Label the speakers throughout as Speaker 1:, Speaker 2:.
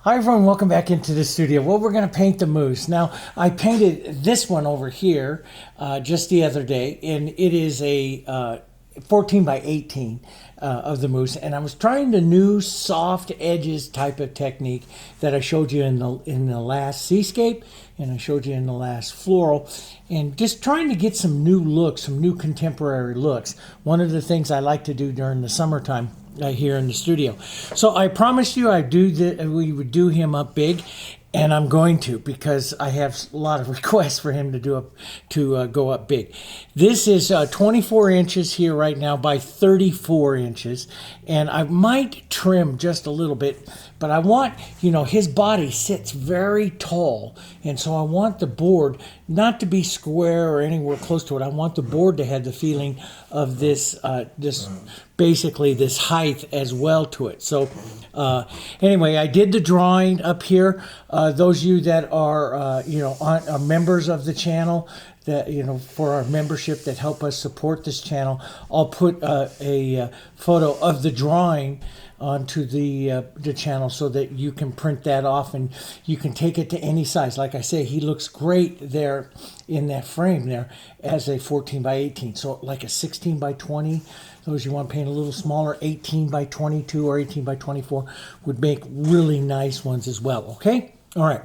Speaker 1: Hi everyone, welcome back into the studio. Well, we're going to paint the moose. Now, I painted this one over here just the other day, and it is a 14 by 18 of the moose, and I was trying the new soft edges type of technique that I showed you in the last seascape, and I showed you in the last floral, and just trying to get some new looks, some new contemporary looks. One of the things I like to do during the summertime here in the studio. So I promised you we would do him up big, and I'm going to, because I have a lot of requests for him to go up big. This is 24 inches here right now by 34 inches, and I might trim just a little bit, but I want, his body sits very tall, and so I want the board not to be square or anywhere close to it. I want the board to have the feeling of this basically this height as well to it. So anyway, I did the drawing up here. Those of you that are are members of the channel, that for our membership that help us support this channel, I'll put a photo of the drawing onto the channel so that you can print that off and you can take it to any size. Like I say, he looks great there in that frame there as a 14 by 18. So like a 16 by 20. Those you want to paint a little smaller, 18 by 22 or 18 by 24 would make really nice ones as well. Okay? All right.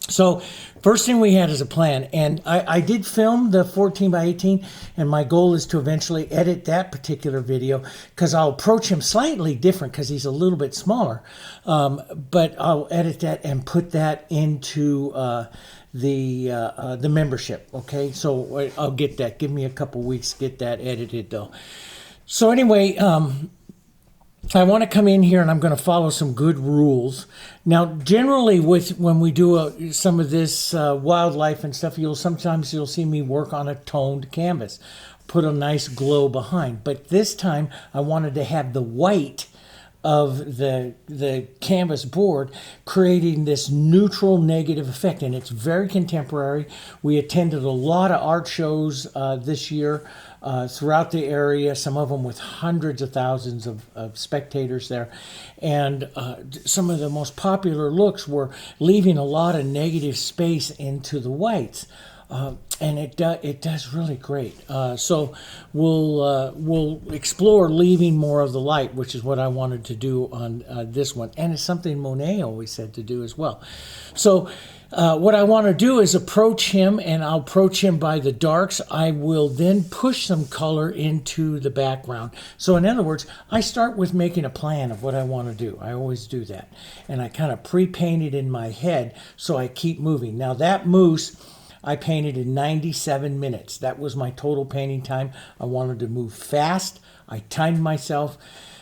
Speaker 1: So first thing we had is a plan, and I did film the 14 by 18, and my goal is to eventually edit that particular video because I'll approach him slightly different because he's a little bit smaller, but I'll edit that and put that into the membership. Okay, so I'll get that. Give me a couple weeks to get that edited though. So anyway, I want to come in here and I'm going to follow some good rules. Now, generally when we do some of this wildlife and stuff, sometimes you'll see me work on a toned canvas, put a nice glow behind. But this time I wanted to have the white of the canvas board creating this neutral negative effect, and it's very contemporary. We attended a lot of art shows this year throughout the area, some of them with hundreds of thousands of spectators there, and some of the most popular looks were leaving a lot of negative space into the whites. And it does really great. So we'll explore leaving more of the light, which is what I wanted to do on this one, and it's something Monet always said to do as well. So what I want to do is approach him, and I'll approach him by the darks. I will then push some color into the background. So in other words, I start with making a plan of what I want to do. I always do that, and I kind of pre-paint it in my head, so I keep moving. Now that moose I painted in 97 minutes. That was my total painting time. I wanted to move fast. I timed myself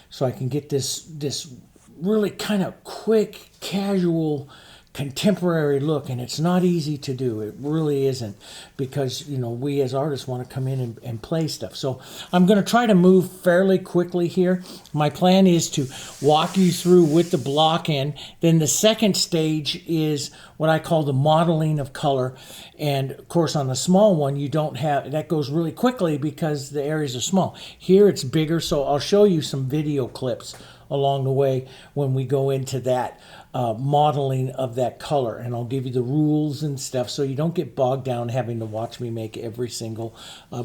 Speaker 1: so I can get this really kind of quick, casual, contemporary look, and it's not easy to do. It really isn't, because we as artists want to come in and play stuff. So I'm going to try to move fairly quickly here. My plan is to walk you through with the block in. Then the second stage is what I call the modeling of color, and of course on the small one you don't have that. Goes really quickly because the areas are small. Here it's bigger, so I'll show you some video clips along the way when we go into that modeling of that color, and I'll give you the rules and stuff so you don't get bogged down having to watch me make every single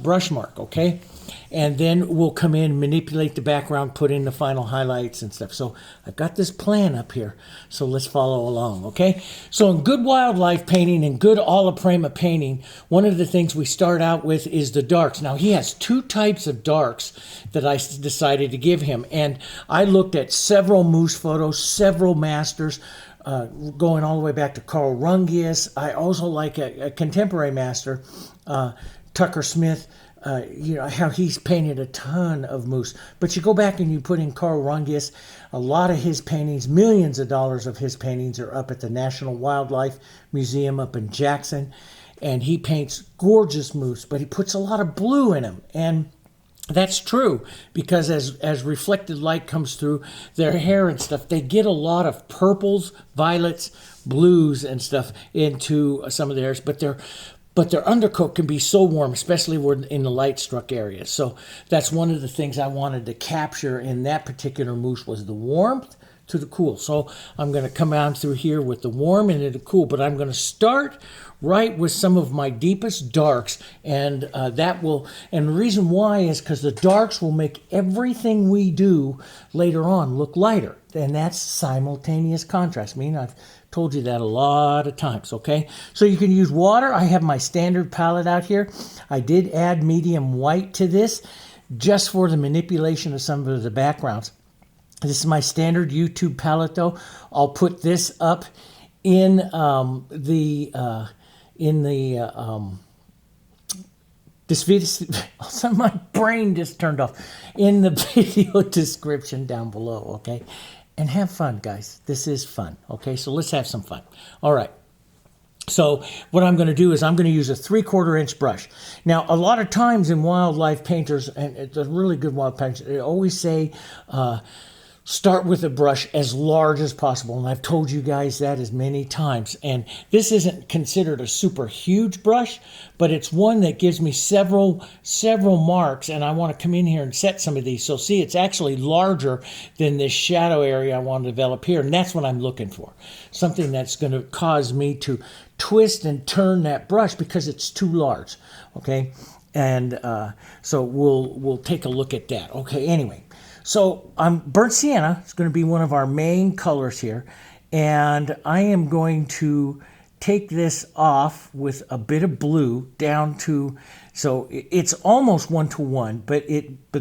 Speaker 1: brush mark, okay? And then we'll come in, manipulate the background, put in the final highlights and stuff. So I've got this plan up here, so let's follow along, okay? So in good wildlife painting and good alla-prima painting, one of the things we start out with is the darks. Now he has two types of darks that I decided to give him, and I looked at several moose photos, several masters, going all the way back to Carl Rungius. I also like a contemporary master, Tucker Smith, how he's painted a ton of moose. But you go back and you put in Carl Rungius, a lot of his paintings, millions of dollars of his paintings are up at the National Wildlife Museum up in Jackson, and he paints gorgeous moose, but he puts a lot of blue in them. And that's true, because as reflected light comes through their hair and stuff, they get a lot of purples, violets, blues and stuff into some of their hairs, but their undercoat can be so warm, especially in the light struck areas. So that's one of the things I wanted to capture in that particular moose, was the warmth, to the cool. So I'm going to come on through here with the warm and the cool, but I'm going to start right with some of my deepest darks, and that will, and the reason why is because the darks will make everything we do later on look lighter, and that's simultaneous contrast. I mean, I've told you that a lot of times, okay? So you can use water. I have my standard palette out here. I did add medium white to this just for the manipulation of some of the backgrounds. This is my standard YouTube palette, though. I'll put this up in this video. Also, my brain just turned off. In the video description down below, okay? And have fun, guys. This is fun, okay? So let's have some fun. All right. So what I'm going to do is I'm going to use a 3/4 inch brush. Now, a lot of times in wildlife painters, and it's a really good wildlife painters, they always say, start with a brush as large as possible. And I've told you guys that as many times. And this isn't considered a super huge brush, but it's one that gives me several marks. And I want to come in here and set some of these. So see, it's actually larger than this shadow area I want to develop here. And that's what I'm looking for. Something that's going to cause me to twist and turn that brush because it's too large. Okay. And so we'll take a look at that. Okay. Anyway. So burnt sienna is going to be one of our main colors here, and I am going to take this off with a bit of blue down to, so it's almost 1-to-1, but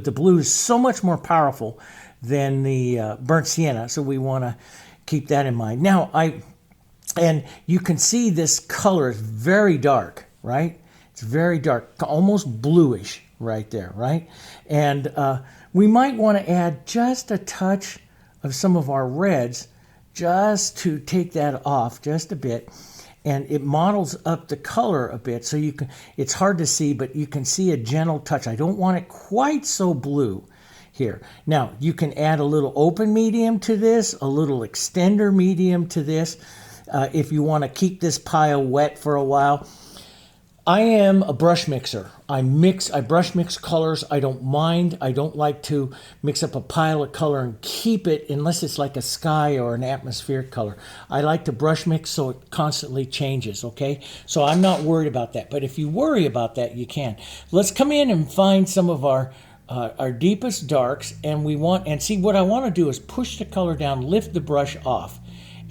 Speaker 1: the blue is so much more powerful than the burnt sienna, so we want to keep that in mind. Now and you can see this color is very dark, right? It's very dark, almost bluish right there, right? And we might want to add just a touch of some of our reds just to take that off just a bit. And it models up the color a bit, so you can, it's hard to see, but you can see a gentle touch. I don't want it quite so blue here. Now, you can add a little open medium to this, a little extender medium to this, if you want to keep this pile wet for a while. I am a brush mixer. I brush mix colors. I don't mind. I don't like to mix up a pile of color and keep it unless it's like a sky or an atmospheric color. I like to brush mix so it constantly changes, okay? So I'm not worried about that. But if you worry about that, you can. Let's come in and find some of our deepest darks, and see what I want to do is push the color down, lift the brush off.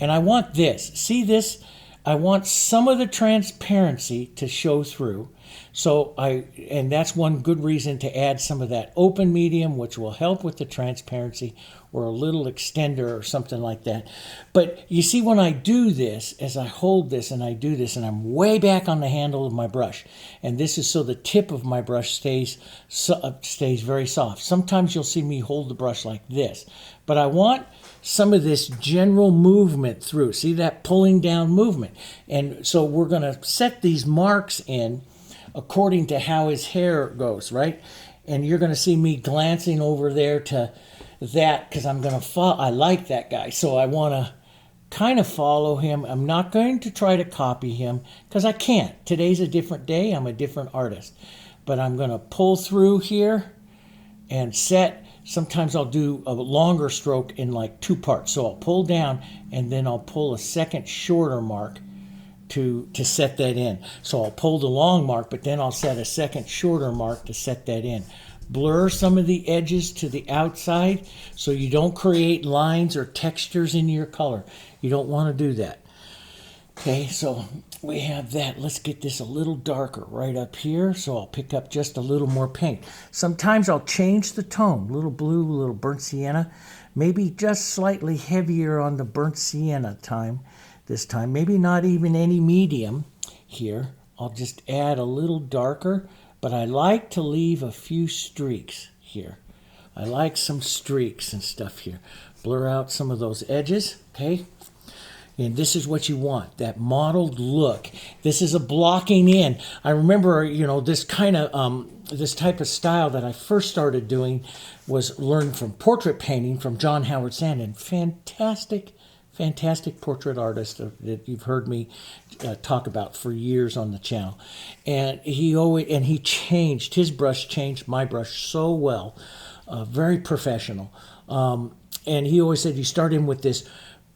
Speaker 1: And I want this. See this? I want some of the transparency to show through. And that's one good reason to add some of that open medium, which will help with the transparency, or a little extender or something like that. But you see, when I do this, as I hold this and I do this, and I'm way back on the handle of my brush, and this is so the tip of my brush stays very soft. Sometimes you'll see me hold the brush like this, but I want some of this general movement through. See that pulling down movement? And so we're going to set these marks in according to how his hair goes, right? And you're going to see me glancing over there to that because I'm going to follow. I like that guy, so I want to kind of follow him. I'm not going to try to copy him because I can't. Today's a different day. I'm a different artist. But I'm going to pull through here and set. Sometimes I'll do a longer stroke in like 2 parts. So I'll pull down and then I'll pull a second shorter mark to set that in. So I'll pull the long mark, but then I'll set a second shorter mark to set that in. Blur some of the edges to the outside so you don't create lines or textures in your color. You don't want to do that. Okay, so we have that. Let's get this a little darker right up here. So I'll pick up just a little more paint. Sometimes I'll change the tone. A little blue, a little burnt sienna. Maybe just slightly heavier on the burnt sienna this time. Maybe not even any medium here. I'll just add a little darker, but I like to leave a few streaks here. I like some streaks and stuff here. Blur out some of those edges, okay? And this is what you want, that mottled look. This is a blocking in. I remember, this kind of, this type of style that I first started doing was learned from portrait painting from John Howard Sandon. Fantastic portrait artist that you've heard me talk about for years on the channel. And he changed, his brush changed my brush so well. Very professional. And he always said you start in with this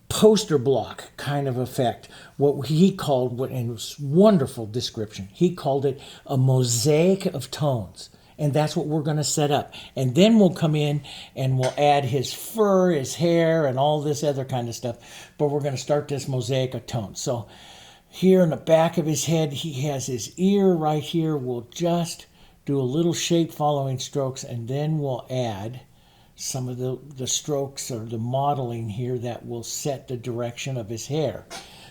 Speaker 1: poster block kind of effect, what he called, and it was wonderful description, he called it a mosaic of tones. And that's what we're going to set up. And then we'll come in and we'll add his fur, his hair, and all this other kind of stuff. But we're going to start this mosaic of tones. So here in the back of his head, he has his ear right here. We'll just do a little shape following strokes, and then we'll add some of the strokes or the modeling here that will set the direction of his hair.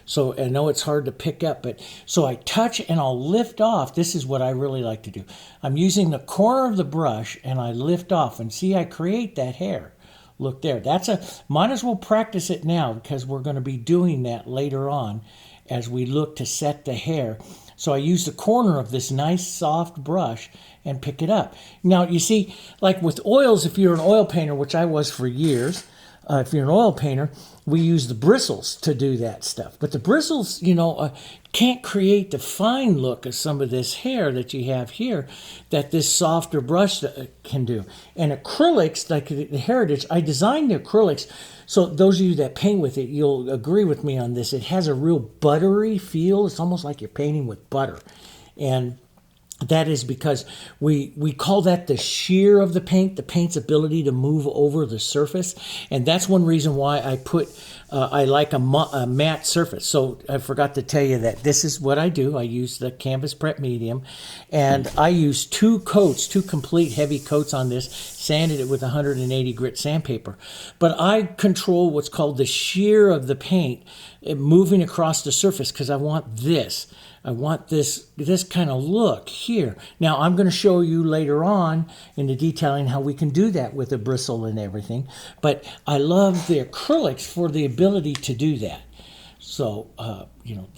Speaker 1: So I know it's hard to pick up, but so I touch and I'll lift off. This is what I really like to do. I'm using the corner of the brush and I lift off, and see, I create that hair. Look there. Might as well practice it now, because we're going to be doing that later on as we look to set the hair. So I use the corner of this nice soft brush and pick it up. Now, you see, like with oils, if you're an oil painter, which I was for years, if you're an oil painter, we use the bristles to do that stuff. But the bristles, can't create the fine look of some of this hair that you have here that this softer brush can do. And acrylics, like the Heritage, I designed the acrylics, so those of you that paint with it, you'll agree with me on this. It has a real buttery feel. It's almost like you're painting with butter. And that is because we call that the shear of the paint's ability to move over the surface. And that's one reason why I like a matte surface. So I forgot to tell you that this is what I do. I use the Canvas Prep Medium, and I use two complete heavy coats on this, sanded it with 180 grit sandpaper. But I control what's called the shear of the paint moving across the surface, because I want this. I want this kind of look here. Now, I'm going to show you later on in the detailing how we can do that with a bristle and everything. But I love the acrylics for the ability to do that. So,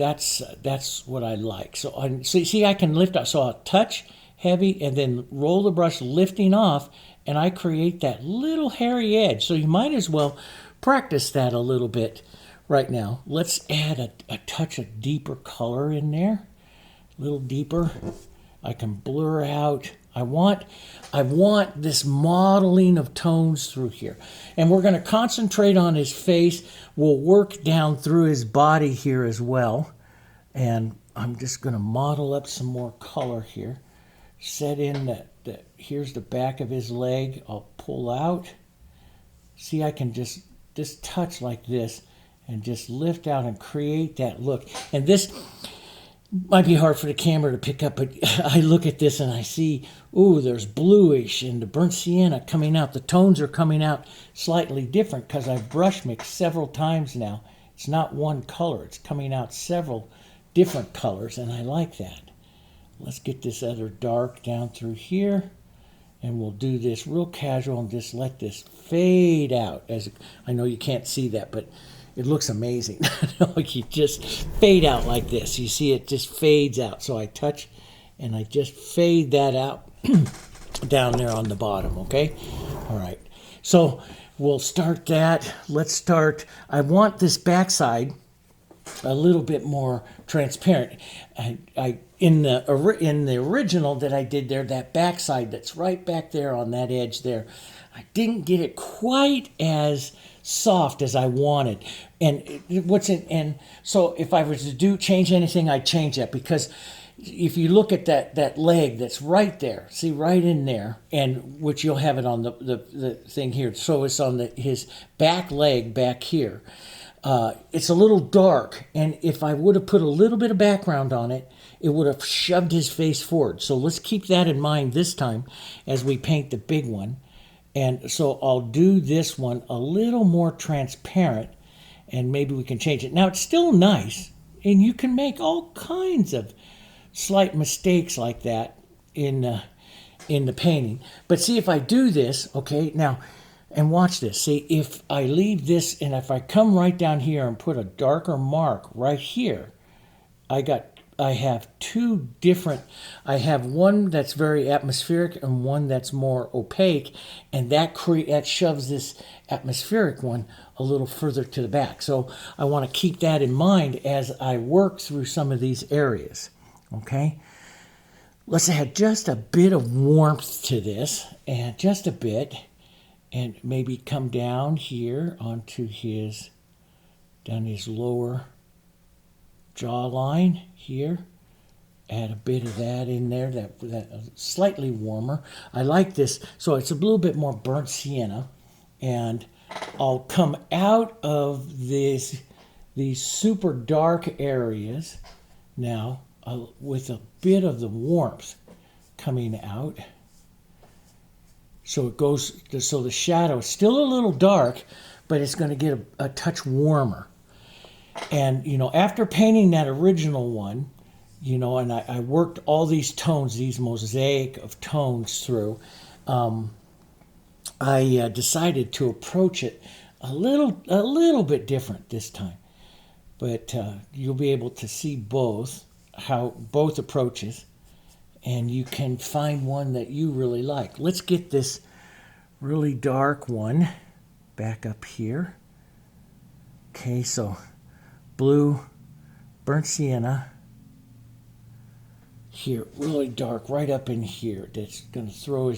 Speaker 1: that's what I like. So, see, I can lift up. So I'll touch heavy and then roll the brush lifting off, and I create that little hairy edge. So you might as well practice that a little bit. Right now, let's add a touch of deeper color in there, a little deeper. I can blur out. I want this modeling of tones through here. And we're going to concentrate on his face. We'll work down through his body here as well. And I'm just going to model up some more color here. Set in that here's the back of his leg. I'll pull out. See, I can just touch like this and just lift out and create that look. And this might be hard for the camera to pick up, but I look at this and I see, ooh, there's bluish and the burnt sienna coming out. The tones are coming out slightly different because I've brush mixed several times now. It's not one color. It's coming out several different colors, and I like that. Let's get this other dark down through here, and we'll do this real casual and just let this fade out. I know you can't see that, but it looks amazing. Like you just fade out like this. You see it just fades out. So I touch and I just fade that out down there on the bottom, okay? All right. So we'll start that. Let's start. I want this backside a little bit more transparent. In the original that I did there, that backside that's right back there on that edge there, I didn't get it quite as soft as I wanted. And so if I was to change anything, I'd change that, because if you look at that leg that's right there, see right in there, and which you'll have it on the thing here. So it's on his back leg back here. It's a little dark, and if I would have put a little bit of background on it, it would have shoved his face forward. So let's keep that in mind this time as we paint the big one. And so I'll do this one a little more transparent, and maybe we can change it. Now, it's still nice, and you can make all kinds of slight mistakes like that in the painting. But see, if I do this, okay, now, and watch this. See, if I leave this, and if I come right down here and put a darker mark right here, I have two different, I have one that's very atmospheric and one that's more opaque, and that shoves this atmospheric one a little further to the back. So I want to keep that in mind as I work through some of these areas, okay? Let's add just a bit of warmth to this, and just a bit, and maybe come down here onto down his lower jawline here. Add a bit of that in there, that slightly warmer. I like this, so it's a little bit more burnt sienna, and I'll come out of these super dark areas now with a bit of the warmth coming out. So it goes, so the shadow is still a little dark, but it's going to get a touch warmer. And, you know, after painting that original one, you know, and I worked all these tones, these mosaic of tones through, I decided to approach it a little bit different this time. But you'll be able to see both approaches, and you can find one that you really like. Let's get this really dark one back up here. Okay, so blue, burnt sienna, here, really dark, right up in here. That's going to throw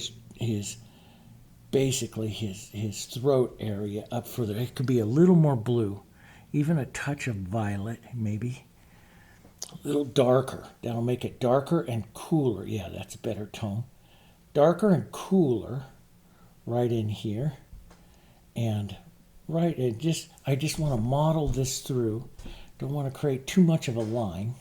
Speaker 1: basically his throat area up further. It could be a little more blue, even a touch of violet, maybe. A little darker. That'll make it darker and cooler. Yeah, that's a better tone. Darker and cooler right in here. And I just want to model this through. Don't want to create too much of a line,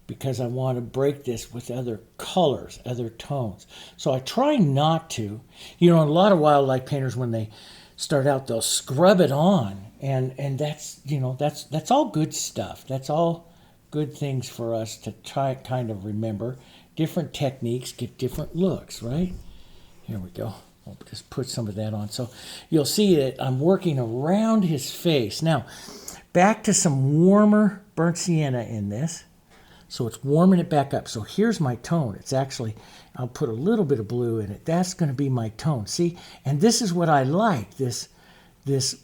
Speaker 1: because I want to break this with other colors, other tones. So I try not to. You know, a lot of wildlife painters, when they start out, they'll scrub it on. And that's, you know, that's all good stuff. That's all good things for us to try, kind of remember. Different techniques give different looks, right? Here we go. I'll just put some of that on. So you'll see that I'm working around his face. Now, back to some warmer burnt sienna in this. So it's warming it back up. So here's my tone. It's actually, I'll put a little bit of blue in it. That's going to be my tone. See? And this is what I like, this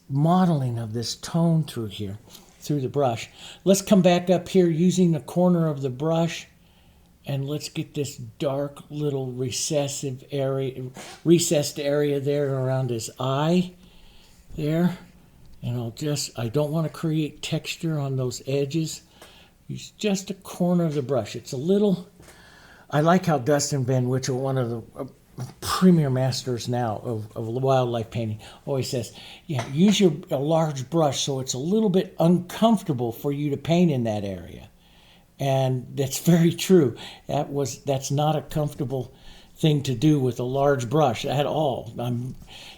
Speaker 1: modeling of this tone through here, through the brush. Let's come back up here using the corner of the brush, and let's get this dark little recessed area there around his eye there. And I don't want to create texture on those edges. Use just a corner of the brush. It's a little, I like how Dustin Van Witchell, one of the premier masters now of wildlife painting, always says, yeah, use a large brush so it's a little bit uncomfortable for you to paint in that area. And that's very true. That's not a comfortable thing to do with a large brush at all.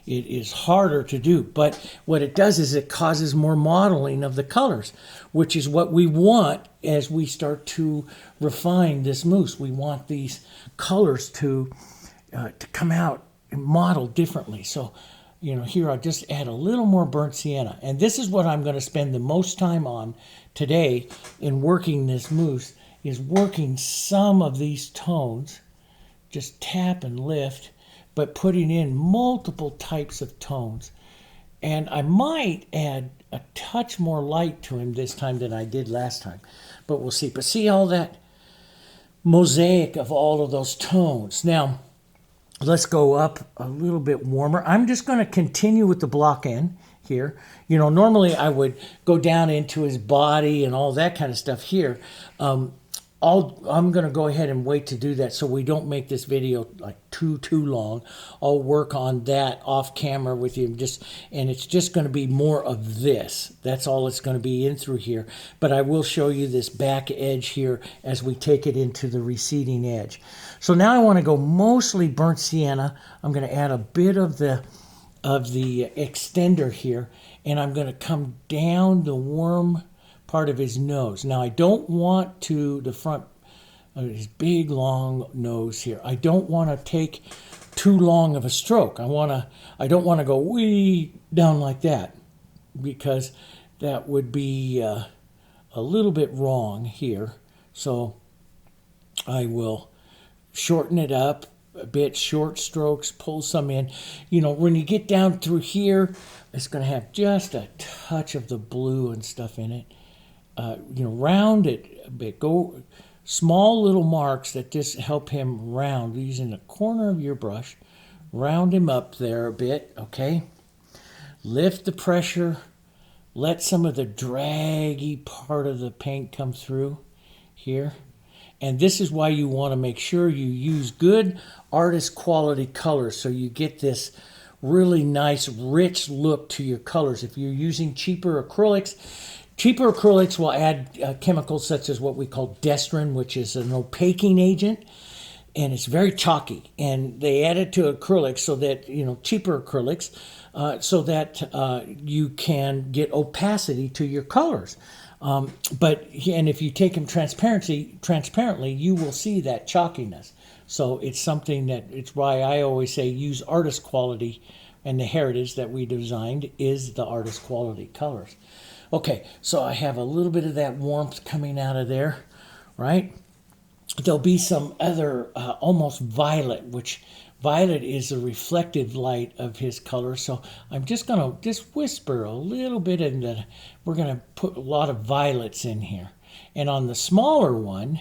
Speaker 1: It is harder to do, but what it does is it causes more modeling of the colors, which is what we want as we start to refine this mousse. We want these colors to come out and model differently. So, you know, here I'll just add a little more burnt sienna, and this is what I'm going to spend the most time on today in working this mousse, is working some of these tones. Just tap and lift, but putting in multiple types of tones. And I might add a touch more light to him this time than I did last time, but we'll see. But see all that mosaic of all of those tones. Now, let's go up a little bit warmer. I'm just going to continue with the block end here. You know, normally I would go down into his body and all that kind of stuff here. I'm going to go ahead and wait to do that so we don't make this video like too long. I'll work on that off camera with you, and it's just going to be more of this. That's all it's going to be in through here. But I will show you this back edge here as we take it into the receding edge. So now I want to go mostly burnt sienna. I'm going to add a bit of the extender here, and I'm going to come down the warm part of his nose. Now I don't want the front of his big long nose here. I don't want to take too long of a stroke. I don't want to go way down like that, because that would be a little bit wrong here. So I will shorten it up a bit, short strokes, pull some in. You know, when you get down through here, it's going to have just a touch of the blue and stuff in it. You know, round it a bit. Go small little marks that just help him round, using the corner of your brush. round him up there a bit, okay? Lift the pressure, let some of the draggy part of the paint come through here. And this is why you want to make sure you use good artist quality colors so you get this really nice rich look to your colors. If you're using cheaper acrylics will add chemicals such as what we call destrin, which is an opaquing agent, and it's very chalky. And they add it to acrylics so that, cheaper acrylics, so that you can get opacity to your colors. And if you take them transparently, you will see that chalkiness. So it's something it's why I always say use artist quality, and the heritage that we designed is the artist quality colors. Okay, so I have a little bit of that warmth coming out of there, right? There'll be some other almost violet, which violet is a reflective light of his color. So I'm just going to whisper a little bit in that. We're going to put a lot of violets in here. And on the smaller one,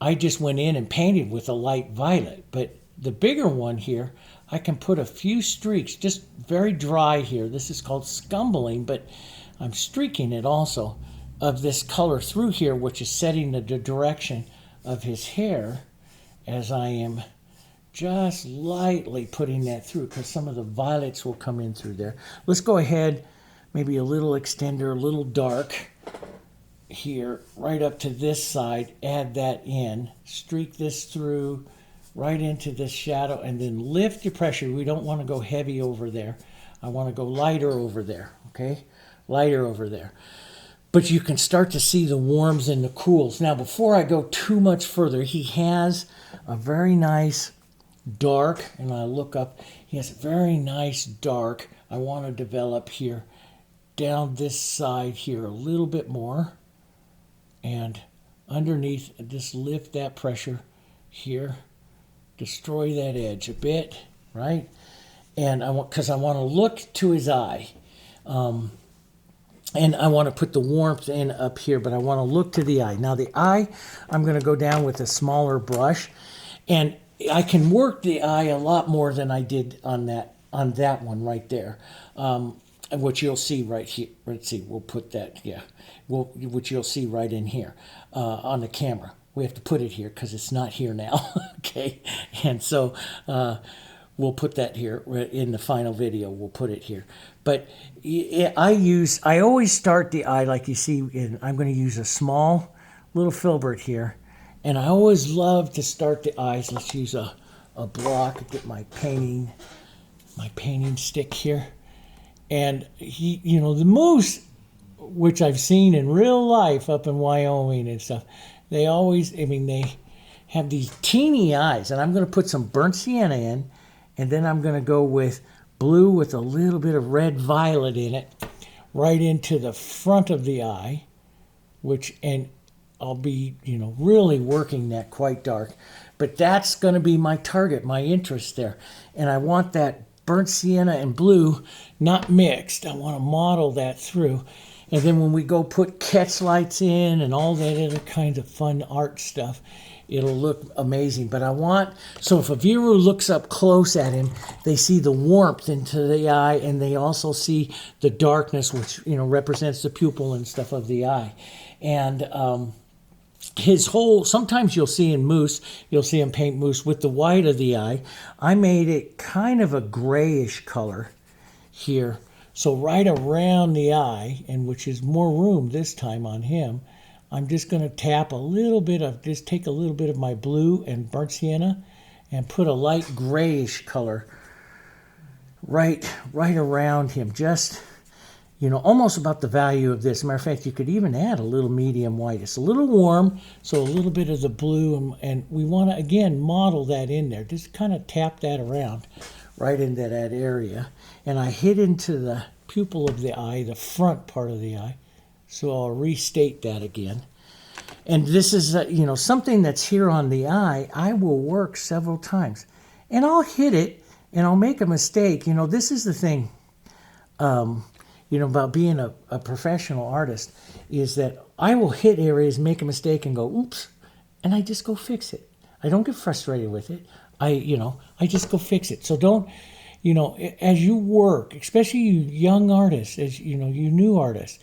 Speaker 1: I just went in and painted with a light violet. But the bigger one here, I can put a few streaks, just very dry here. This is called scumbling, but I'm streaking it also of this color through here, which is setting the direction of his hair as I am just lightly putting that through, because some of the violets will come in through there. Let's go ahead, maybe a little extender, a little dark here, right up to this side, add that in, streak this through, right into this shadow, and then lift your pressure. We don't want to go heavy over there. I want to go lighter over there, okay? Lighter over there. But you can start to see the warms and the cools. Now, before I go too much further, he has a very nice dark, and I look up, he has a very nice dark I want to develop here down this side here a little bit more, and underneath, just lift that pressure here, destroy that edge a bit, right? And because I want to look to his eye, and I want to put the warmth in up here, but I want to look to the eye. Now the eye, I'm going to go down with a smaller brush, and I can work the eye a lot more than I did on that one right there, which you'll see right here. Let's see, we'll put that, which you'll see right in here on the camera. We have to put it here because it's not here now, okay? And so we'll put that here in the final video. We'll put it here. But I always start the eye like you see. I'm going to use a small little filbert here. And I always love to start the eyes. Let's use a block, get my painting stick here. And the moose, which I've seen in real life up in Wyoming and stuff, they have these teeny eyes. And I'm going to put some burnt sienna in, and then I'm going to go with blue with a little bit of red violet in it, right into the front of the eye, and I'll be, really working that quite dark. But that's going to be my target, my interest there. And I want that burnt sienna and blue not mixed. I want to model that through. And then when we go put catch lights in and all that other kinds of fun art stuff, it'll look amazing. But so if a viewer looks up close at him, they see the warmth into the eye, and they also see the darkness, which, represents the pupil and stuff of the eye. And sometimes you'll see him paint moose with the white of the eye. I made it kind of a grayish color here. So right around the eye, and which is more room this time on him, I'm just going to take a little bit of my blue and burnt sienna and put a light grayish color right around him. Just, almost about the value of this. As a matter of fact, you could even add a little medium white. It's a little warm, so a little bit of the blue, and we want to, again, model that in there. Just kind of tap that around right into that area. And I hit into the pupil of the eye, the front part of the eye. So I'll restate that again. And this is, something that's here on the eye, I will work several times. And I'll hit it, and I'll make a mistake. This is the thing, about being a professional artist, is that I will hit areas, make a mistake, and go, oops, and I just go fix it. I don't get frustrated with it. I just go fix it. So don't, as you work, especially you young artists, as you new artists,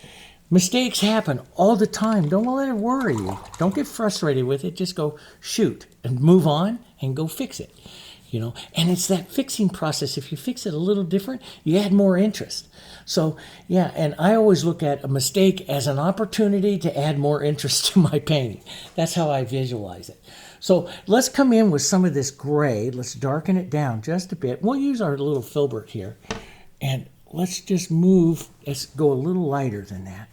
Speaker 1: mistakes happen all the time. Don't let it worry you. Don't get frustrated with it. Just go shoot and move on and go fix it. And it's that fixing process. If you fix it a little different, you add more interest. So yeah, and I always look at a mistake as an opportunity to add more interest to my painting. That's how I visualize it. So let's come in with some of this gray. Let's darken it down just a bit. We'll use our little filbert here, and let's just move. Let's go a little lighter than that.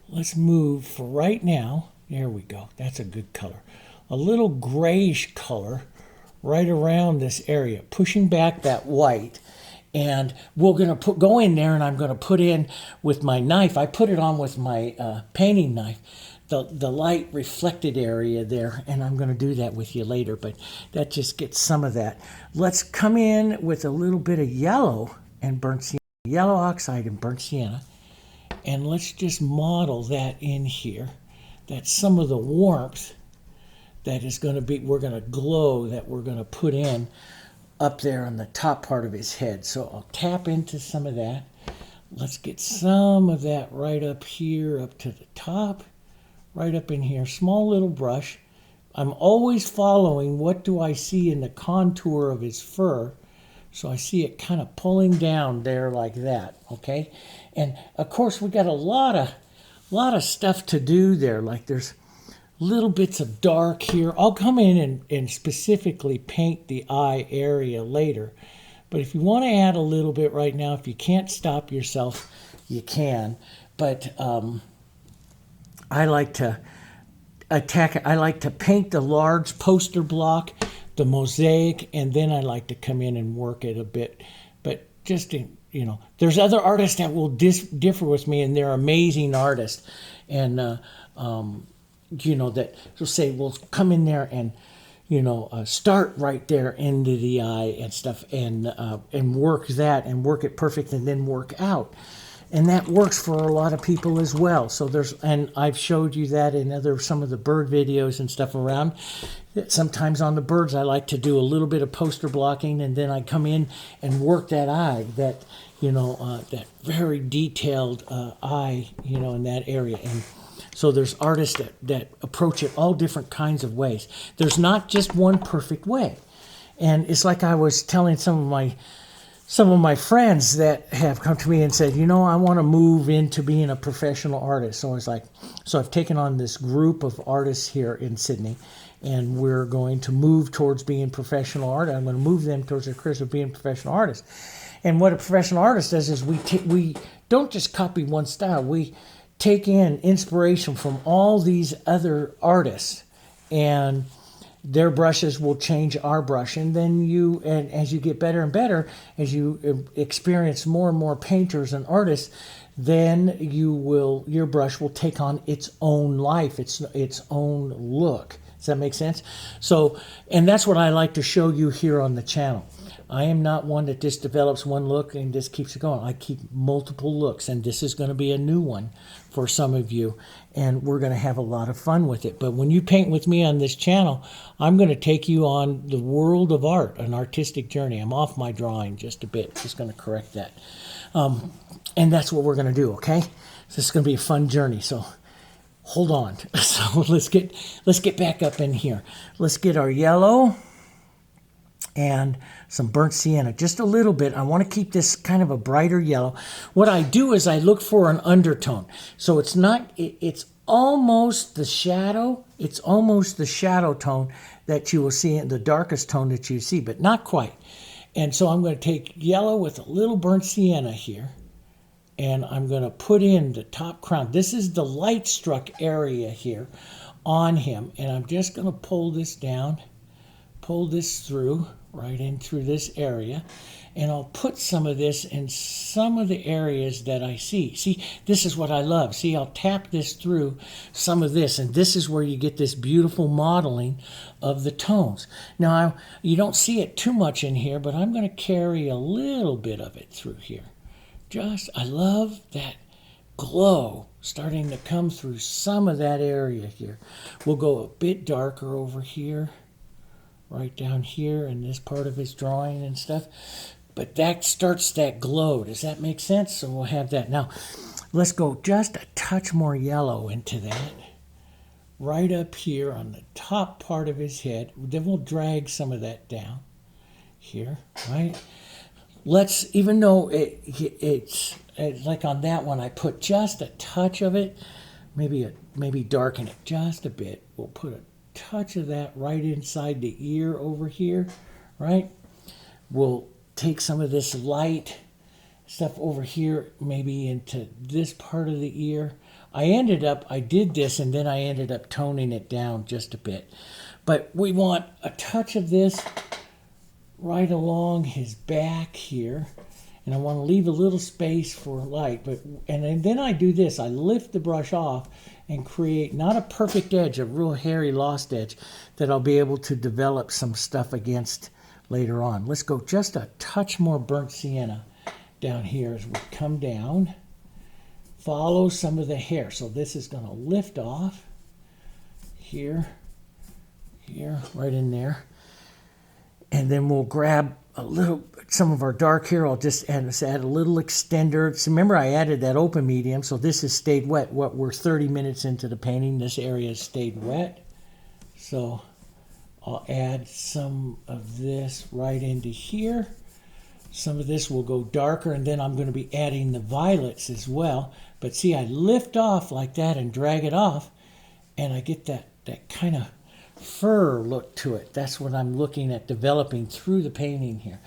Speaker 1: Let's move for right now. There we go. That's a good color. A little grayish color right around this area, pushing back that white. And we're going to go in there, and I'm going to put in with my knife. I put it on with my painting knife, the light reflected area there, and I'm going to do that with you later, but that just gets some of that. Let's come in with a little bit of yellow and burnt sienna, yellow oxide and burnt sienna, and let's just model that in here. That's some of the warmth that is going to be, we're going to glow, that we're going to put in up there on the top part of his head. So I'll tap into some of that. Let's get some of that right up here, up to the top, right up in here. Small little brush. I'm always following what do I see in the contour of his fur. So I see it kind of pulling down there like that, okay? And of course we got a lot of stuff to do there. Like there's little bits of dark here. I'll come in and specifically paint the eye area later. But if you want to add a little bit right now, if you can't stop yourself, you can. But I like to attack it. I like to paint the large poster block, the mosaic, and then I like to come in and work it a bit. But just to, there's other artists that will differ with me, and they're amazing artists. And that will say, well, come in there and, start right there into the eye and stuff, and work that and work it perfect, and then work out. And that works for a lot of people as well. So and I've showed you that in some of the bird videos and stuff around. Sometimes on the birds, I like to do a little bit of poster blocking, and then I come in and work that eye, that very detailed eye, in that area. And so there's artists that approach it all different kinds of ways. There's not just one perfect way. And it's like I was telling some of my friends that have come to me and said, I want to move into being a professional artist. So I was like, so I've taken on this group of artists here in Sydney, and we're going to move towards being professional artists. I'm going to move them towards their careers of being professional artists. And what a professional artist does is we don't just copy one style. We take in inspiration from all these other artists, and their brushes will change our brush. And then as you get better and better, as you experience more and more painters and artists, then your brush will take on its own life, its own look. Does that make sense? So, and that's what I like to show you here on the channel. I am not one that just develops one look and just keeps it going. I keep multiple looks, and this is going to be a new one for some of you, and we're going to have a lot of fun with it. But when you paint with me on this channel, I'm going to take you on the world of art, an artistic journey. I'm off my drawing just a bit. Just going to correct that. And that's what we're going to do, okay? So this is going to be a fun journey, so hold on. So let's get back up in here. Let's get our yellow and some burnt sienna, just a little bit. I want to keep this kind of a brighter yellow. What I do is I look for an undertone. So it's almost the shadow. It's almost the shadow tone that you will see, in the darkest tone that you see, but not quite. And so I'm going to take yellow with a little burnt sienna here, and I'm going to put in the top crown. This is the light struck area here on him, and I'm just going to pull this down, pull this through, right in through this area, and I'll put some of this in some of the areas that I see. See, this is what I love. See, I'll tap this through some of this, and this is where you get this beautiful modeling of the tones. Now, you don't see it too much in here, but I'm going to carry a little bit of it through here. I love that glow starting to come through some of that area here. We'll go a bit darker over here. right down here in this part of his drawing and stuff. But that starts that glow. Does that make sense? So we'll have that. Now, let's go just a touch more yellow into that. Right up here on the top part of his head. Then we'll drag some of that down here, right? Let's, even though it's like on that one, I put just a touch of it, maybe darken it just a bit. We'll put a touch of that right inside the ear over here, right? We'll take some of this light stuff over here, maybe into this part of the ear. I did this and then I ended up toning it down just a bit. But we want a touch of this right along his back here. And I want to leave a little space for light. And then I do this. I lift the brush off and create not a perfect edge, a real hairy lost edge that I'll be able to develop some stuff against later on. Let's go just a touch more burnt sienna down here as we come down. Follow some of the hair. So this is going to lift off here, right in there. And then we'll grab some of our dark here. I'll just add a little extender. So remember, I added that open medium, so this has stayed wet. We're 30 minutes into the painting. This area has stayed wet. So I'll add some of this right into here. Some of this will go darker, and then I'm going to be adding the violets as well. But see, I lift off like that and drag it off, and I get that kind of fur look to it. That's what I'm looking at developing through the painting here.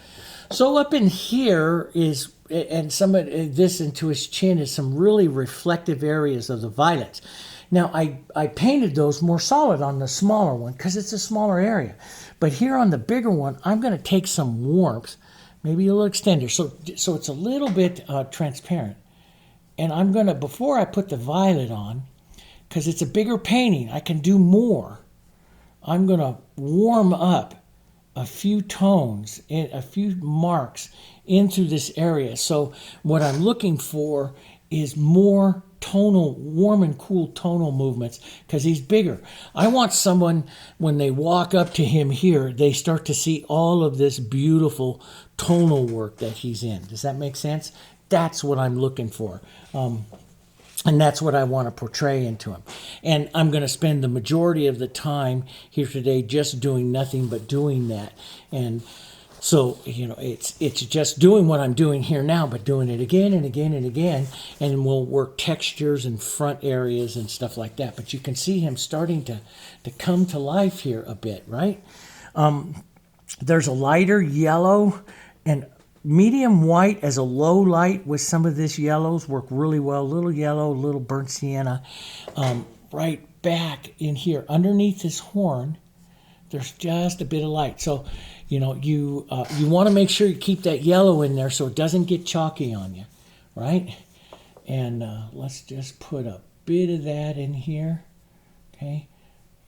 Speaker 1: So up in here is, and some of this into his chin is some really reflective areas of the violets. Now, I painted those more solid on the smaller one because it's a smaller area. But here on the bigger one, I'm going to take some warmth, maybe a little extender, so it's a little bit transparent. And I'm going to, before I put the violet on, because it's a bigger painting, I can do more. I'm going to warm up a few tones, a few marks into this area. So what I'm looking for is more tonal, warm and cool tonal movements because he's bigger. I want someone, when they walk up to him here, they start to see all of this beautiful tonal work that he's in. Does that make sense? That's what I'm looking for. And that's what I want to portray into him. And I'm going to spend the majority of the time here today just doing nothing but doing that. And so, it's just doing what I'm doing here now, but doing it again and again and again. And we'll work textures and front areas and stuff like that. But you can see him starting to come to life here a bit, right? There's a lighter yellow and medium white as a low light with some of this yellows work really well. A little yellow, a little burnt sienna. Right back in here, underneath this horn, there's just a bit of light. So, you want to make sure you keep that yellow in there so it doesn't get chalky on you, right? And let's just put a bit of that in here, okay?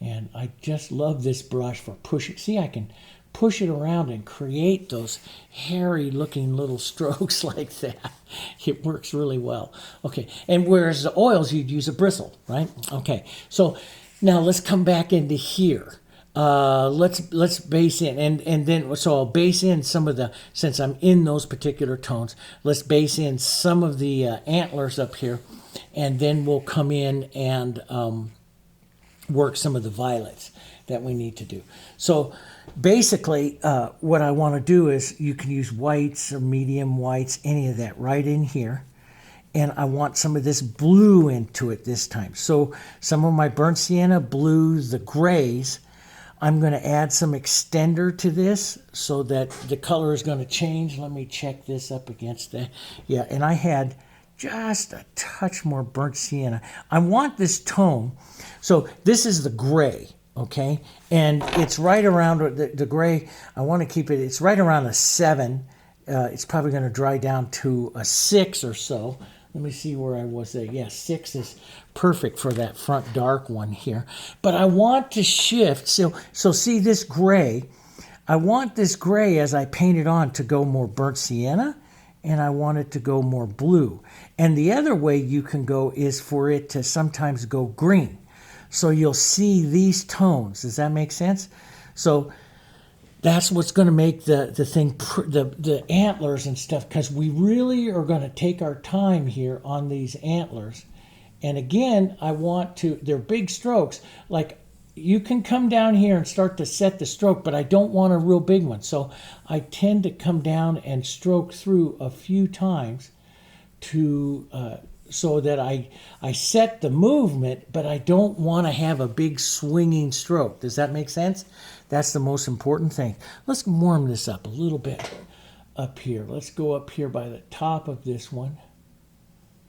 Speaker 1: And I just love this brush for pushing. See, I can push it around and create those hairy looking little strokes like that. It works really well. Okay, and whereas the oils, you'd use a bristle, right? Okay, so now let's come back into here. Let's base in, and then, so I'll base in some of the, since I'm in those particular tones, let's base in some of the antlers up here, and then we'll come in and work some of the violets that we need to do. So basically, what I want to do is, you can use whites or medium whites, any of that right in here. And I want some of this blue into it this time. So some of my burnt sienna blues, the grays, I'm going to add some extender to this so that the color is going to change. Let me check this up against that. Yeah, and I had just a touch more burnt sienna. I want this tone. So this is the gray. Okay, and it's right around the gray. I want to keep it, it's right around a 7. It's probably going to dry down to a 6 or so. Let me see where I was there. Yeah, 6 is perfect for that front dark one here. But I want to shift. So see this gray. I want this gray, as I paint it on, to go more burnt sienna, and I want it to go more blue. And the other way you can go is for it to sometimes go green. So you'll see these tones. Does that make sense? So that's what's going to make the thing, the antlers and stuff, because we really are going to take our time here on these antlers. And again, I want to, they're big strokes. Like, you can come down here and start to set the stroke, but I don't want a real big one. So I tend to come down and stroke through a few times to so that I set the movement, but I don't want to have a big swinging stroke. Does that make sense? That's the most important thing. Let's warm this up a little bit up here. Let's go up here by the top of this one,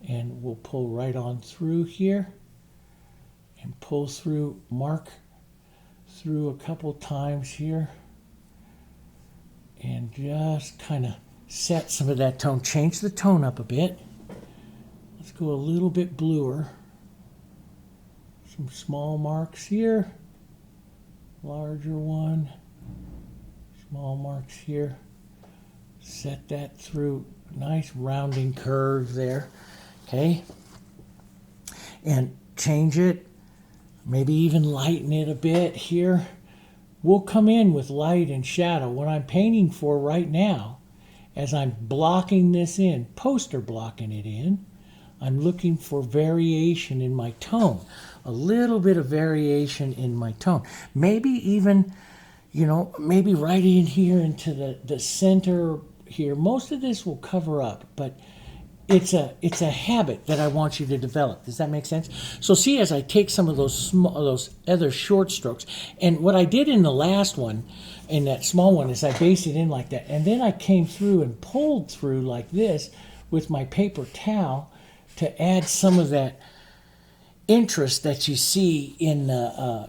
Speaker 1: and we'll pull right on through here and pull through, mark through a couple times here, and just kind of set some of that tone. Change the tone up a bit. Let's go a little bit bluer. Some small marks here, larger one, small marks here. Set that through, nice rounding curve there, okay? And change it. Maybe even lighten it a bit here. We'll come in with light and shadow. What I'm painting for right now, as I'm blocking this in, poster blocking it in, I'm looking for variation in my tone. A little bit of variation in my tone. Maybe even, you know, maybe right in here into the center here. Most of this will cover up, but it's a habit that I want you to develop. Does that make sense? So see, as I take some of those other short strokes, and what I did in the last one, in that small one, is I based it in like that, and then I came through and pulled through like this with my paper towel to add some of that interest that you see in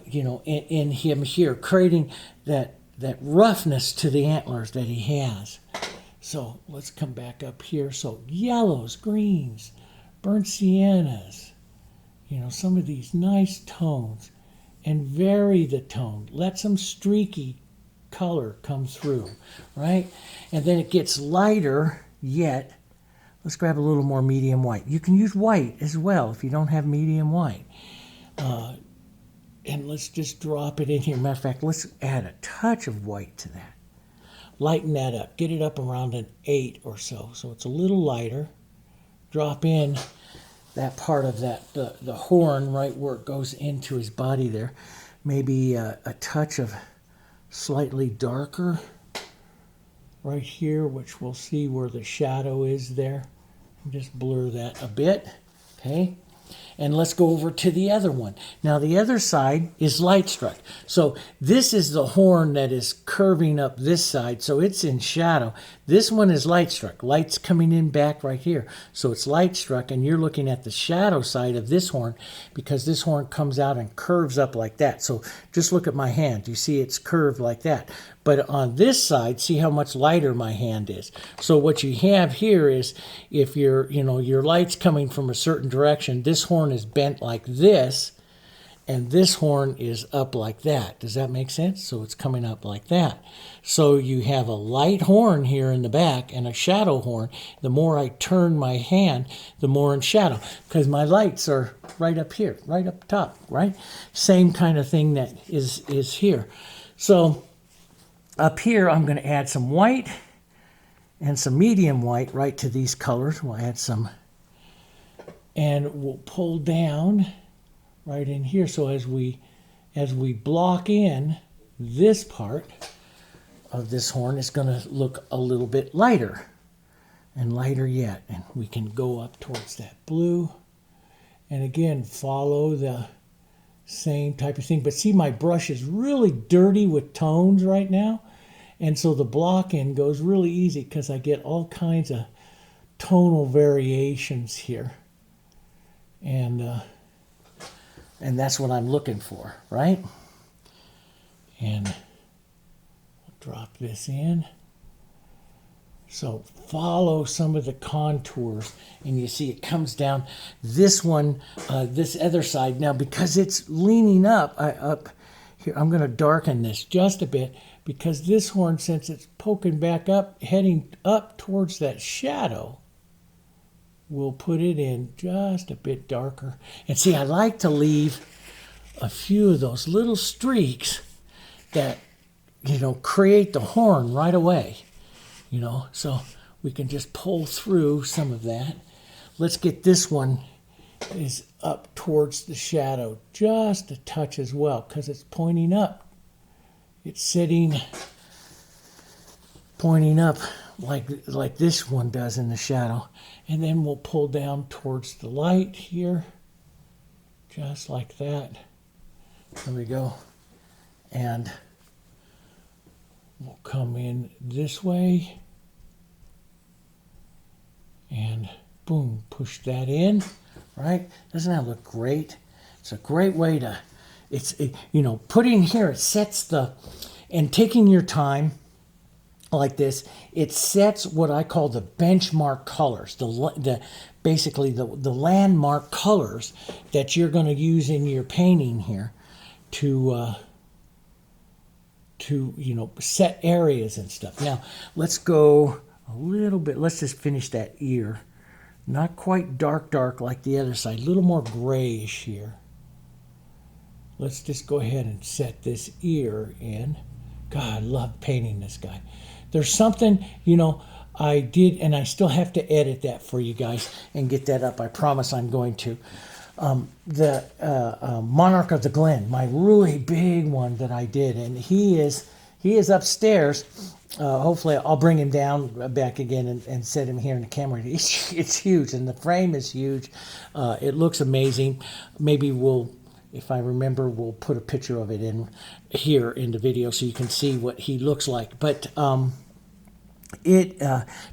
Speaker 1: you know, in him here, creating that roughness to the antlers that he has. So let's come back up here. So yellows, greens, burnt siennas, you know, some of these nice tones, and vary the tone. Let some streaky color come through, right? And then it gets lighter yet. Let's grab a little more medium white. You can use white as well if you don't have medium white. And let's just drop it in here. Matter of fact, let's add a touch of white to that. Lighten that up. Get it up around an 8 or so. So it's a little lighter. Drop in that part of that, the horn right where it goes into his body there. Maybe a touch of slightly darker right here, which we'll see where the shadow is there. Just blur that a bit, okay? And let's go over to the other one. Now the other side is light struck. So this is the horn that is curving up this side, so it's in shadow. This one is light struck. Light's coming in back right here. So it's light struck, and you're looking at the shadow side of this horn because this horn comes out and curves up like that. So just look at my hand. You see it's curved like that. But on this side, see how much lighter my hand is. So what you have here is, if your light's coming from a certain direction, this horn is bent like this, and this horn is up like that. Does that make sense? So it's coming up like that. So you have a light horn here in the back and a shadow horn. The more I turn my hand, the more in shadow, because my lights are right up here, right up top, right? Same kind of thing that is here. So up here, I'm going to add some white and some medium white right to these colors. We'll add some, and we'll pull down right in here. So as we block in this part of this horn, it's going to look a little bit lighter and lighter yet. And we can go up towards that blue. And again, follow the same type of thing. But see, my brush is really dirty with tones right now. And so the block in goes really easy because I get all kinds of tonal variations here. And that's what I'm looking for, right? And I'll drop this in. So follow some of the contours, and you see it comes down. This one, this other side, now because it's leaning up here, I'm going to darken this just a bit, because this horn, since it's poking back up, heading up towards that shadow, we'll put it in just a bit darker. And see, I like to leave a few of those little streaks that create the horn right away, so we can just pull through some of that. Let's get this one is up towards the shadow just a touch as well, because it's pointing up. It's sitting, pointing up like this one does in the shadow. And then we'll pull down towards the light here, just like that. There we go. And we'll come in this way. And boom, push that in, right? Doesn't that look great? It's a great way to, putting here, it sets and taking your time like this, it sets what I call the benchmark colors, basically the landmark colors that you're going to use in your painting here to set areas and stuff. Now, let's go a little bit, let's just finish that ear. Not quite dark like the other side, a little more grayish here. Let's just go ahead and set this ear in. God, I love painting this guy. There's something, I did, and I still have to edit that for you guys and get that up. I promise I'm going to. The Monarch of the Glen, my really big one that I did, and he is upstairs. Hopefully I'll bring him down back again and set him here in the camera. It's huge, and the frame is huge. It looks amazing. Maybe if I remember, we'll put a picture of it in here in the video so you can see what he looks like. But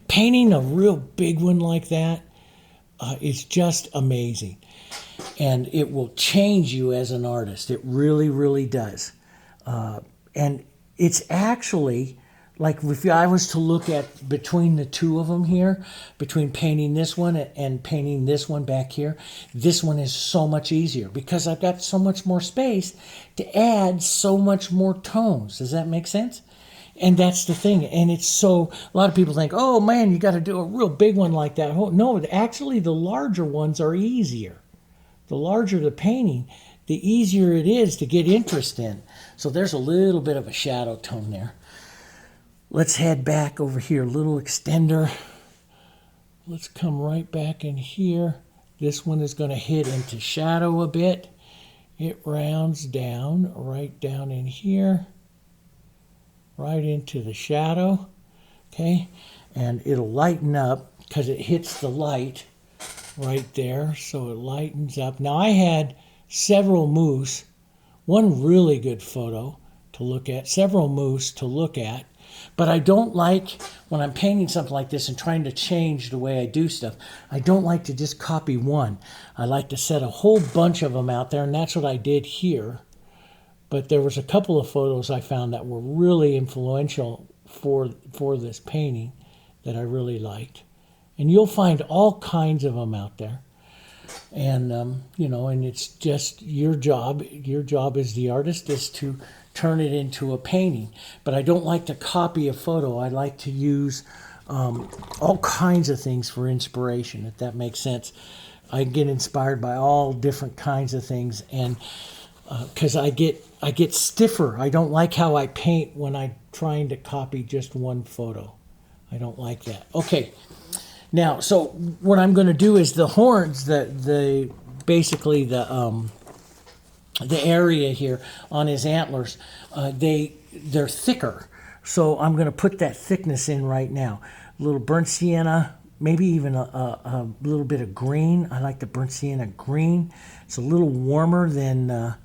Speaker 1: painting a real big one like that is just amazing. And it will change you as an artist. It really, really does. And it's actually, like if I was to look at between the two of them here, between painting this one and painting this one back here, this one is so much easier because I've got so much more space to add so much more tones. Does that make sense? And that's the thing. And it's so, a lot of people think, oh man, you got to do a real big one like that. Oh, no, actually the larger ones are easier. The larger the painting, the easier it is to get interest in. So there's a little bit of a shadow tone there. Let's head back over here, little extender. Let's come right back in here. This one is going to hit into shadow a bit. It rounds down, right down in here, right into the shadow, okay? And it'll lighten up because it hits the light right there, so it lightens up. Now I had several moose, one really good photo to look at, several moose to look at. But I don't like, when I'm painting something like this and trying to change the way I do stuff, I don't like to just copy one. I like to set a whole bunch of them out there, and that's what I did here. But there was a couple of photos I found that were really influential for this painting that I really liked. And you'll find all kinds of them out there. And, and it's just your job. Your job as the artist is to turn it into a painting. But I don't like to copy a photo. I like to use all kinds of things for inspiration, if that makes sense. I get inspired by all different kinds of things, and because I get stiffer. I don't like how I paint when I'm trying to copy just one photo. I don't like that. Okay. Now, so what I'm going to do is the horns, basically the area here on his antlers, they're thicker. So I'm going to put that thickness in right now. A little burnt sienna, maybe even a little bit of green. I like the burnt sienna green. It's a little warmer than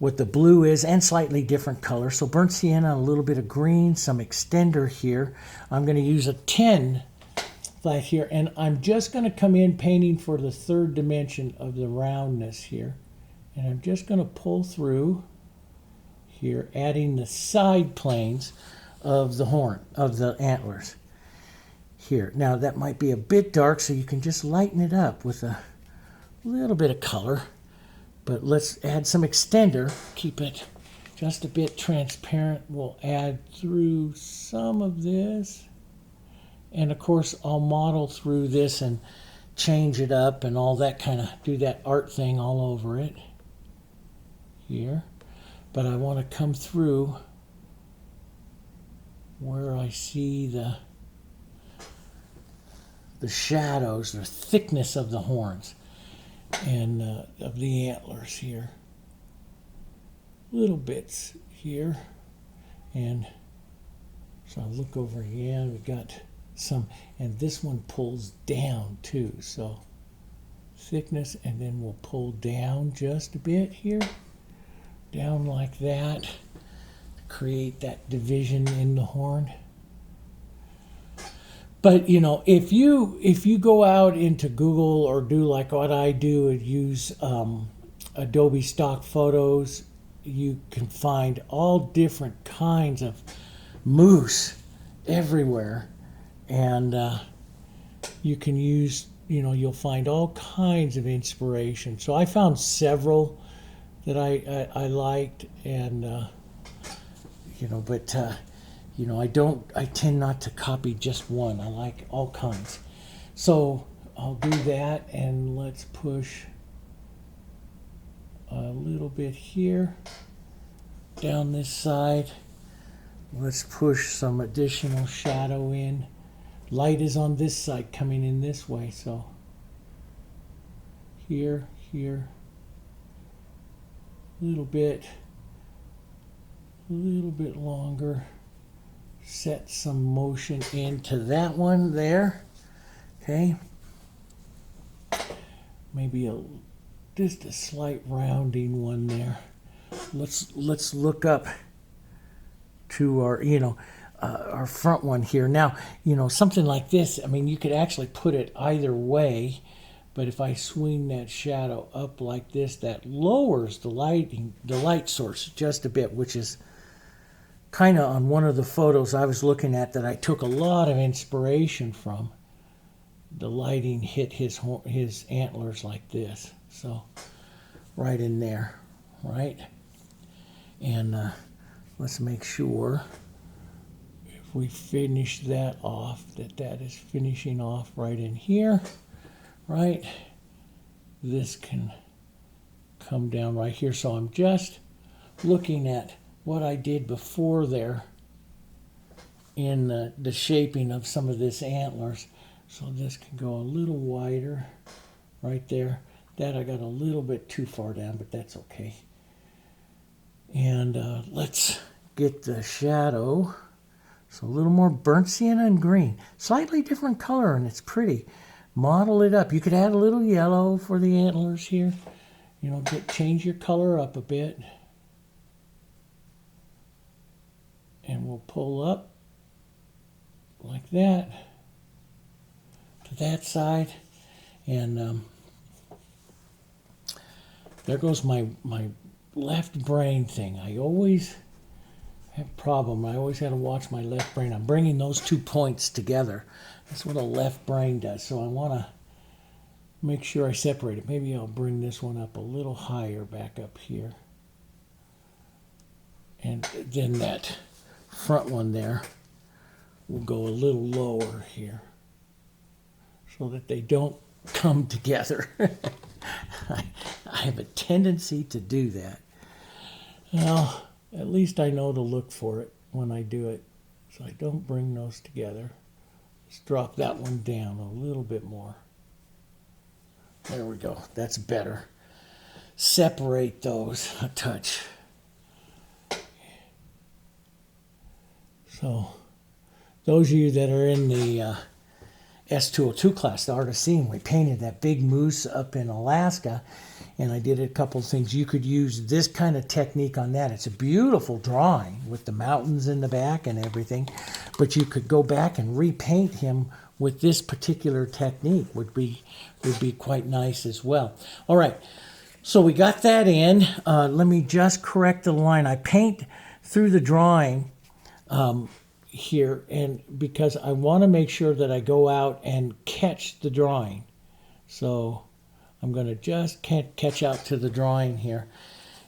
Speaker 1: what the blue is, and slightly different color. So burnt sienna, a little bit of green, some extender here. I'm going to use a 10 flat here, and I'm just going to come in painting for the third dimension of the roundness here. And I'm just going to pull through here, adding the side planes of the horn, of the antlers here. Now that might be a bit dark, so you can just lighten it up with a little bit of color. But let's add some extender, keep it just a bit transparent. We'll add through some of this. And of course, I'll model through this and change it up and all that kind of, do that art thing all over it here. But I want to come through where I see the shadows, the thickness of the horns and of the antlers here. Little bits here. And so I look over here, we got some, and this one pulls down too. So thickness, and then we'll pull down just a bit here. Down like that. Create that division in the horn. But you know, if you go out into Google or do like what I do and use Adobe stock photos, you can find all different kinds of moose everywhere, and you can use, you know, you'll find all kinds of inspiration. So I found several that I liked, and you know, but you know, I tend not to copy just one. I like all kinds. So I'll do that, and let's push a little bit here down this side. Let's push some additional shadow in. Light is on this side coming in this way, so here, a little bit longer. Set some motion into that one there. Okay. Maybe just a slight rounding one there. Let's look up to our, you know, our front one here. Now, you know, something like this, I mean, you could actually put it either way, but if I swing that shadow up like this, that lowers the light source just a bit, which is kind of on one of the photos I was looking at that I took a lot of inspiration from. The lighting hit his antlers like this, so right in there, right? And let's make sure if we finish that off, that is finishing off right in here, right? This can come down right here. So I'm just looking at what I did before there in the shaping of some of this antlers. So this can go a little wider right there. That I got a little bit too far down, but that's okay. And let's get the shadow. So a little more burnt sienna and green. Slightly different color, and it's pretty. Model it up. You could add a little yellow for the antlers here. You know, change your color up a bit. And we'll pull up like that to that side. And there goes my left brain thing. I always have a problem. I always got to watch my left brain. I'm bringing those 2 points together. That's what a left brain does. So I want to make sure I separate it. Maybe I'll bring this one up a little higher back up here. And then that front one there will go a little lower here so that they don't come together. I have a tendency to do that. Well, at least I know to look for it when I do it, so I don't bring those together. Let's drop that one down a little bit more. There we go. That's better. Separate those a touch. So those of you that are in the S202 class, the Art of Seeing, we painted that big moose up in Alaska, and I did a couple of things. You could use this kind of technique on that. It's a beautiful drawing with the mountains in the back and everything, but you could go back and repaint him with this particular technique. Would be quite nice as well. All right, so we got that in. Let me just correct the line. I paint through the drawing here, and because I want to make sure that I go out and catch the drawing. So I'm going to just catch out to the drawing here,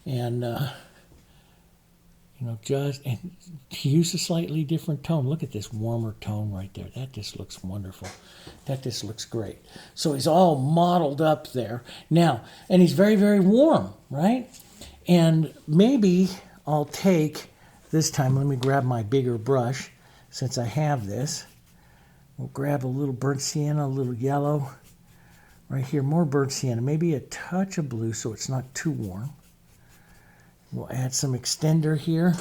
Speaker 1: and you know, just and use a slightly different tone. Look at this warmer tone right there. That just looks wonderful. That just looks great. So he's all modeled up there now, and he's very, very warm, right? And maybe I'll take this time. Let me grab my bigger brush since I have this. We'll grab a little burnt sienna, a little yellow. Right here, more burnt sienna, maybe a touch of blue so it's not too warm. We'll add some extender here.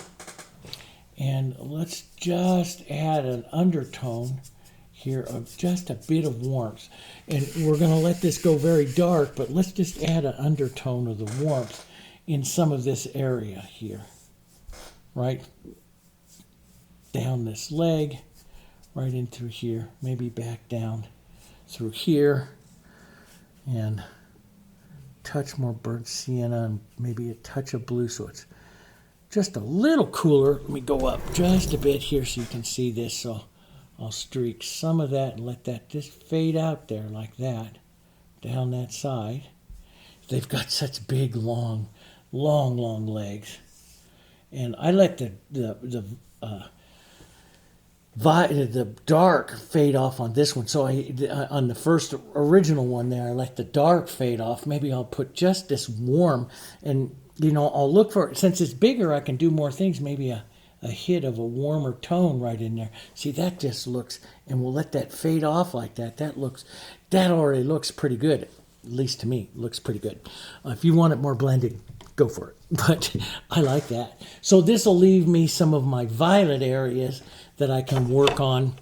Speaker 1: And let's just add an undertone here of just a bit of warmth. And we're going to let this go very dark, but let's just add an undertone of the warmth in some of this area here. Right down this leg, right in through here, maybe back down through here, and touch more burnt sienna and maybe a touch of blue so it's just a little cooler. Let me go up just a bit here so you can see this. So I'll streak some of that and let that just fade out there like that, down that side. They've got such big, long legs. And I let the dark fade off on this one. So on the first original one there, I let the dark fade off. Maybe I'll put just this warm, and I'll look for, since it's bigger, I can do more things. Maybe a hit of a warmer tone right in there. See, that just looks, and we'll let that fade off like that. That already looks pretty good. At least to me, looks pretty good. If you want it more blended, go for it. But I like that. So this will leave me some of my violet areas that I can work on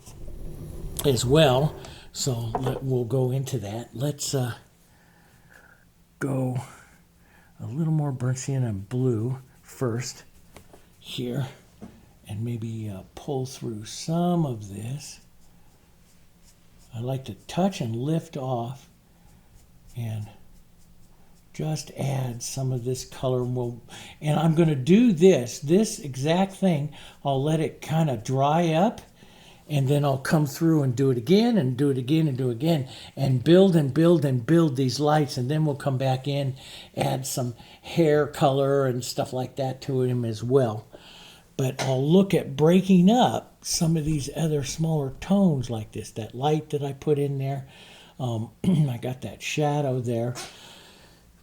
Speaker 1: as well. So we'll go into that. Let's go a little more burnt sienna and blue first here, and maybe pull through some of this. I like to touch and lift off and just add some of this color. And I'm going to do this exact thing. I'll let it kind of dry up, and then I'll come through and do it again and do it again and do it again and build and build and build these lights. And then we'll come back in, add some hair color and stuff like that to him as well. But I'll look at breaking up some of these other smaller tones like this, that light that I put in there. I got that shadow there.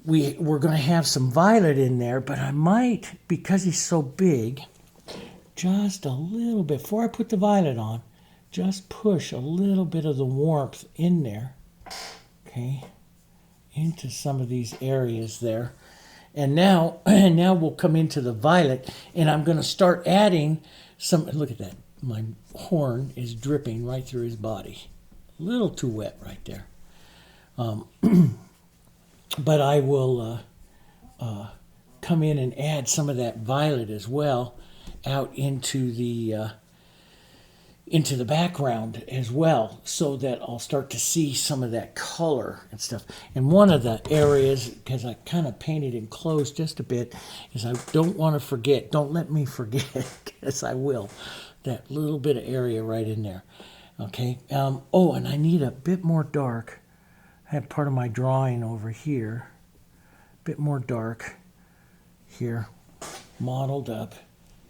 Speaker 1: We're going to have some violet in there, but I might, because he's so big, just a little bit, before I put the violet on, just push a little bit of the warmth in there, okay, into some of these areas there. And now we'll come into the violet, and I'm going to start adding some, look at that, my horn is dripping right through his body. A little too wet right there. But I will come in and add some of that violet as well out into the background as well, so that I'll start to see some of that color and stuff. And one of the areas, because I kind of painted and closed just a bit, is I don't want to forget, don't let me forget, because I will, that little bit of area right in there. Okay. Oh, and I need a bit more dark. I have part of my drawing over here, a bit more dark here, modeled up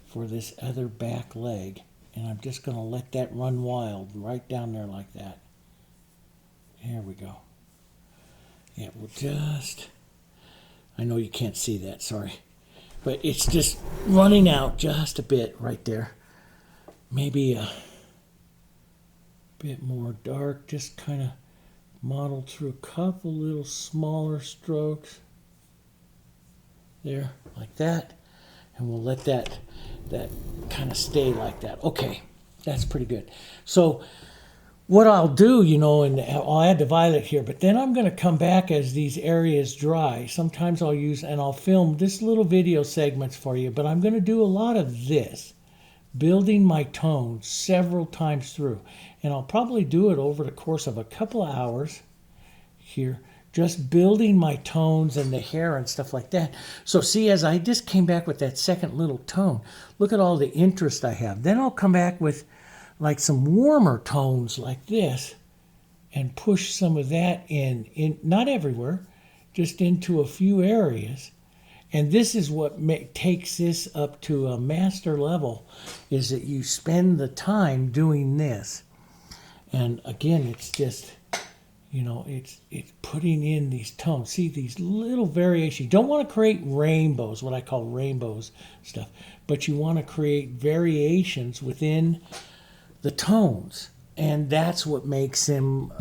Speaker 1: for this other back leg. And I'm just going to let that run wild right down there like that. There we go. Yeah, we'll just, I know you can't see that, sorry. But it's just running out just a bit right there. Maybe a bit more dark, just kind of modeled through a couple little smaller strokes there, like that, and we'll let that kind of stay like that. Okay, that's pretty good. So what I'll do, and I'll add the violet here, but then I'm going to come back as these areas dry. Sometimes I'll use, and I'll film this little video segments for you, but I'm going to do a lot of this, building my tones several times through. And I'll probably do it over the course of a couple of hours here, just building my tones and the hair and stuff like that. So see, as I just came back with that second little tone, look at all the interest I have. Then I'll come back with like some warmer tones like this and push some of that in not everywhere, just into a few areas. And this is what takes this up to a master level, is that you spend the time doing this. And again, it's just, it's putting in these tones. See, these little variations. You don't want to create rainbows, what I call rainbows stuff, but you want to create variations within the tones. And that's what makes him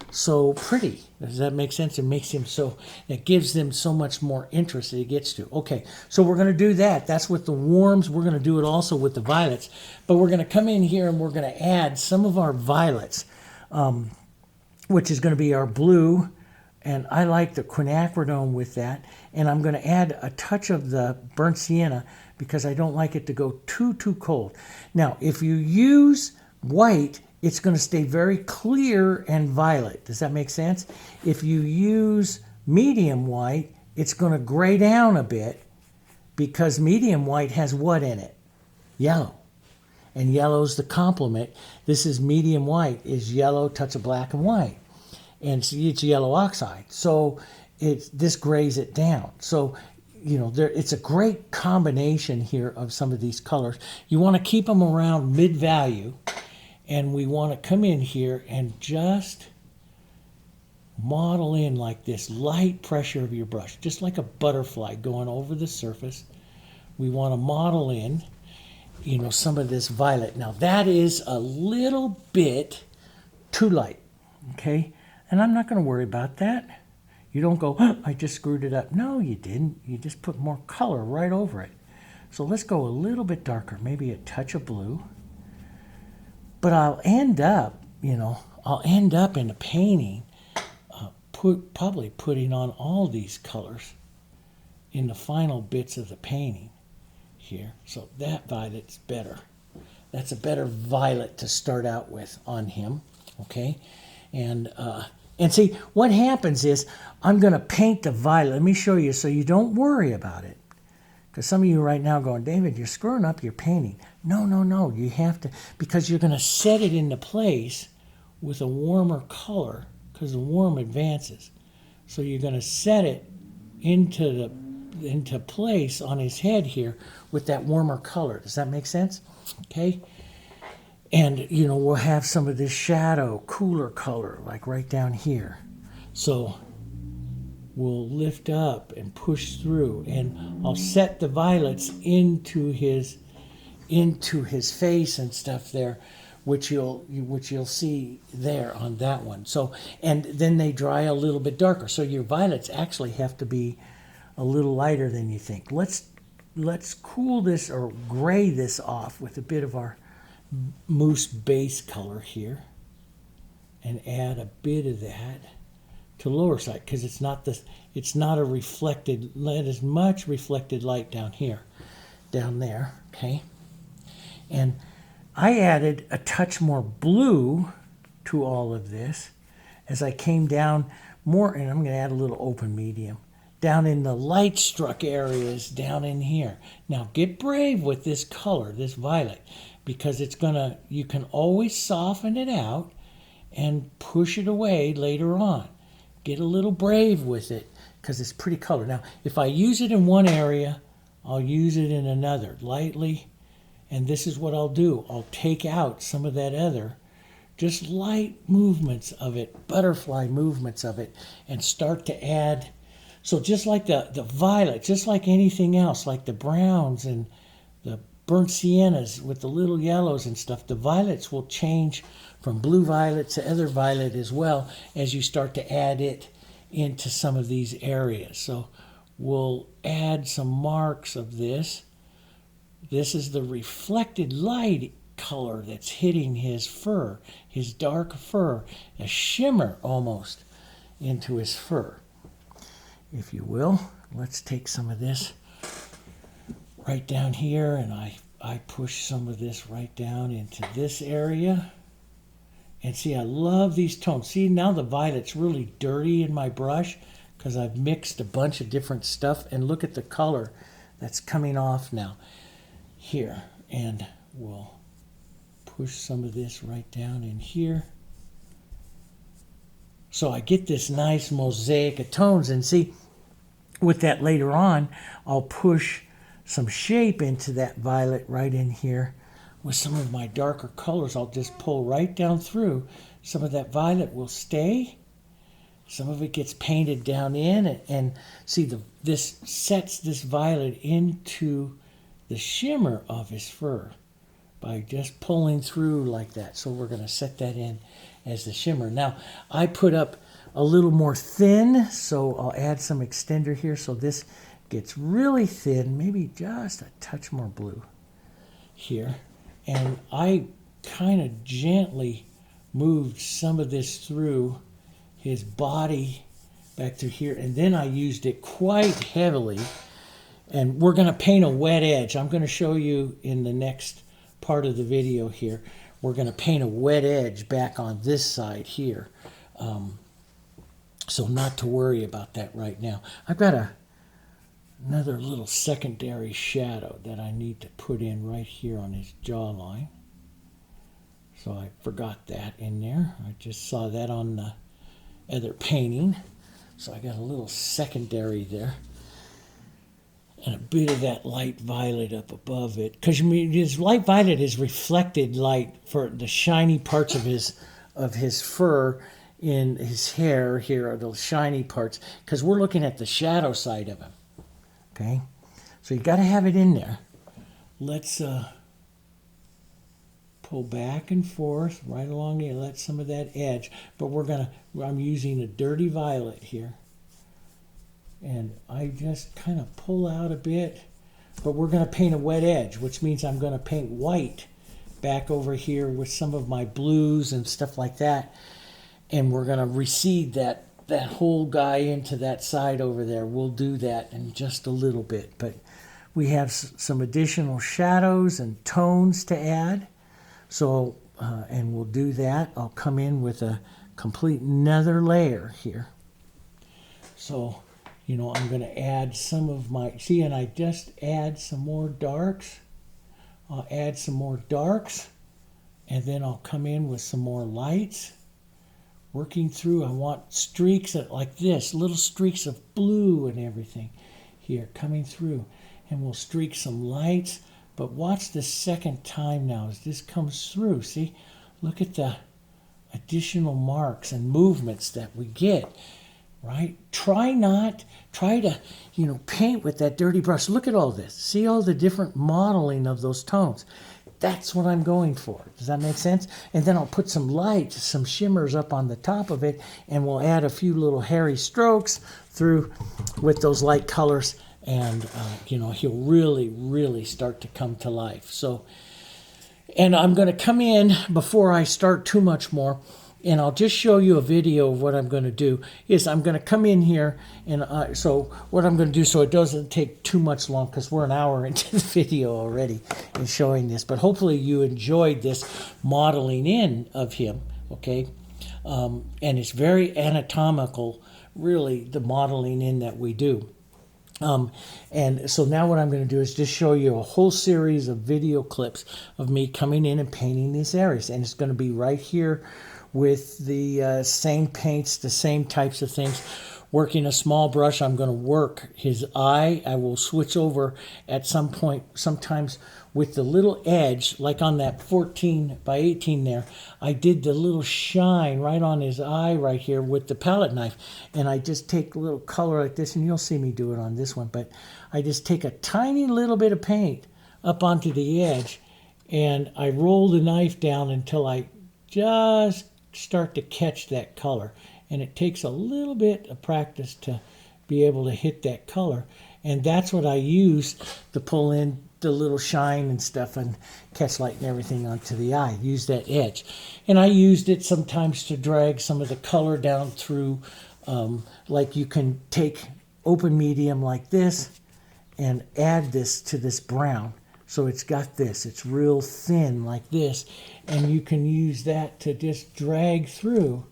Speaker 1: so pretty. Does that make sense? It makes him so, it gives them so much more interest that he gets to. Okay, so we're going to do that. That's with the warms. We're going to do it also with the violets. But we're going to come in here and we're going to add some of our violets, which is going to be our blue. And I like the quinacridone with that. And I'm going to add a touch of the burnt sienna because I don't like it to go too cold. Now, if you use white, it's going to stay very clear and violet. Does that make sense? If you use medium white, it's going to gray down a bit because medium white has what in it? Yellow. And yellow's the complement. This is medium white, is yellow, touch of black and white. And it's yellow oxide. So this grays it down. So, you know, it's a great combination here of some of these colors. You want to keep them around mid-value. And we want to come in here and just model in like this, light pressure of your brush, just like a butterfly going over the surface. We want to model in, you know, some of this violet. Now that is a little bit too light, okay? And I'm not going to worry about that. You don't go, oh, I just screwed it up. No, you didn't. You just put more color right over it. So let's go a little bit darker, maybe a touch of blue. But I'll end up, you know, in the painting, probably putting on all these colors in the final bits of the painting here. So that violet's better. That's a better violet to start out with on him, okay? And see, what happens is I'm going to paint the violet. Let me show you so you don't worry about it. Because some of you right now going, David, you're screwing up your painting. No. You have to, because you're going to set it into place with a warmer color because the warm advances. So you're going to set it into place on his head here with that warmer color. Does that make sense? Okay. And, you know, we'll have some of this shadow, cooler color, like right down here. So we'll lift up and push through, and I'll set the violets into his face and stuff there, which you'll see there on that one. So, and then they dry a little bit darker. So your violets actually have to be a little lighter than you think. Let's cool this or gray this off with a bit of our mousse base color here, and add a bit of that to lower side because it's not a reflected, not as much reflected light down there, okay? And I added a touch more blue to all of this as I came down more, and I'm going to add a little open medium down in the light struck areas down in here. Now get brave with this color, this violet, because you can always soften it out and push it away later on. Get a little brave with it because it's pretty color. Now, if I use it in one area, I'll use it in another lightly. And this is what I'll do. I'll take out some of that other, just light movements of it, butterfly movements of it, and start to add. So just like the violet, just like anything else, like the browns and the burnt siennas with the little yellows and stuff, the violets will change from blue violet to other violet as well as you start to add it into some of these areas. So we'll add some marks of this. This is the reflected light color that's hitting his fur, his dark fur, a shimmer almost into his fur, if you will. Let's take some of this right down here, and I push some of this right down into this area. And see, I love these tones. See, now the violet's really dirty in my brush because I've mixed a bunch of different stuff. And look at the color that's coming off now here. And we'll push some of this right down in here. So I get this nice mosaic of tones. And see, with that later on, I'll push some shape into that violet right in here. With some of my darker colors, I'll just pull right down through. Some of that violet will stay. Some of it gets painted down in. And see, this sets this violet into the shimmer of his fur by just pulling through like that. So we're going to set that in as the shimmer. Now, I put up a little more thin, so I'll add some extender here so this gets really thin, maybe just a touch more blue here. And I kind of gently moved some of this through his body back through here, and then I used it quite heavily. And we're going to paint a wet edge. I'm going to show you in the next part of the video here. We're going to paint a wet edge back on this side here. So not to worry about that right now. I've got another little secondary shadow that I need to put in right here on his jawline. So I forgot that in there. I just saw that on the other painting. So I got a little secondary there. And a bit of that light violet up above it. Because his light violet is reflected light for the shiny parts of his fur. In his hair here are those shiny parts. Because we're looking at the shadow side of him. Okay? So you got to have it in there. Let's pull back and forth right along there. Let some of that edge. But I'm using a dirty violet here. And I just kind of pull out a bit. But we're going to paint a wet edge, which means I'm going to paint white back over here with some of my blues and stuff like that. And we're going to recede that whole guy into that side over there. We'll do that in just a little bit. But we have some additional shadows and tones to add. So, and we'll do that. I'll come in with a complete nether layer here. So, I'm going to add some of and I just add some more darks. I'll add some more darks, and then I'll come in with some more lights. Working through, I want streaks like this, little streaks of blue and everything here coming through. And we'll streak some lights. But watch the second time now as this comes through. See, look at the additional marks and movements that we get, right? Try to, paint with that dirty brush. Look at all this. See all the different modeling of those tones. That's what I'm going for. Does that make sense? And then I'll put some light, some shimmers up on the top of it, and we'll add a few little hairy strokes through with those light colors. And, he'll really, really start to come to life. So, and I'm going to come in before I start too much more, and I'll just show you a video of what I'm going to do. Is I'm going to come in here, and so what I'm going to do so it doesn't take too much long, because we're an hour into the video already in showing this. But hopefully you enjoyed this modeling in of him, okay? And it's very anatomical, really, the modeling in that we do. And so now what I'm going to do is just show you a whole series of video clips of me coming in and painting these areas. And it's going to be right here with the same paints, the same types of things. Working a small brush, I'm going to work his eye. I will switch over at some point, sometimes with the little edge, like on that 14 by 18 there, I did the little shine right on his eye right here with the palette knife. And I just take a little color like this, and you'll see me do it on this one, but I just take a tiny little bit of paint up onto the edge, and I roll the knife down until I just start to catch that color. And it takes a little bit of practice to be able to hit that color. And that's what I use to pull in the little shine and stuff and catch light and everything onto the eye. Use that edge. And I used it sometimes to drag some of the color down through, like you can take open medium like this and add this to this brown. So it's got this. It's real thin like this. And you can use that to just drag through.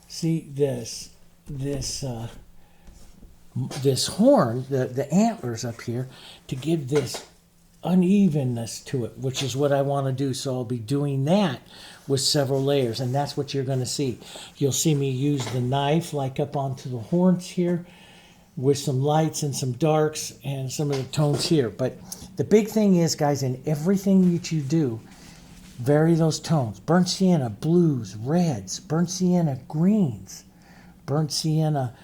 Speaker 1: See this horn, the antlers up here, to give this unevenness to it, which is what I want to do. So I'll be doing that with several layers, and that's what you're going to see. You'll see me use the knife like up onto the horns here with some lights and some darks and some of the tones here. But the big thing is, guys, in everything that you do, vary those tones. Burnt sienna, blues, reds, burnt sienna, greens. Burnt sienna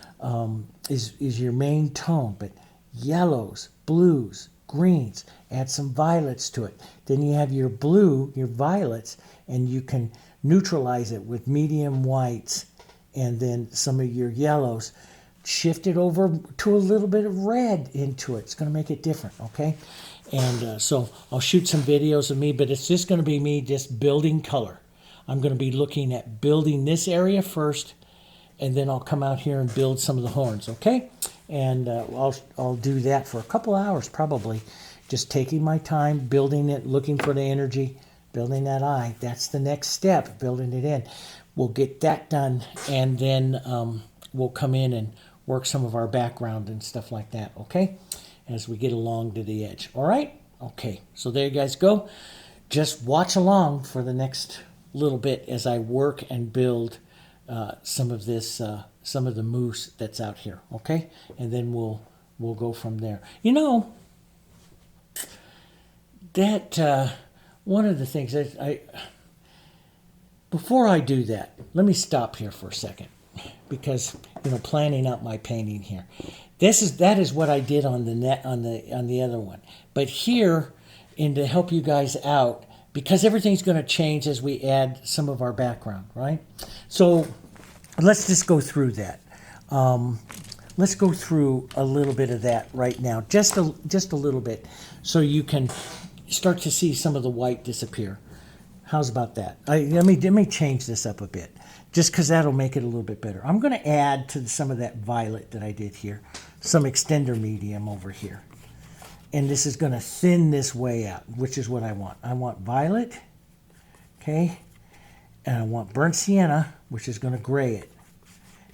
Speaker 1: is your main tone, but yellows, blues, greens, add some violets to it. Then you have your blue, your violets, and you can neutralize it with medium whites and then some of your yellows. Shift it over to a little bit of red into it. It's going to make it different, okay? And so I'll shoot some videos of me, but it's just going to be me just building color. I'm going to be looking at building this area first, and then I'll come out here and build some of the horns, okay? And I'll do that for a couple hours probably, just taking my time, building it, looking for the energy, building that eye. That's the next step, building it in. We'll get that done, and then we'll come in and work some of our background and stuff like that, okay? As we get along to the edge, all right? Okay, so there you guys go. Just watch along for the next little bit as I work and build some of this, some of the mousse that's out here, okay? And then we'll go from there. You know, that one of the things that before I do that, let me stop here for a second, because planning out my painting here. That is what I did on the other one. But here, and to help you guys out, because everything's going to change as we add some of our background, right? So let's just go through that. Let's go through a little bit of that right now, just a little bit, so you can start to see some of the white disappear. How's about that? Let me change this up a bit, just because that'll make it a little bit better. I'm going to add to some of that violet that I did here, some extender medium over here. And this is going to thin this way out, which is what I want. I want violet, okay? And I want burnt sienna, which is going to gray it.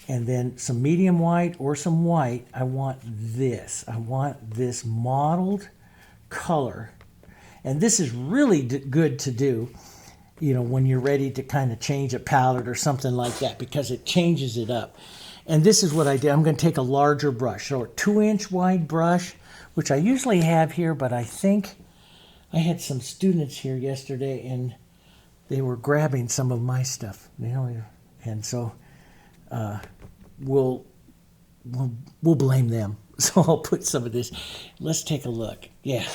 Speaker 1: And then some medium white or some white. I want this. I want this mottled color. And this is really good to do, when you're ready to kind of change a palette or something like that, because it changes it up. And this is what I did. I'm going to take a larger brush, so a 2-inch wide brush, which I usually have here, but I think I had some students here yesterday and they were grabbing some of my stuff, and so we'll blame them. So I'll put some of this. Let's take a look. Yeah.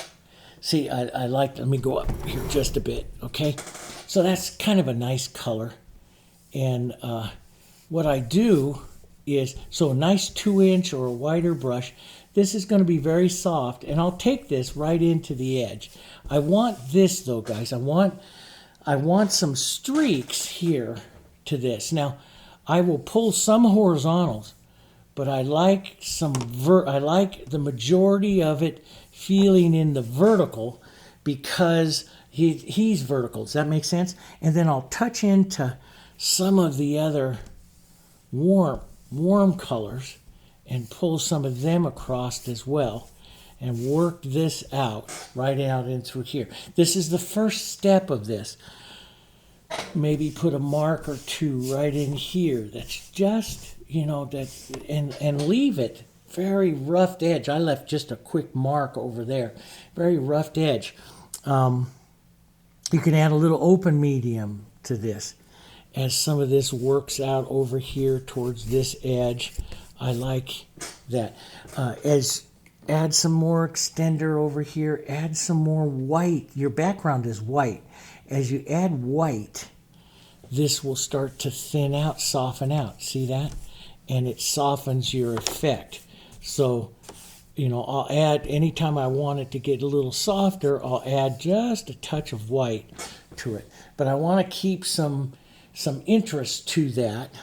Speaker 1: See, let me go up here just a bit, okay? So that's kind of a nice color. And what I do is, so a nice 2-inch or a wider brush, this is going to be very soft, and I'll take this right into the edge. I want this, though, guys. I want some streaks here to this. Now, I will pull some horizontals, but I like the majority of it feeling in the vertical, because he's vertical. Does that make sense? And then I'll touch into some of the other warm colors and pull some of them across as well, and work this out right out in through here. This is the first step of this. Maybe put a mark or two right in here. That's just, and leave it very rough edge. I left just a quick mark over there. Very rough edge. You can add a little open medium to this as some of this works out over here towards this edge. I like that. Add some more extender over here. Add some more white. Your background is white. As you add white, this will start to thin out, soften out. See that? And it softens your effect. So, I'll add, anytime I want it to get a little softer, I'll add just a touch of white to it. But I want to keep some interest to that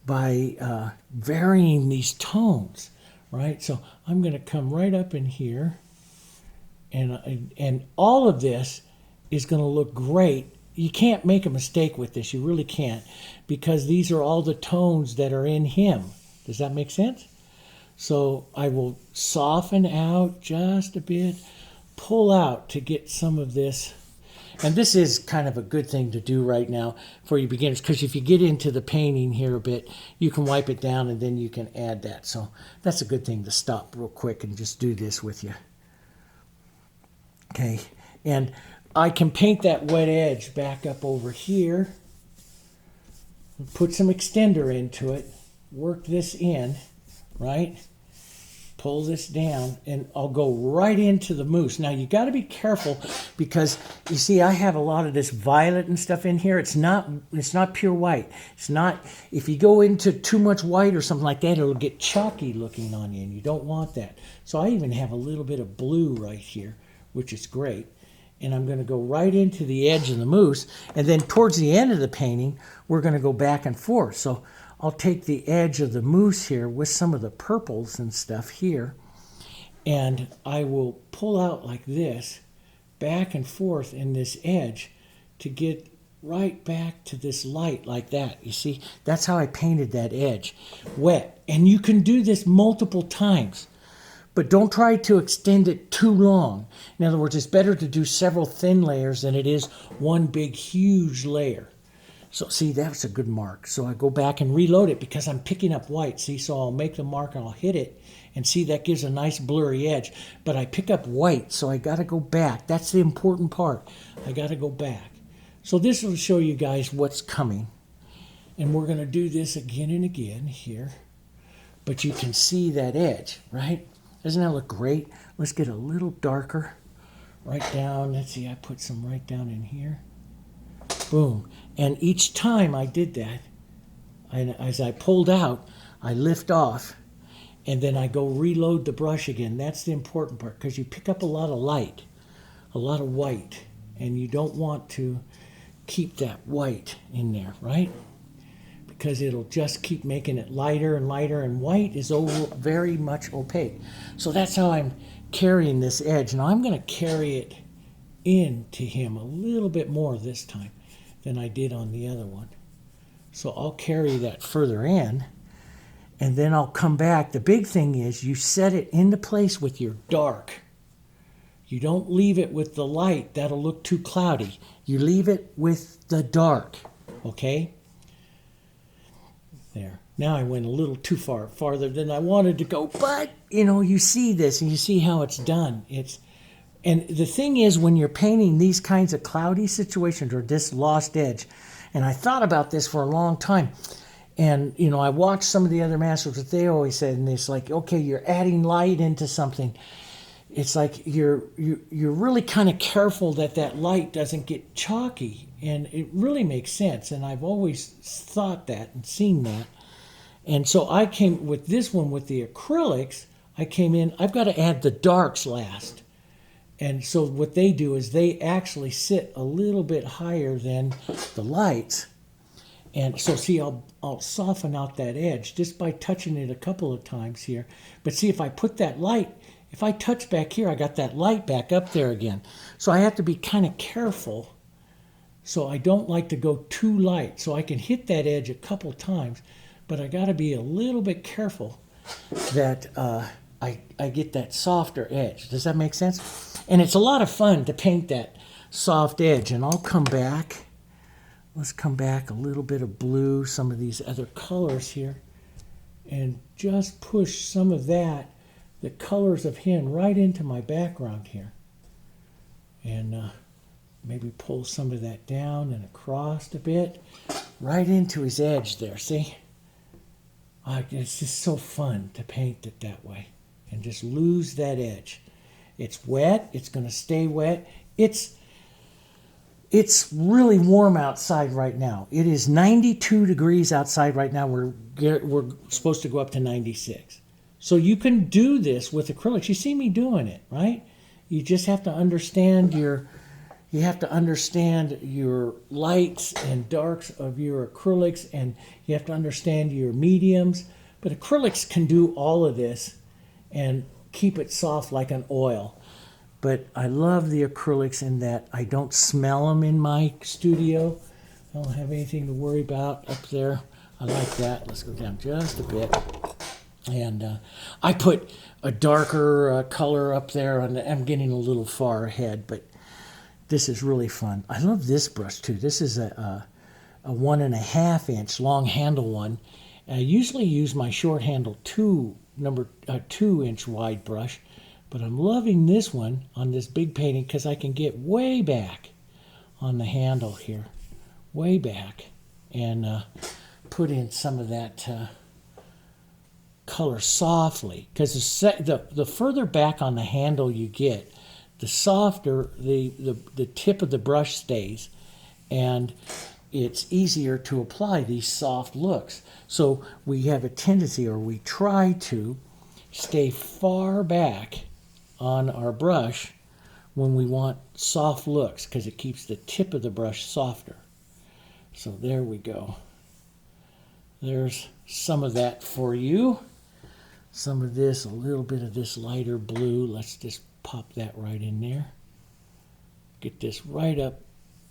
Speaker 1: by varying these tones, right? So I'm going to come right up in here, and all of this is going to look great. You can't make a mistake with this. You really can't, because these are all the tones that are in him. Does that make sense? So I will soften out just a bit, pull out to get some of this. And this is kind of a good thing to do right now for you beginners, because if you get into the painting here a bit, you can wipe it down and then you can add that. So that's a good thing to stop real quick and just do this with you. Okay, and I can paint that wet edge back up over here, put some extender into it, work this in, right? pull this down, and I'll go right into the mousse. Now you got to be careful because you see I have a lot of this violet and stuff in here. It's not pure white. It's not. If you go into too much white or something like that, it'll get chalky looking on you, and you don't want that. So I even have a little bit of blue right here, which is great. And I'm going to go right into the edge of the mousse, and then towards the end of the painting, we're going to go back and forth. So I'll take the edge of the mousse here with some of the purples and stuff here, and I will pull out like this, back and forth in this edge to get right back to this light like that. You see, that's how I painted that edge, wet. And you can do this multiple times, but don't try to extend it too long. In other words, it's better to do several thin layers than it is one big, huge layer. So see, that's a good mark. So I go back and reload it because I'm picking up white. See, so I'll make the mark and I'll hit it. And see, that gives a nice blurry edge. But I pick up white, so I got to go back. That's the important part. I got to go back. So this will show you guys what's coming. And we're going to do this again and again here. But you can see that edge, right? Doesn't that look great? Let's get a little darker. Right down. Let's see, I put some right down in here. Boom. And each time I did that, as I pulled out, I lift off, and then I go reload the brush again. That's the important part, because you pick up a lot of light, a lot of white, and you don't want to keep that white in there, right? Because it'll just keep making it lighter and lighter, and white is very much opaque. So that's how I'm carrying this edge. Now I'm going to carry it into him a little bit more this time than I did on the other one. So I'll carry that further in, and then I'll come back. The big thing is you set it into place with your dark. You don't leave it with the light. That'll look too cloudy. You leave it with the dark, okay? There. Now I went a little too farther than I wanted to go, but, you know, you see this, and you see how it's done. And the thing is, when you're painting these kinds of cloudy situations or this lost edge, and I thought about this for a long time, and, you know, I watched some of the other masters, what they always said, and it's like, okay, you're adding light into something. It's like you're really kind of careful that that light doesn't get chalky, and it really makes sense, and I've always thought that and seen that. And so I came with this one, with the acrylics, I came in, I've got to add the darks last. And so what they do is they actually sit a little bit higher than the lights. And so see, I'll soften out that edge just by touching it a couple of times here. But see, if I put that light, if I touch back here, I got that light back up there again. So I have to be kind of careful. So I don't like to go too light. So I can hit that edge a couple times, but I got to be a little bit careful that I get that softer edge. Does that make sense? And it's a lot of fun to paint that soft edge. And I'll come back. Let's come back a little bit of blue, some of these other colors here, and just push some of that, the colors of him, right into my background here. And maybe pull some of that down and across a bit, right into his edge there, see? It's just so fun to paint it that way and just lose that edge. It's wet. It's going to stay wet. It's really warm outside right now. It is 92 degrees outside right now. We're supposed to go up to 96. So you can do this with acrylics. You see me doing it, right? You just have to understand your lights and darks of your acrylics, and you have to understand your mediums. But acrylics can do all of this and keep it soft like an oil. But I love the acrylics in that I don't smell them in my studio. I don't have anything to worry about up there. I like that. Let's go down just a bit. And I put a darker color up there. And I'm getting a little far ahead, but this is really fun. I love this brush too. This is a 1.5 inch long handle one. I usually use my short handle number 2 inch wide brush, but I'm loving this one on this big painting because I can get way back on the handle here, way back, and put in some of that color softly, because the further back on the handle you get, the softer the tip of the brush stays, and it's easier to apply these soft looks. So we have a tendency, or we try to stay far back on our brush when we want soft looks, because it keeps the tip of the brush softer. So there we go. There's some of that for you. Some of this, a little bit of this lighter blue. Let's just pop that right in there. Get this right up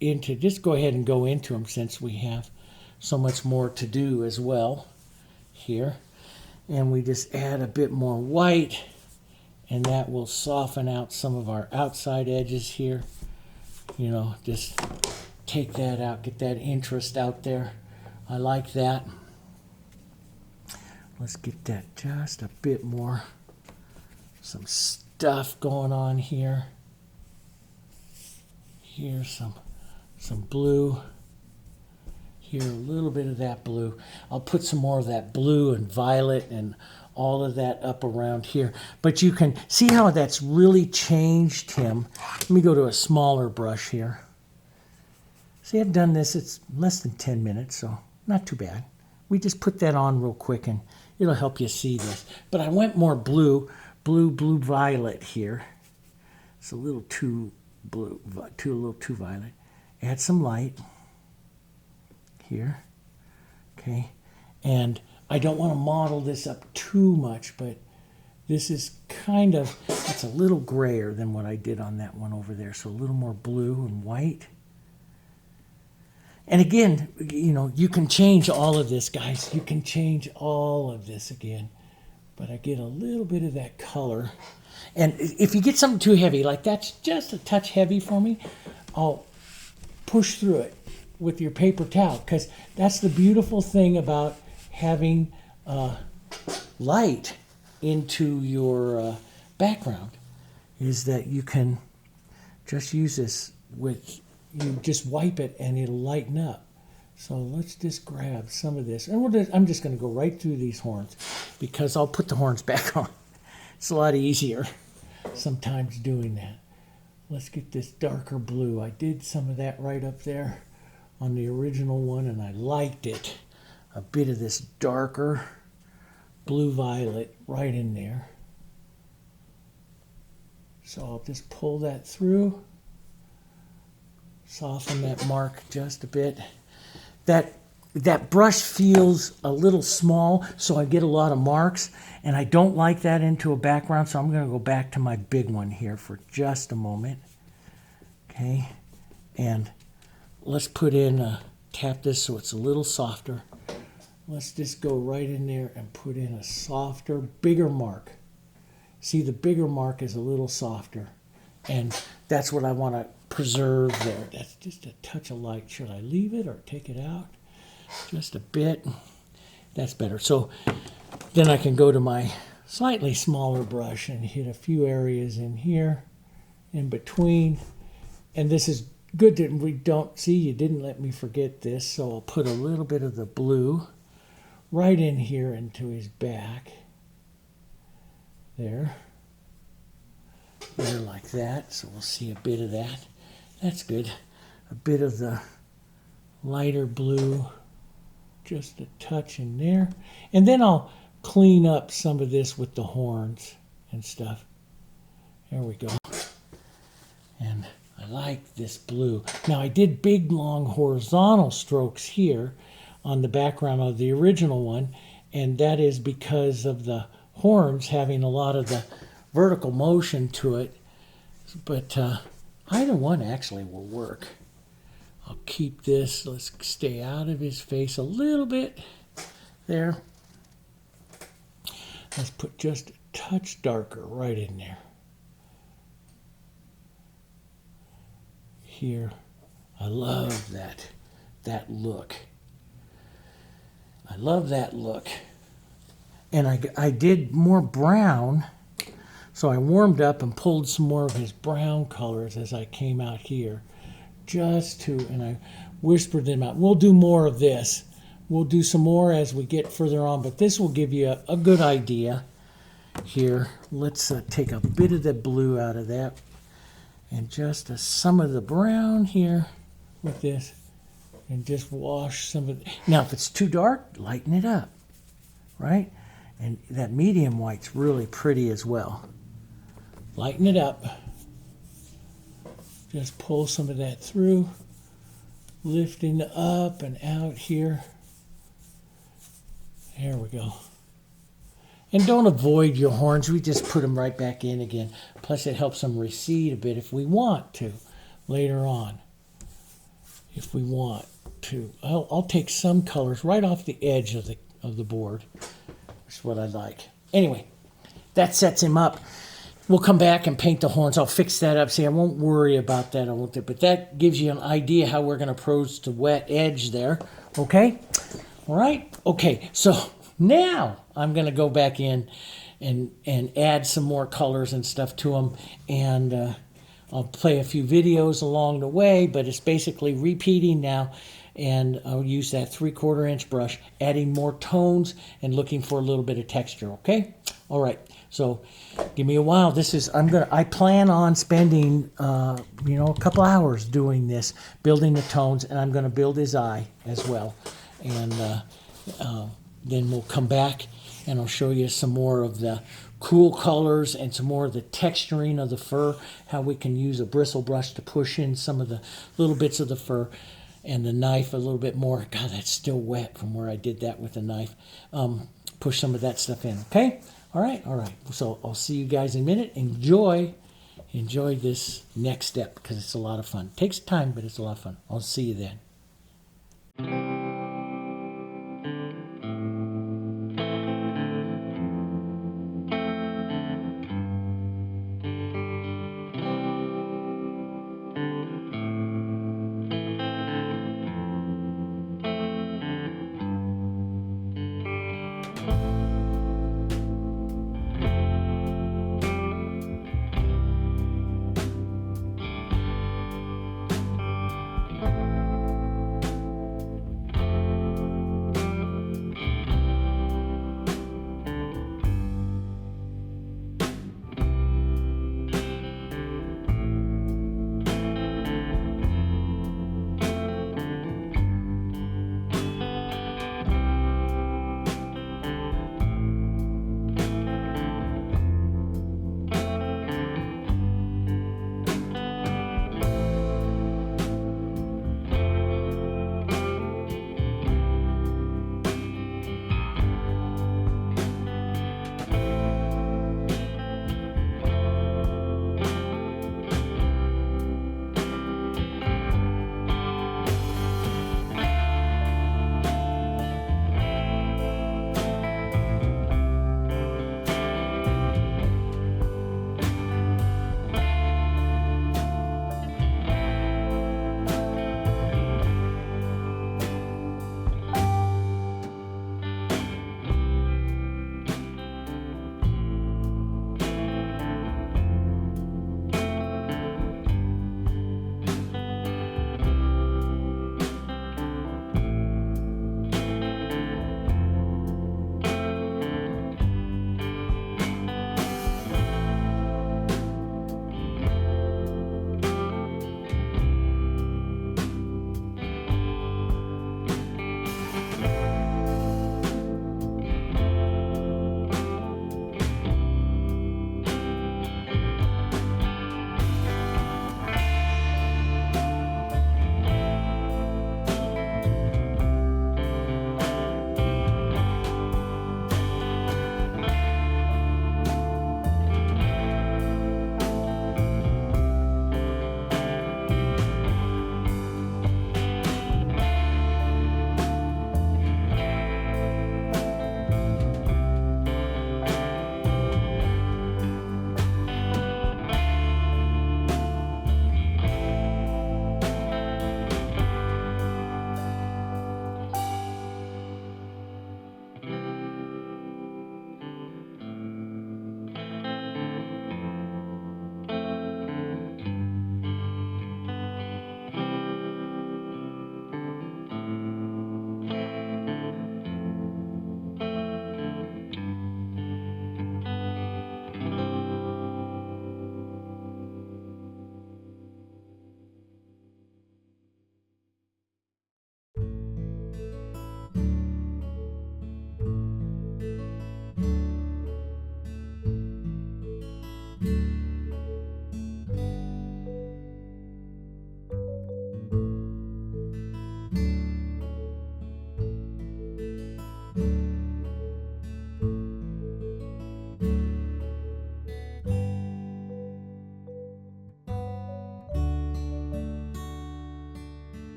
Speaker 1: into, just go ahead and go into them since we have so much more to do as well here. And we just add a bit more white, and that will soften out some of our outside edges here. You know, just take that out, get that interest out there. I like that. Let's get that just a bit more, some stuff going on here. Here's some blue. Here, a little bit of that blue. I'll put some more of that blue and violet and all of that up around here. But you can see how that's really changed him. Let me go to a smaller brush here. See, I've done this, it's less than 10 minutes, so not too bad. We just put that on real quick and it'll help you see this. But I went more blue, violet here. It's a little too blue, a little too violet. Add some light here, okay? And I don't want to model this up too much, but this is kind of, it's a little grayer than what I did on that one over there. So a little more blue and white. And again, you know, you can change all of this, guys. You can change all of this again. But I get a little bit of that color. And if you get something too heavy, like that's just a touch heavy for me, I'll push through it with your paper towel. Because that's the beautiful thing about having light into your background, is that you can just use this with, you just wipe it and it'll lighten up. So let's just grab some of this. And I'm just going to go right through these horns, because I'll put the horns back on. It's a lot easier sometimes doing that. Let's get this darker blue. I did some of that right up there on the original one, and I liked it. A bit of this darker blue violet right in there. So I'll just pull that through. Soften that mark just a bit. That brush feels a little small, so I get a lot of marks, and I don't like that into a background, so I'm going to go back to my big one here for just a moment. Okay, and let's put in, tap this so it's a little softer. Let's just go right in there and put in a softer, bigger mark. See, the bigger mark is a little softer, and that's what I want to preserve there. That's just a touch of light. Should I leave it or take it out? Just a bit. That's better. So then I can go to my slightly smaller brush and hit a few areas in here, in between. And this is good that we don't see, you didn't let me forget this, so I'll put a little bit of the blue right in here into his back. There, like that. So we'll see a bit of that. That's good. A bit of the lighter blue, just a touch in there. And then I'll clean up some of this with the horns and stuff. There we go. And I like this blue. Now I did big long horizontal strokes here on the background of the original one, and that is because of the horns having a lot of the vertical motion to it. But either one actually will work. I'll keep this. Let's stay out of his face a little bit there. Let's put just a touch darker right in there. Here. I love that look. I love that look. And I did more brown. So I warmed up and pulled some more of his brown colors as I came out here, and I whispered them out. We'll do more of this, we'll do some more as we get further on, but this will give you a good idea here. Let's take a bit of the blue out of that and just some of the brown here with this, and just wash some of it. Now, if it's too dark, lighten it up, right? And that medium white's really pretty as well. Lighten it up. Just pull some of that through, lifting up and out here. There we go. And don't avoid your horns. We just put them right back in again. Plus, it helps them recede a bit if we want to later on. If we want to. I'll take some colors right off the edge of the board. That's what I like. Anyway, that sets him up. We'll come back and paint the horns. I'll fix that up. See, I won't worry about that. But that gives you an idea how we're going to approach the wet edge there. Okay? All right? Okay, so now I'm going to go back in and add some more colors and stuff to them. And I'll play a few videos along the way, but it's basically repeating now. And I'll use that 3/4 inch brush, adding more tones and looking for a little bit of texture, okay? All right, so give me a while. I plan on spending, a couple hours doing this, building the tones, and I'm gonna build his eye as well. And then we'll come back and I'll show you some more of the cool colors and some more of the texturing of the fur, how we can use a bristle brush to push in some of the little bits of the fur, and the knife a little bit more. God, that's still wet from where I did that with the knife. Push some of that stuff in, okay? All right. So I'll see you guys in a minute. Enjoy this next step because it's a lot of fun. It takes time, but it's a lot of fun. I'll see you then.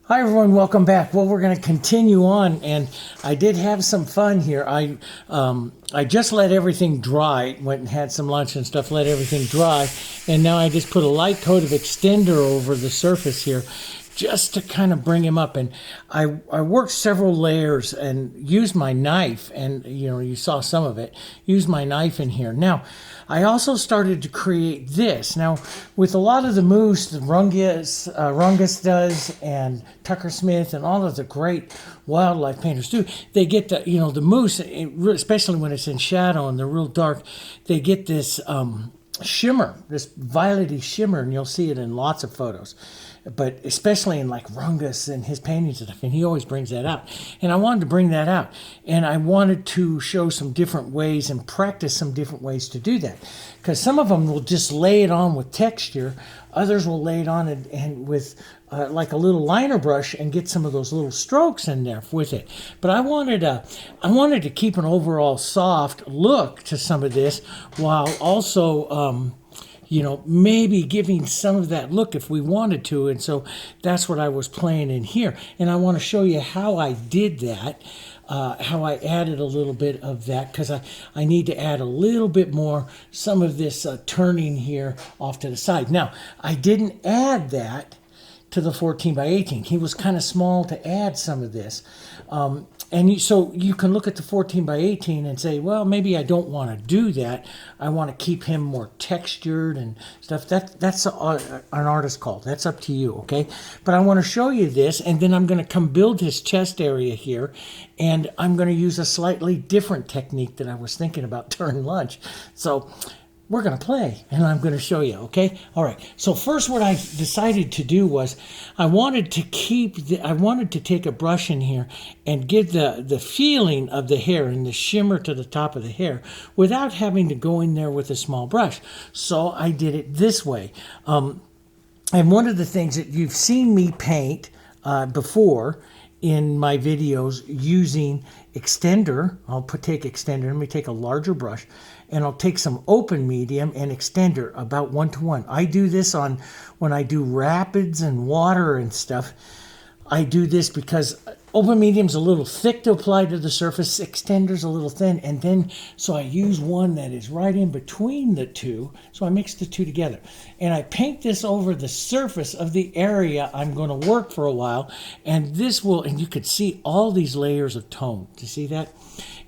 Speaker 1: Hi everyone, welcome back. Well, we're going to continue on, and I did have some fun here. I just let everything dry, went and had some lunch and stuff, let everything dry, and now I just put a light coat of extender over the surface here just to kind of bring him up. And I worked several layers and used my knife, and you saw some of it, used my knife in here. Now, I also started to create this. Now, with a lot of the mousse, the Rungus does, and Tucker Smith, and all of the great wildlife painters do, they get the mousse, especially when it's in shadow and they're real dark, they get this shimmer, this violety shimmer, and you'll see it in lots of photos. But especially in like Rungus and his paintings and stuff, and he always brings that out. And I wanted to bring that out, and I wanted to show some different ways and practice some different ways to do that. Because some of them will just lay it on with texture, others will lay it on and with like a little liner brush and get some of those little strokes in there with it. But I wanted to keep an overall soft look to some of this, while also maybe giving some of that look if we wanted to. And so that's what I was playing in here. And I want to show you how I did that, how I added a little bit of that, because I need to add a little bit more, some of this turning here off to the side. Now, I didn't add that to the 14 by 18. He was kind of small to add some of this. So you can look at the 14 by 18 and say, well, maybe I don't want to do that. I want to keep him more textured and stuff. That's an artist's call. That's up to you, okay? But I want to show you this, and then I'm going to come build his chest area here, and I'm going to use a slightly different technique that I was thinking about during lunch. So we're going to play, and I'm going to show you, okay? All right, so first what I decided to do was I wanted to take a brush in here and give the feeling of the hair and the shimmer to the top of the hair without having to go in there with a small brush. So I did it this way. And one of the things that you've seen me paint before in my videos using extender, take extender, let me take a larger brush, and I'll take some open medium and extender about 1-to-1. I do this when I do rapids and water and stuff. I do this because open medium's a little thick to apply to the surface, extender's a little thin, and then so I use one that is right in between the two, so I mix the two together. And I paint this over the surface of the area I'm going to work for a while, and you could see all these layers of tone. Do you see that?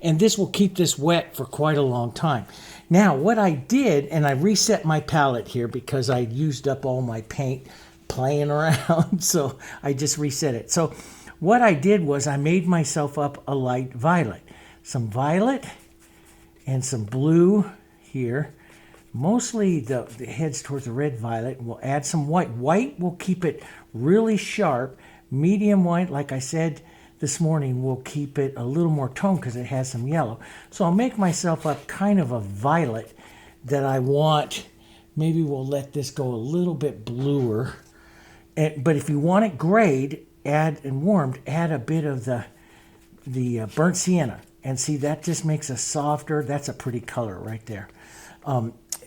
Speaker 1: And this will keep this wet for quite a long time. Now, what I did, and I reset my palette here because I used up all my paint playing around, so I just reset it. So what I did was I made myself up a light violet. Some violet and some blue here. Mostly the heads towards the red violet. We'll add some white. White will keep it really sharp. Medium white, like I said this morning, will keep it a little more tone because it has some yellow. So I'll make myself up kind of a violet that I want. Maybe we'll let this go a little bit bluer. But if you want it grayed, and warmed, add a bit of the burnt sienna. And see, that just makes a softer, that's a pretty color right there.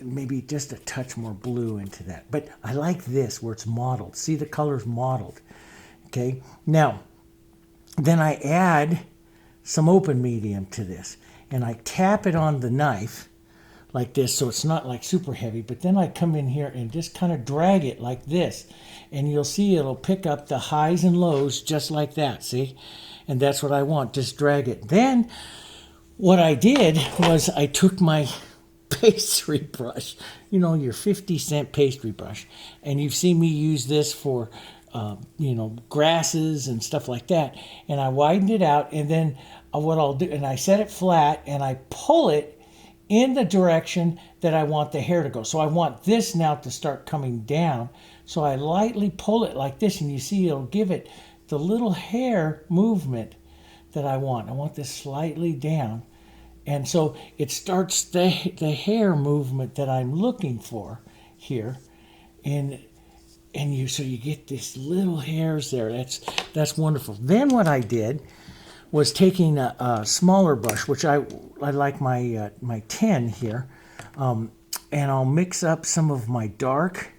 Speaker 1: Maybe just a touch more blue into that. But I like this where it's mottled. See, the color's mottled. Okay, now, then I add some open medium to this. And I tap it on the knife like this, so it's not like super heavy, but then I come in here and just kind of drag it like this, and you'll see it'll pick up the highs and lows just like that, see? And that's what I want, just drag it. Then what I did was I took my pastry brush, your 50-cent pastry brush, and you've seen me use this for grasses and stuff like that, and I widened it out, and then what I'll do, and I set it flat, and I pull it in the direction that I want the hair to go. So I want this now to start coming down. So I lightly pull it like this, and you see it'll give it the little hair movement that I want. I want this slightly down. And so it starts the hair movement that I'm looking for here. So you get these little hairs there. That's wonderful. Then what I did was taking a smaller brush, which I like my 10 here, and I'll mix up some of my dark,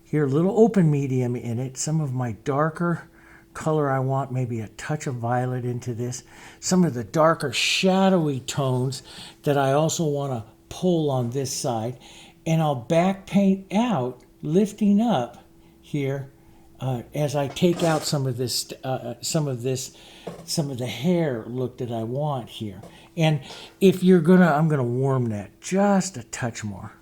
Speaker 1: here, a little open medium in it, some of my darker color I want, maybe a touch of violet into this. Some of the darker shadowy tones that I also want to pull on this side. And I'll back paint out, lifting up here as I take out some of this, some of the hair look that I want here. And if you're gonna, I'm gonna warm that just a touch more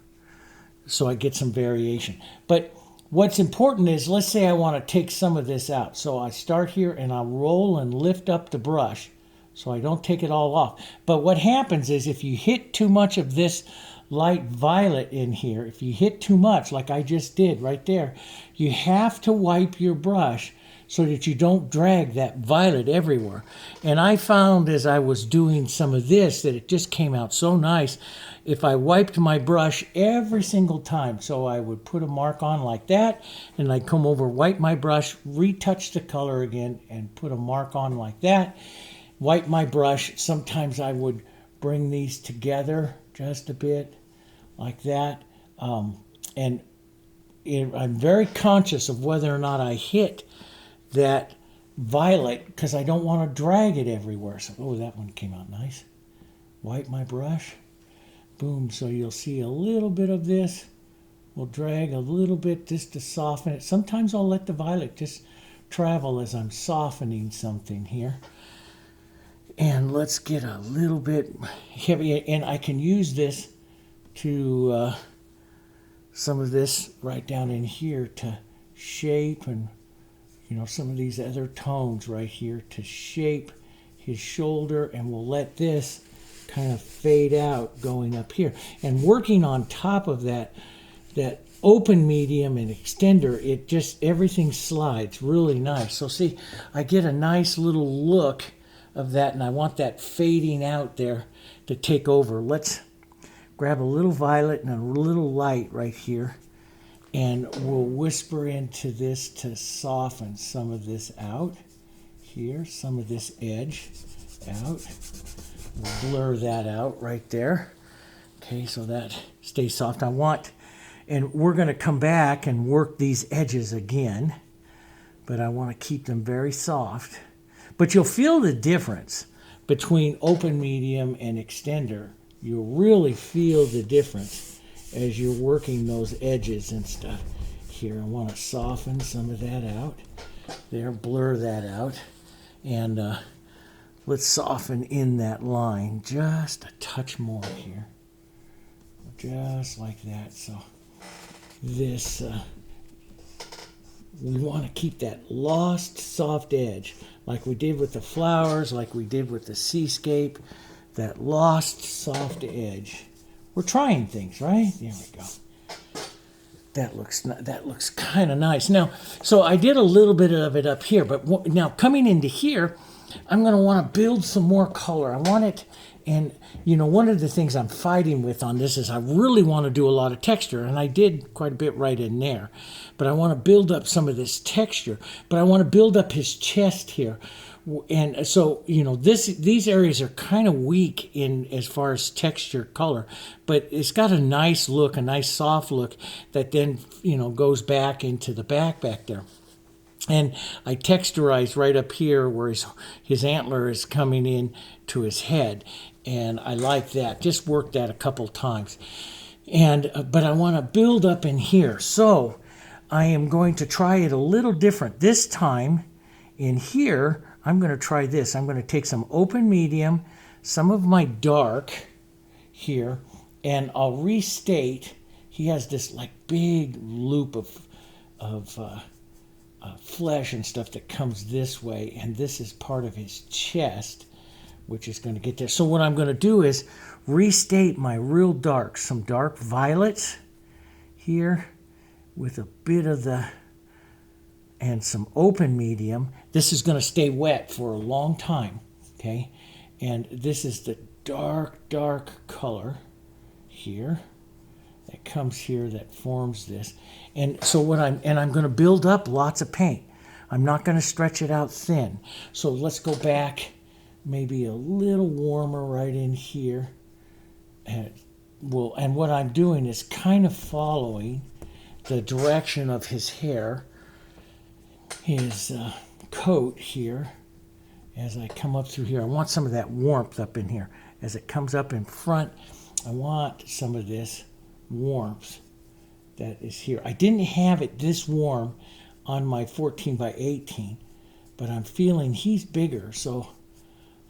Speaker 1: so I get some variation. But what's important is, let's say I want to take some of this out. So I start here and I'll roll and lift up the brush so I don't take it all off. But what happens is, if you hit too much of this light violet in here, if you hit too much like I just did right there, you have to wipe your brush so that you don't drag that violet everywhere. And I found as I was doing some of this that it just came out so nice if I wiped my brush every single time. So I would put a mark on like that, and I'd come over, wipe my brush, retouch the color again, and put a mark on like that, wipe my brush. Sometimes I would bring these together just a bit like that. And I'm very conscious of whether or not I hit that violet, because I don't want to drag it everywhere. So, oh, that one came out nice. Wipe my brush. Boom. So you'll see a little bit of this. We'll drag a little bit just to soften it. Sometimes I'll let the violet just travel as I'm softening something here. And let's get a little bit heavy. And I can use this to, some of this right down in here to shape, and some of these other tones right here to shape his shoulder, and we'll let this kind of fade out going up here. And working on top of that open medium and extender, it just, everything slides really nice. So see, I get a nice little look of that, and I want that fading out there to take over. Let's grab a little violet and a little light right here, and we'll whisper into this to soften some of this out here, some of this edge out. We'll blur that out right there. Okay, so that stays soft. And we're going to come back and work these edges again, but I want to keep them very soft. But you'll feel the difference between open medium and extender. You'll really feel the difference as you're working those edges and stuff. Here, I want to soften some of that out. There, blur that out. And let's soften in that line just a touch more here. Just like that. So this, we want to keep that lost soft edge, like we did with the flowers, like we did with the seascape, that lost soft edge. We're trying things, right? There we go. That looks kind of nice. Now, so I did a little bit of it up here, but now coming into here, I'm going to want to build some more color. I want it, and one of the things I'm fighting with on this is I really want to do a lot of texture, and I did quite a bit right in there, but I want to build up some of this texture, but I want to build up his chest here. And so, these areas are kind of weak in as far as texture color, but it's got a nice look, a nice soft look that then, goes back into the back there. And I texturize right up here where his antler is coming in to his head. And I like that. Just work that a couple times. But I want to build up in here. So I am going to try it a little different. This time in here, I'm going to try this. I'm going to take some open medium, some of my dark here, and I'll restate. He has this like big loop of flesh and stuff that comes this way, and this is part of his chest, which is going to get there. So what I'm going to do is restate my real dark, some dark violets here with a bit of and some open medium. This is going to stay wet for a long time, okay? And this is the dark color here that comes here that forms this. And so I'm going to build up lots of paint. I'm not going to stretch it out thin. So let's go back maybe a little warmer right in here. And what I'm doing is kind of following the direction of his hair. His coat here as I come up through here. I want some of that warmth up in here. As it comes up in front, I want some of this warmth that is here. I didn't have it this warm on my 14 by 18, but I'm feeling he's bigger, so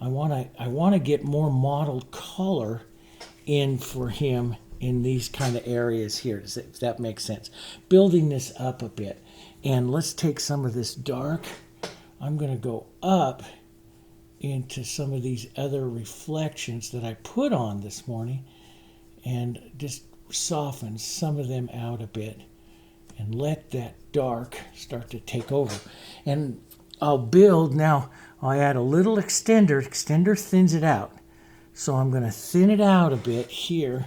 Speaker 1: I want to get more mottled color in for him in these kind of areas here, if that makes sense. Building this up a bit. And let's take some of this dark. I'm going to go up into some of these other reflections that I put on this morning and just soften some of them out a bit and let that dark start to take over. And I'll build now. I add a little extender. Extender thins it out. So I'm going to thin it out a bit here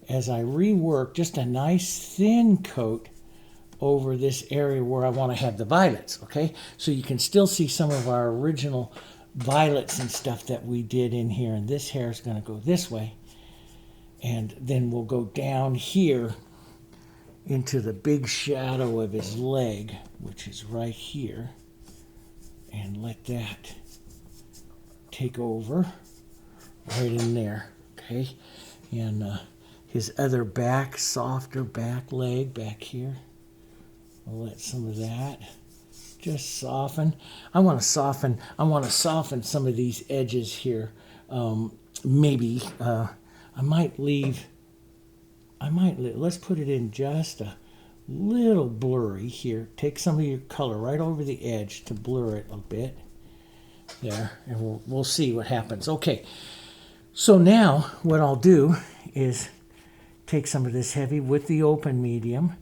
Speaker 1: as I rework just a nice thin coat over this area where I want to have the violets, okay? So you can still see some of our original violets and stuff that we did in here. And this hair is going to go this way. And then we'll go down here into the big shadow of his leg, which is right here. And let that take over right in there, okay? And his other back, softer back leg back here. I'll let some of that just soften. I want to soften some of these edges here. Maybe I might leave. Let's put it in just a little blurry here. Take some of your color right over the edge to blur it a bit. There, and we'll see what happens. Okay, so now what I'll do is take some of this heavy with the open medium,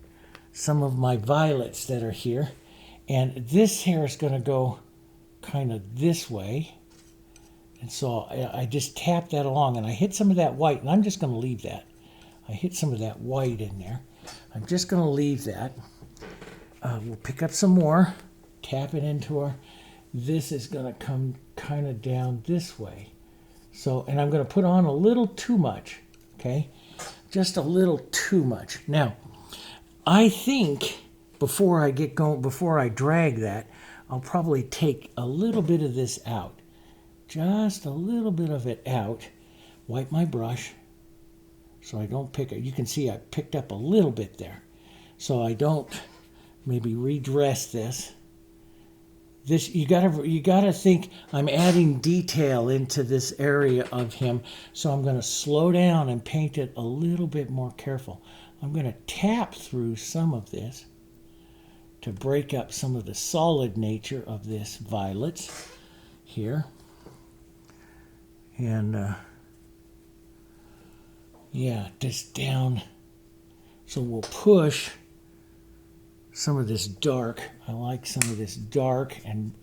Speaker 1: some of my violets that are here, and this hair is going to go kind of this way. And so I just tap that along, and I hit some of that white, and I'm just going to leave that. I hit some of that white in there. I'm just going to leave that. We'll pick up some more, tap it into our. This is going to come kind of down this way. So, and I'm going to put on a little too much, okay? Just a little too much. Now, I think before I get going, before I drag that, I'll probably take a little bit of this out. Just a little bit of it out. Wipe my brush so I don't pick it. You can see I picked up a little bit there. So I don't maybe redress this. This you gotta think I'm adding detail into this area of him, so I'm going to slow down and paint it a little bit more careful. I'm going to tap through some of this to break up some of the solid nature of this violets here, and yeah, just down. So we'll push some of this dark. I like some of this dark and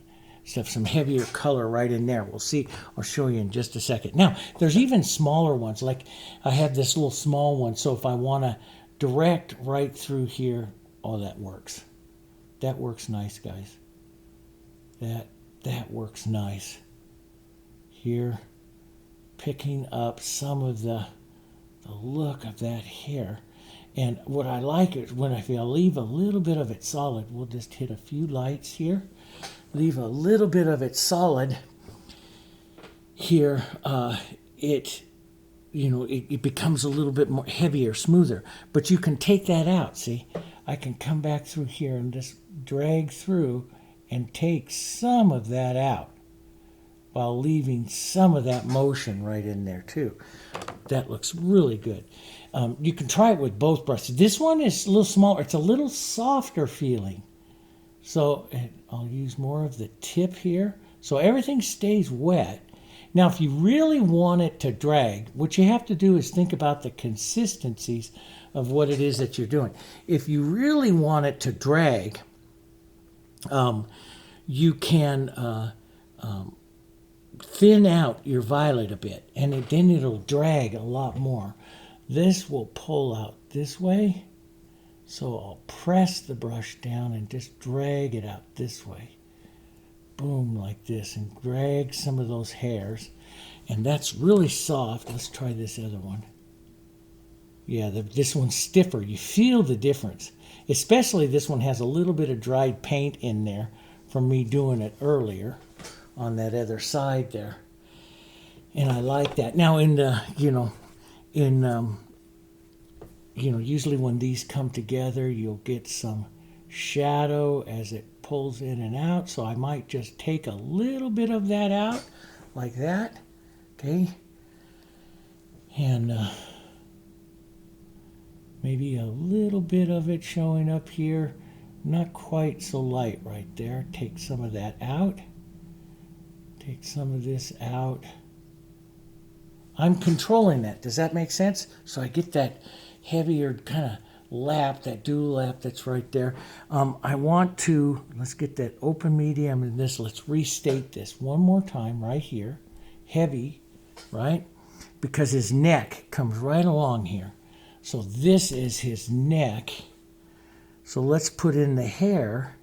Speaker 1: stuff, some heavier color right in there. We'll see. I'll show you in just a second. Now, there's even smaller ones. Like I have this little small one, so if I want to direct right through here, oh, that works. That works nice, guys. That works nice. Here, picking up some of the look of that hair. And what I like is when if I leave a little bit of it solid, we'll just hit a few lights here. Leave a little bit of it solid here. It becomes a little bit more heavier, smoother. But you can take that out, see? I can come back through here and just drag through and take some of that out while leaving some of that motion right in there too. That looks really good. You can try it with both brushes. This one is a little smaller. It's a little softer feeling. So I'll use more of the tip here. So everything stays wet. Now, if you really want it to drag, what you have to do is think about the consistencies of what it is that you're doing. If you really want it to drag, you can thin out your violet a bit, and then it'll drag a lot more. This will pull out this way, so I'll press the brush down and just drag it out this way. Boom, like this, and drag some of those hairs. And that's really soft. Let's try this other one. Yeah, this one's stiffer. You feel the difference. Especially this one has a little bit of dried paint in there from me doing it earlier on that other side there. And I like that. Now in the, usually when these come together, you'll get some shadow as it pulls in and out. So I might just take a little bit of that out like that. Okay. And maybe a little bit of it showing up here. Not quite so light right there. Take some of that out. Take some of this out. I'm controlling that. Does that make sense? So I get that heavier kind of lap, that dew lap that's right there. I want to, let's get that open medium in this. Let's restate this one more time right here. Heavy, right? Because his neck comes right along here. So this is his neck. So let's put in the hair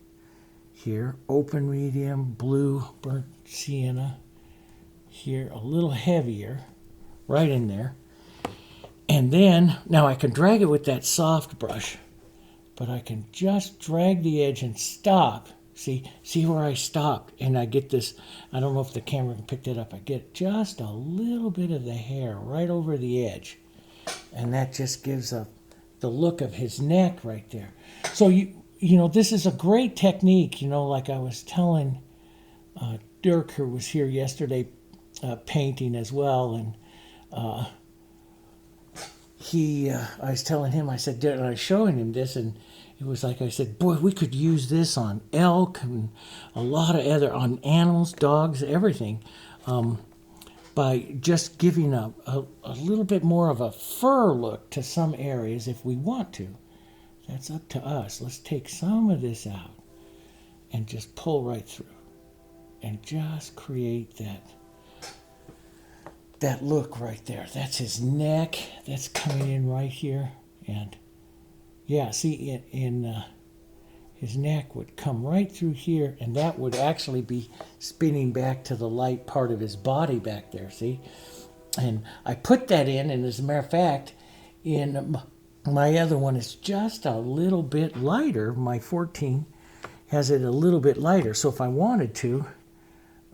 Speaker 1: here. Open medium, blue, burnt sienna. Here, a little heavier. Right in there. And then, now I can drag it with that soft brush, but I can just drag the edge and stop. See where I stopped, and I get this, I don't know if the camera can pick that up, I get just a little bit of the hair right over the edge. And that just gives the look of his neck right there. So, this is a great technique, like I was telling Dirk, who was here yesterday painting as well, and I was telling him, I said, and I was showing him this, and it was like I said, boy, we could use this on elk and a lot of other, on animals, dogs, everything, by just giving a little bit more of a fur look to some areas if we want to. That's up to us. Let's take some of this out and just pull right through and just create that look right there. That's his neck. That's coming in right here. And yeah, see, his neck would come right through here, and that would actually be spinning back to the light part of his body back there, see? And I put that in, and as a matter of fact, in my other one, it's just a little bit lighter. My 14 has it a little bit lighter. So if I wanted to,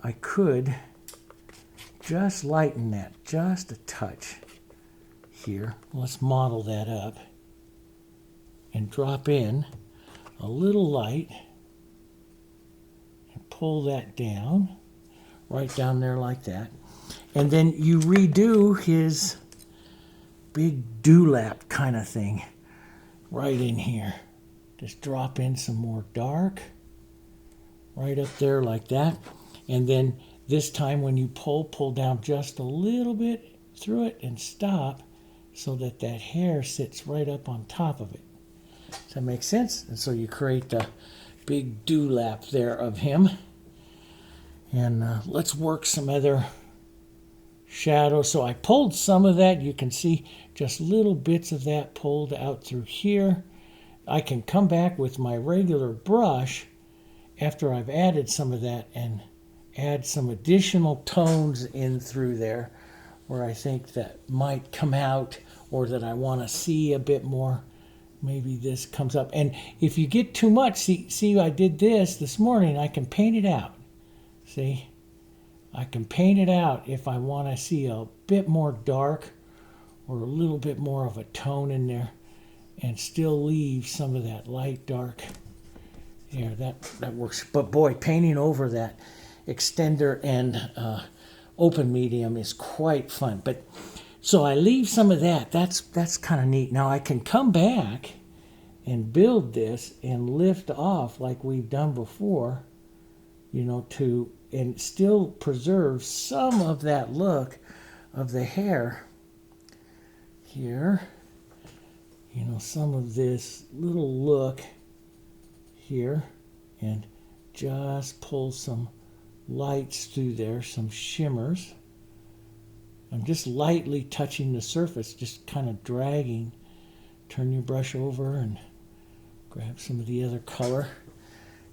Speaker 1: I could just lighten that just a touch here. Let's model that up and drop in a little light and pull that down, right down there like that. And then you redo his big dewlap kind of thing right in here. Just drop in some more dark right up there like that. And then this time when you pull down just a little bit through it and stop so that that hair sits right up on top of it. Does that make sense? And so you create the big dewlap there of him. And let's work some other shadow. So I pulled some of that. You can see just little bits of that pulled out through here. I can come back with my regular brush after I've added some of that and add some additional tones in through there where I think that might come out or that I want to see a bit more. Maybe this comes up. And if you get too much, see I did this morning, I can paint it out. See? I can paint it out if I want to see a bit more dark or a little bit more of a tone in there and still leave some of that light dark. Yeah, that works. But boy, painting over that extender and open medium is quite fun. But so I leave some of that. That's kind of neat. Now I can come back and build this and lift off like we've done before, and still preserve some of that look of the hair here. Some of this little look here, and just pull some lights through there, some shimmers. I'm just lightly touching the surface, just kind of dragging. Turn your brush over and grab some of the other color.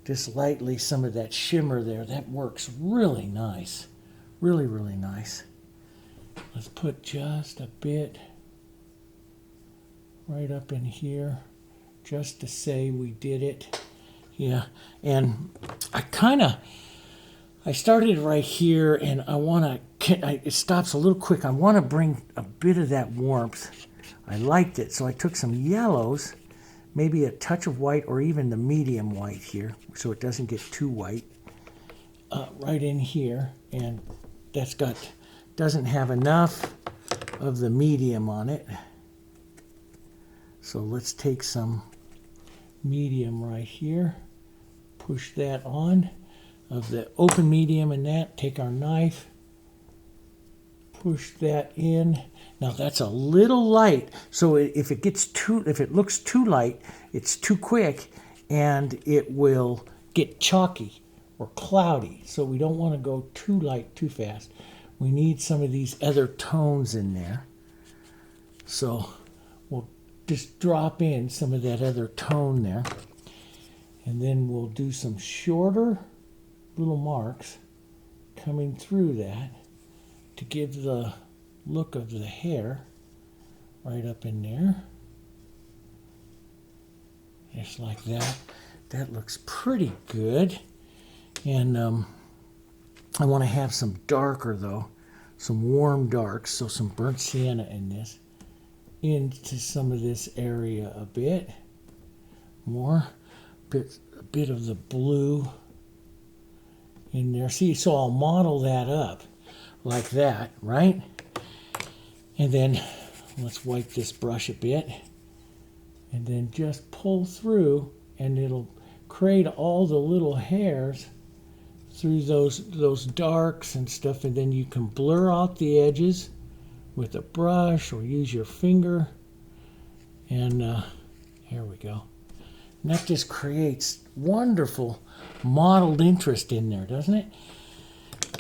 Speaker 1: Just lightly some of that shimmer there. That works really nice. Really, really nice. Let's put just a bit right up in here just to say we did it. Yeah, and I started right here, and I want to, it stops a little quick. I want to bring a bit of that warmth. I liked it, so I took some yellows, maybe a touch of white or even the medium white here, so it doesn't get too white, right in here, and that's doesn't have enough of the medium on it. So let's take some medium right here, push that on of the open medium and that, take our knife, push that in. Now that's a little light, so if it looks too light, it's too quick and it will get chalky or cloudy. So we don't want to go too light too fast. We need some of these other tones in there. So we'll just drop in some of that other tone there. And then we'll do some shorter little marks coming through that to give the look of the hair right up in there. Just like that. That looks pretty good. And I want to have some darker though, some warm darks, so some burnt sienna in this, into some of this area a bit more, a bit of the blue in there. See, so I'll model that up like that, right? And then let's wipe this brush a bit, and then just pull through, and it'll create all the little hairs through those darks and stuff, and then you can blur out the edges with a brush or use your finger, and here we go. And that just creates wonderful mottled interest in there, doesn't it?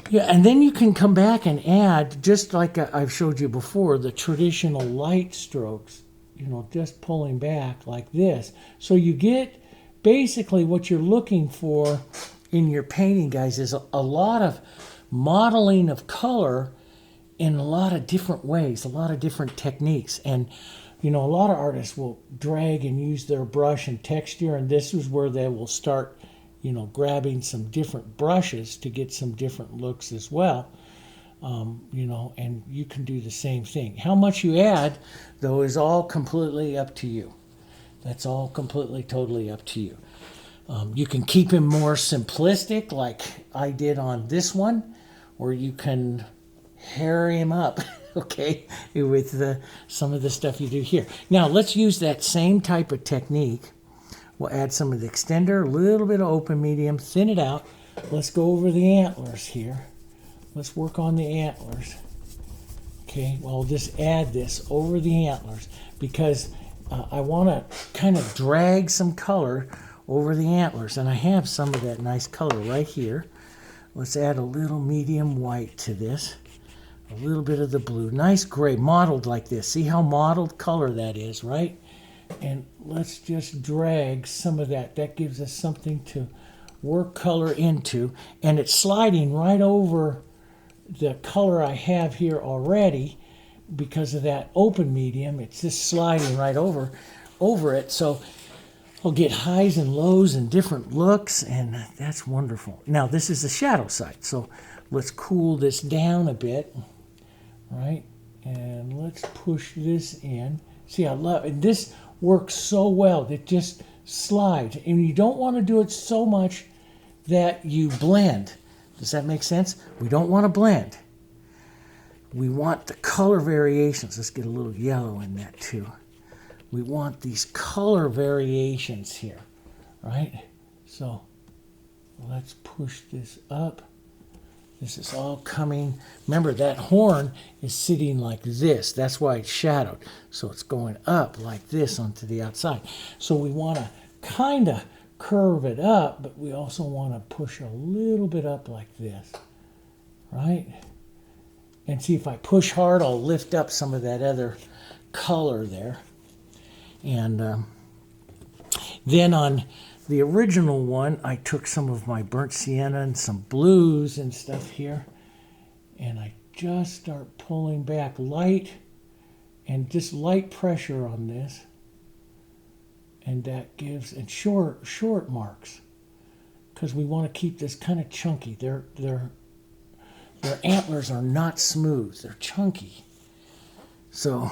Speaker 1: Yeah, and then you can come back and add, just like I've showed you before, the traditional light strokes, you know, just pulling back like this. So you get basically what you're looking for in your painting, guys, is a lot of modeling of color in a lot of different ways, a lot of different techniques. And, you know, a lot of artists will drag and use their brush and texture, and this is where they will start, you know, grabbing some different brushes to get some different looks as well. You know, and you can do the same thing. How much you add, though, is all completely up to you. That's all completely, totally up to you. You can keep him more simplistic, like I did on this one, or you can hair him up, okay, with some of the stuff you do here. Now, let's use that same type of technique. We'll add some of the extender, a little bit of open medium, thin it out. Let's go over the antlers here. Let's work on the antlers. Okay, well, I'll just add this over the antlers because I want to kind of drag some color over the antlers, and I have some of that nice color right here. Let's add a little medium white to this, a little bit of the blue, nice gray, mottled like this. See how mottled color that is, right? And let's just drag some of that. That gives us something to work color into, and it's sliding right over the color I have here already because of that open medium. It's just sliding right over it, so I'll get highs and lows and different looks, and that's wonderful. Now, this is the shadow side, so let's cool this down a bit, right? And let's push this in. See, I love it. This works so well. It just slides, and you don't want to do it so much that you blend. Does that make sense? We don't want to blend. We want the color variations. Let's get a little yellow in that too. We want these color variations here, right? So let's push this up. This is all coming. Remember, that horn is sitting like this. That's why it's shadowed. So it's going up like this onto the outside. So we want to kind of curve it up, but we also want to push a little bit up like this, right? And see, if I push hard, I'll lift up some of that other color there. And then on the original one, I took some of my burnt sienna and some blues and stuff here, and I just start pulling back light, and just light pressure on this, and that gives, and short marks, because we want to keep this kind of chunky. Their antlers are not smooth. They're chunky. So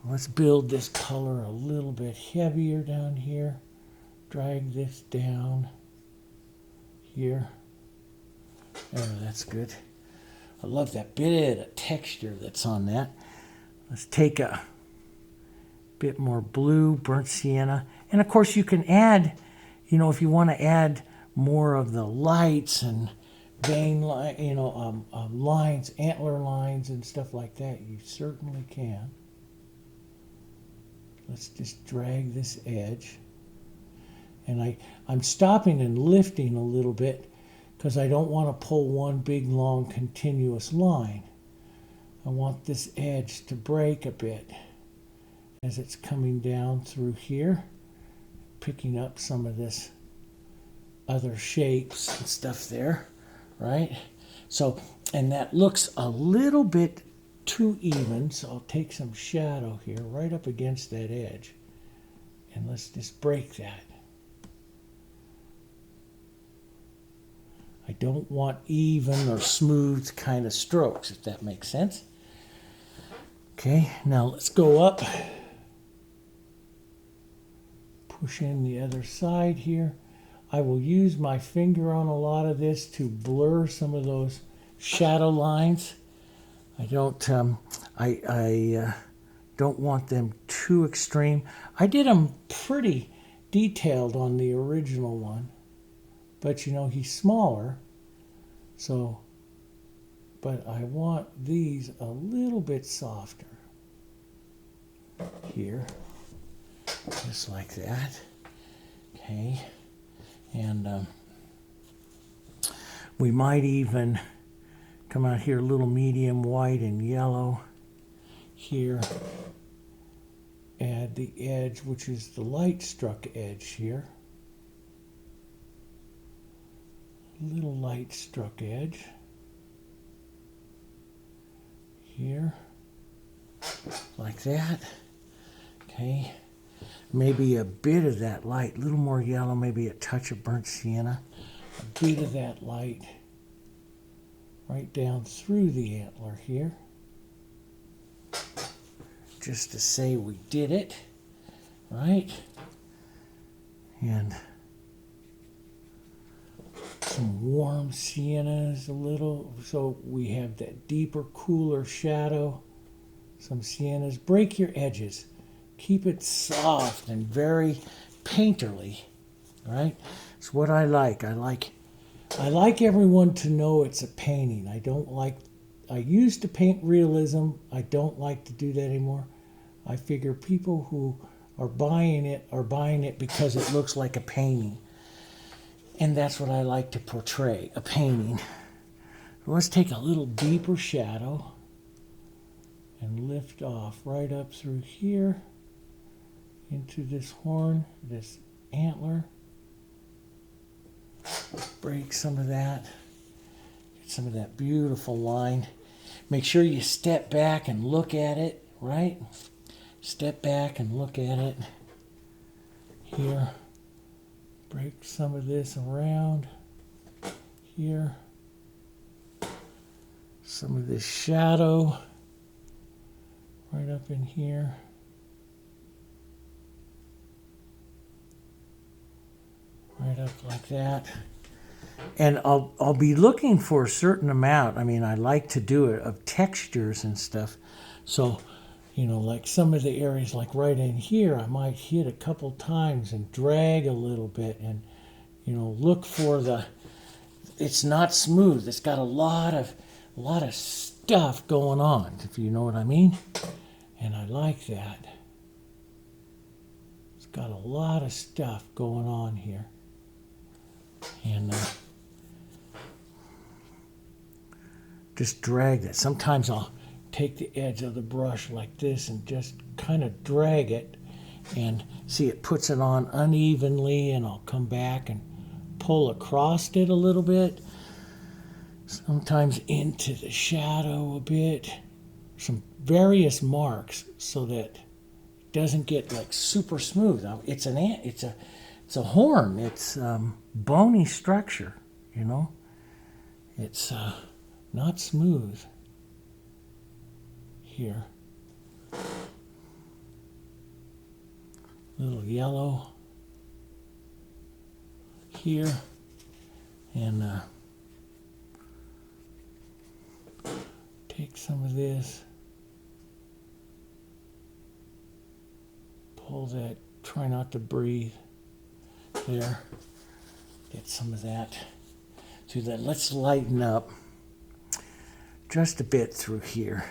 Speaker 1: let's build this color a little bit heavier down here. Drag this down here. Oh, that's good. I love that bit of texture that's on that. Let's take a bit more blue, burnt sienna. And of course you can add, you know, if you want to add more of the lights and vein line, you know, lines, antler lines and stuff like that, you certainly can. Let's just drag this edge. And I'm stopping and lifting a little bit because I don't want to pull one big long continuous line. I want this edge to break a bit as it's coming down through here, picking up some of this other shapes and stuff there, right? So, and that looks a little bit too even, so I'll take some shadow here right up against that edge, and let's just break that. I don't want even or smooth kind of strokes, if that makes sense. Okay, now let's go up. Push in the other side here. I will use my finger on a lot of this to blur some of those shadow lines. I don't want them too extreme. I did them pretty detailed on the original one. But you know, he's smaller, so, but I want these a little bit softer here, just like that. Okay, and we might even come out here a little medium white and yellow here. Add the edge, which is the light struck edge here. Little light struck edge here, like that. Okay, maybe a bit of that light, a little more yellow, maybe a touch of burnt sienna, a bit of that light right down through the antler here, just to say we did it, right? And some warm siennas a little, so we have that deeper, cooler shadow. Some siennas. Break your edges. Keep it soft and very painterly, right? It's what I like. I like everyone to know it's a painting. I used to paint realism. I don't like to do that anymore. I figure people who are buying it because it looks like a painting. And that's what I like to portray, a painting. Let's take a little deeper shadow and lift off right up through here into this horn, this antler. Break some of that. Get some of that beautiful line. Make sure you step back and look at it, right? Step back and look at it here. Break some of this around here. Some of this shadow right up in here. Right up like that. And I'll be looking for a certain amount. I mean, I like to do it of textures and stuff. So, you know, like some of the areas like right in here, I might hit a couple times and drag a little bit and, you know, look for it's not smooth. It's got a lot of stuff going on, if you know what I mean. And I like that. It's got a lot of stuff going on here. And just drag that. Sometimes I'll take the edge of the brush like this and just kind of drag it, and see it puts it on unevenly, and I'll come back and pull across it a little bit, sometimes into the shadow a bit, some various marks so that it doesn't get like super smooth. Now, it's a horn. It's bony structure, you know. It's not smooth here. Little yellow here, and take some of this, pull that, try not to breathe there, get some of that through that. Let's lighten up just a bit through here.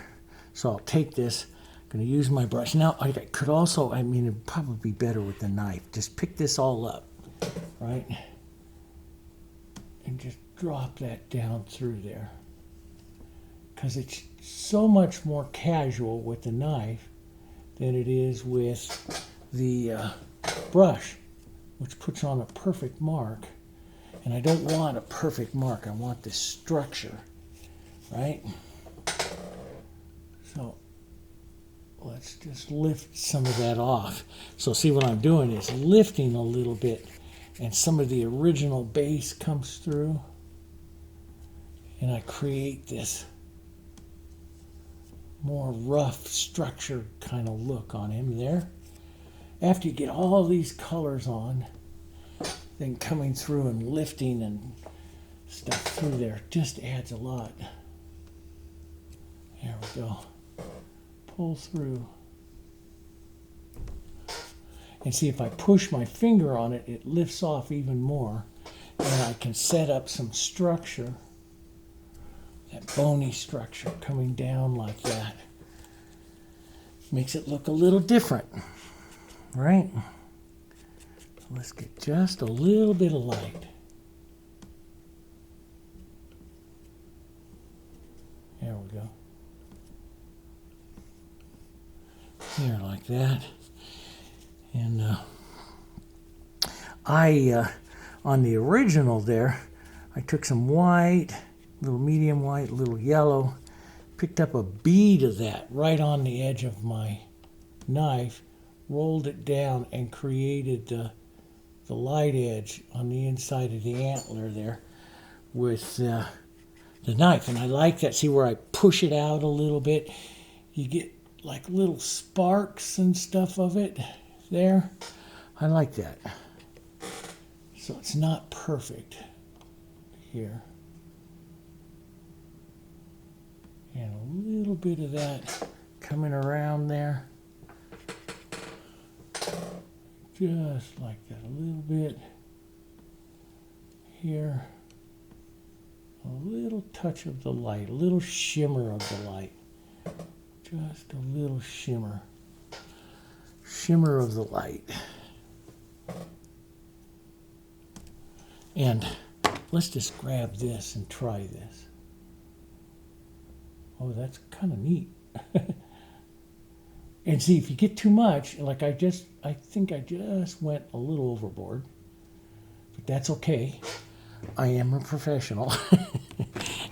Speaker 1: So I'll take this, I'm going to use my brush. Now I could also, I mean, it'd probably be better with the knife. Just pick this all up, right? And just drop that down through there. Because it's so much more casual with the knife than it is with the brush, which puts on a perfect mark. And I don't want a perfect mark. I want this structure, right? So let's just lift some of that off. So see, what I'm doing is lifting a little bit, and some of the original base comes through, and I create this more rough structure kind of look on him there. After you get all these colors on, then coming through and lifting and stuff through there just adds a lot. There we go. Pull through. And see, if I push my finger on it, it lifts off even more. And I can set up some structure, that bony structure coming down like that. Makes it look a little different, right? So let's get just a little bit of light. There we go. There, like that. And on the original there, I took some white, a little medium white, a little yellow, picked up a bead of that right on the edge of my knife, rolled it down, and created the light edge on the inside of the antler there with the knife. And I like that. See where I push it out a little bit? You get like little sparks and stuff of it there. I like that. So it's not perfect here. And a little bit of that coming around there. Just like that, a little bit here. A little touch of the light, a little shimmer of the light. Just a little shimmer. Shimmer of the light. And let's just grab this and try this. Oh, that's kind of neat. And see, if you get too much, like I think I just went a little overboard. But that's okay. I am a professional.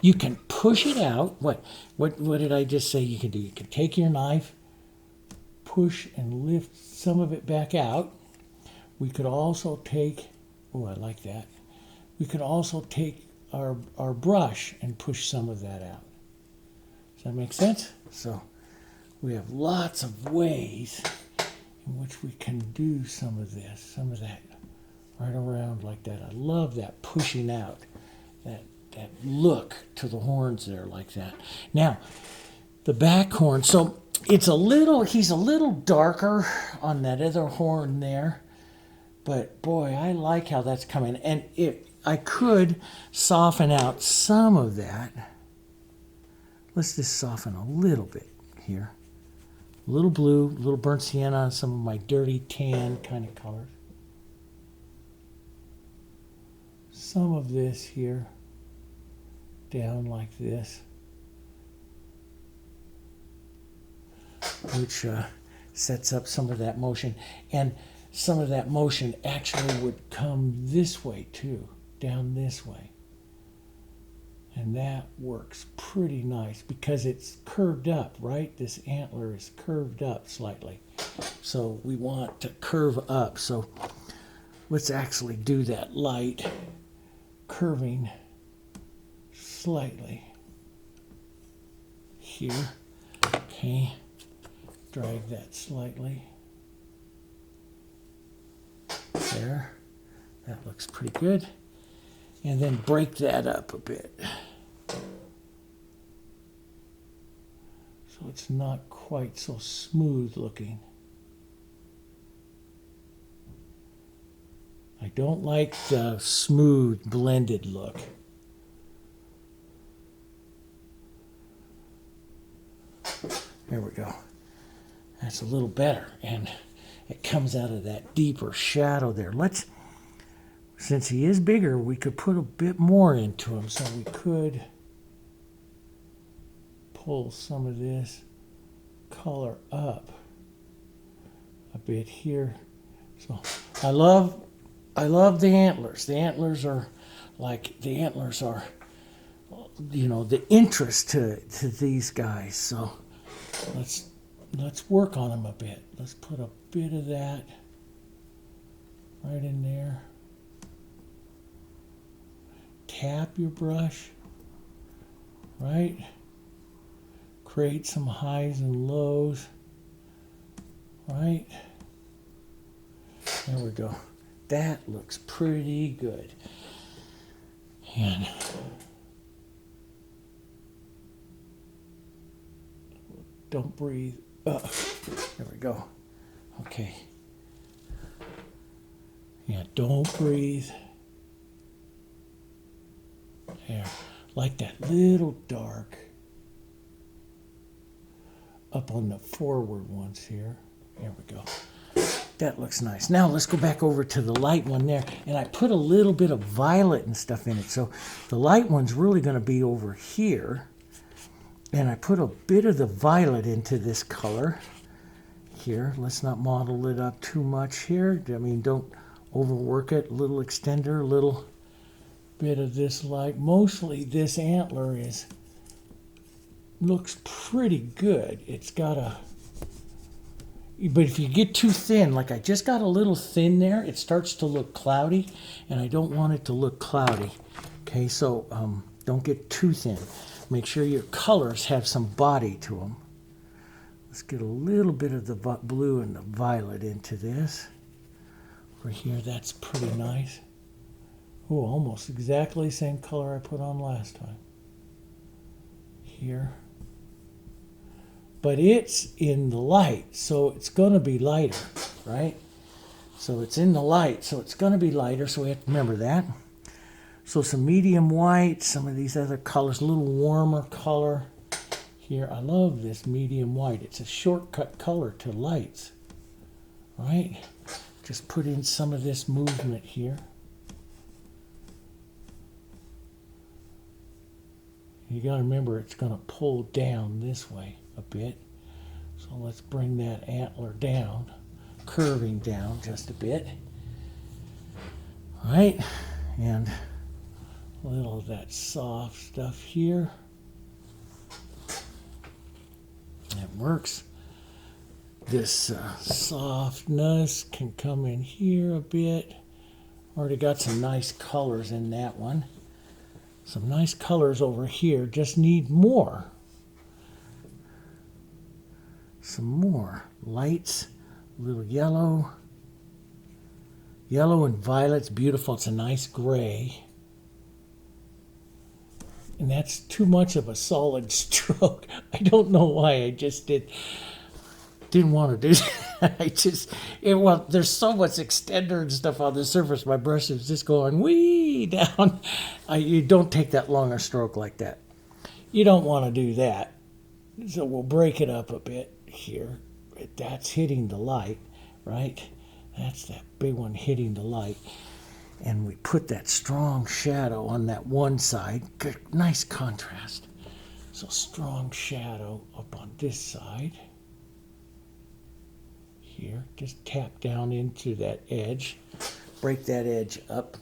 Speaker 1: You can push it out. What did I just say you can do? You can take your knife, push and lift some of it back out. We could also take, oh, I like that. We could also take our brush and push some of that out. Does that make sense? So we have lots of ways in which we can do some of this, some of that, right around like that. I love that pushing out, that look to the horns there like that. Now, the back horn, so he's a little darker on that other horn there, but boy, I like how that's coming. And if I could soften out some of that, let's just soften a little bit here. A little blue, a little burnt sienna on some of my dirty tan kind of colors. Some of this here, down like this, which sets up some of that motion. And some of that motion actually would come this way too, down this way. And that works pretty nice because it's curved up, right? This antler is curved up slightly. So we want to curve up. So let's actually do that light curving slightly here. Okay, drag that slightly. There, that looks pretty good. And then break that up a bit. So it's not quite so smooth looking. I don't like the smooth blended look. There we go. That's a little better, and it comes out of that deeper shadow there. Since he is bigger, we could put a bit more into him, so we could pull some of this color up a bit here. So I love the antlers. The antlers are you know, the interest to these guys. So let's work on them a bit. Let's put a bit of that right in there. Tap your brush, right? Create some highs and lows, right? There we go. That looks pretty good. And don't breathe. There we go. Okay. Yeah, don't breathe. There. Like that little dark up on the forward ones here. There we go. That looks nice. Now let's go back over to the light one there. And I put a little bit of violet and stuff in it. So the light one's really going to be over here. And I put a bit of the violet into this color here. Let's not model it up too much here. I mean, don't overwork it. A little extender, a little bit of this light. Mostly this antler looks pretty good. It's got but if you get too thin, like I just got a little thin there, it starts to look cloudy, and I don't want it to look cloudy. Okay, so don't get too thin. Make sure your colors have some body to them. Let's get a little bit of the blue and the violet into this. Over here, that's pretty nice. Oh, almost exactly the same color I put on last time. Here. But it's in the light, so it's going to be lighter, right? So it's in the light, so it's going to be lighter, so we have to remember that. So some medium white, some of these other colors, a little warmer color here. I love this medium white. It's a shortcut color to lights, right? Just put in some of this movement here. You got to remember it's going to pull down this way a bit. So let's bring that antler down, curving down just a bit. All right, and a little of that soft stuff here. That works. This softness can come in here a bit. Already got some nice colors in that one. Some nice colors over here, just need more. Some more lights, a little yellow. Yellow and violet's beautiful. It's a nice gray. And that's too much of a solid stroke. I don't know why I just didn't want to do that. There's so much extender and stuff on the surface. My brush is just going way down. You don't take that long a stroke like that. You don't want to do that. So we'll break it up a bit here. That's hitting the light, right? That's that big one hitting the light. And we put that strong shadow on that one side. Good, nice contrast. So strong shadow up on this side. Here, just tap down into that edge. Break that edge up.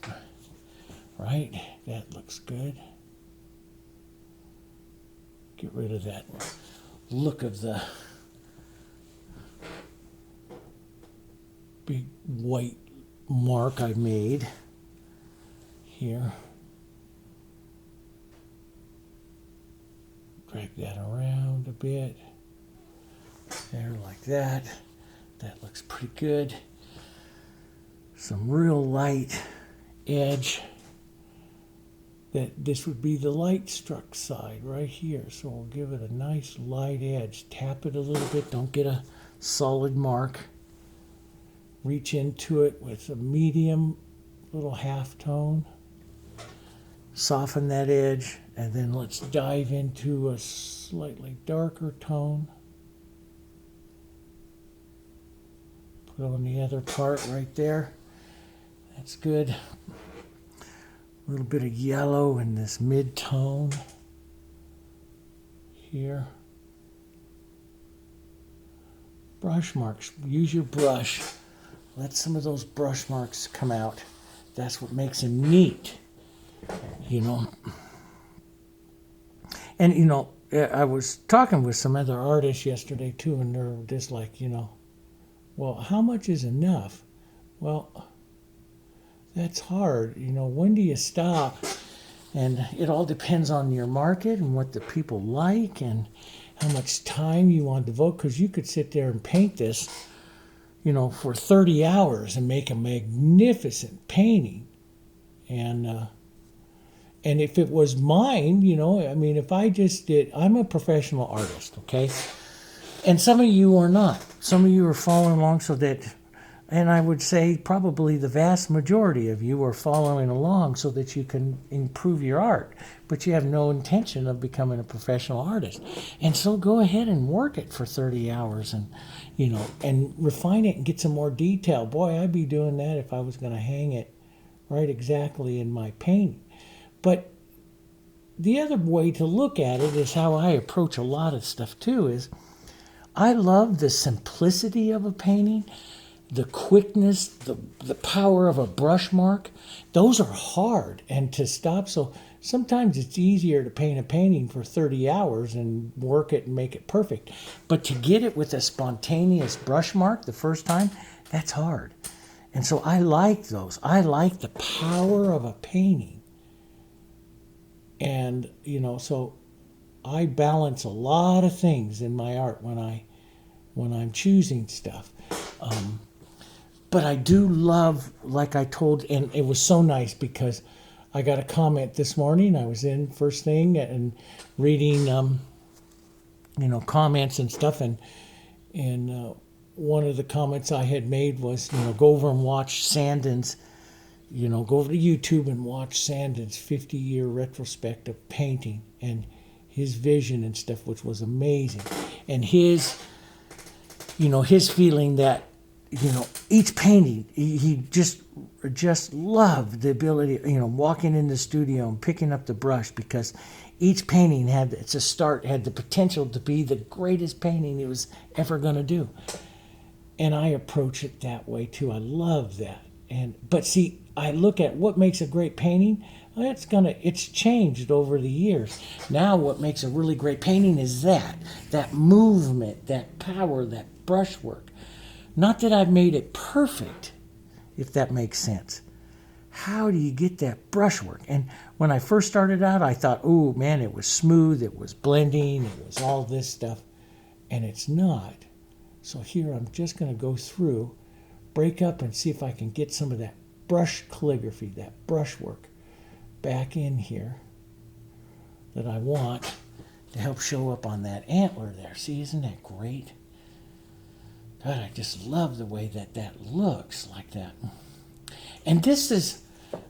Speaker 1: Right, that looks good. Get rid of that look of the big white mark I made here. Drag that around a bit. There, like that. That looks pretty good. Some real light edge. This would be the light struck side right here. So we'll give it a nice light edge. Tap it a little bit. Don't get a solid mark. Reach into it with a medium little half tone. Soften that edge. And then let's dive into a slightly darker tone. Put on the other part right there. That's good. A little bit of yellow in this mid-tone here. Brush marks. Use your brush. Let some of those brush marks come out. That's what makes them neat, you know. And, you know, I was talking with some other artists yesterday, too, and they're just like, you know, well, how much is enough? Well, that's hard. You know, when do you stop? And it all depends on your market and what the people like and how much time you want to devote. Because you could sit there and paint this, you know, for 30 hours and make a magnificent painting. And if it was mine, you know, I mean, if I just did, I'm a professional artist, okay? And some of you are not. Some of you are following along so that, and I would say probably the vast majority of you are following along so that you can improve your art, but you have no intention of becoming a professional artist. And so go ahead and work it for 30 hours and, you know, and refine it and get some more detail. Boy, I'd be doing that if I was going to hang it right exactly in my painting. But the other way to look at it is how I approach a lot of stuff too, is I love the simplicity of a painting, the quickness, the power of a brush mark. Those are hard and to stop. So sometimes it's easier to paint a painting for 30 hours and work it and make it perfect. But to get it with a spontaneous brush mark the first time, that's hard. And so I like those. I like the power of a painting. And, you know, so I balance a lot of things in my art when I'm choosing stuff. But I do love, like I told, and it was so nice because I got a comment this morning. I was in first thing and reading, you know, comments and stuff. And one of the comments I had made was, you know, go over and watch Sandin's, you know, go over to YouTube and watch Sandin's 50-year retrospective painting and his vision and stuff, which was amazing. And his, you know, his feeling that, you know, each painting, he just loved the ability, you know, walking in the studio and picking up the brush because each painting had the potential to be the greatest painting he was ever going to do. And I approach it that way too. I love that. But see, I look at what makes a great painting. It's changed over the years. Now what makes a really great painting is that movement, that power, that brushwork. Not that I've made it perfect, if that makes sense. How do you get that brushwork? And when I first started out, I thought, oh man, it was smooth, it was blending, it was all this stuff. And it's not. So here I'm just going to go through, break up and see if I can get some of that brush calligraphy, that brushwork back in here that I want to help show up on that antler there. See, isn't that great? God, I just love the way that looks like that. And this is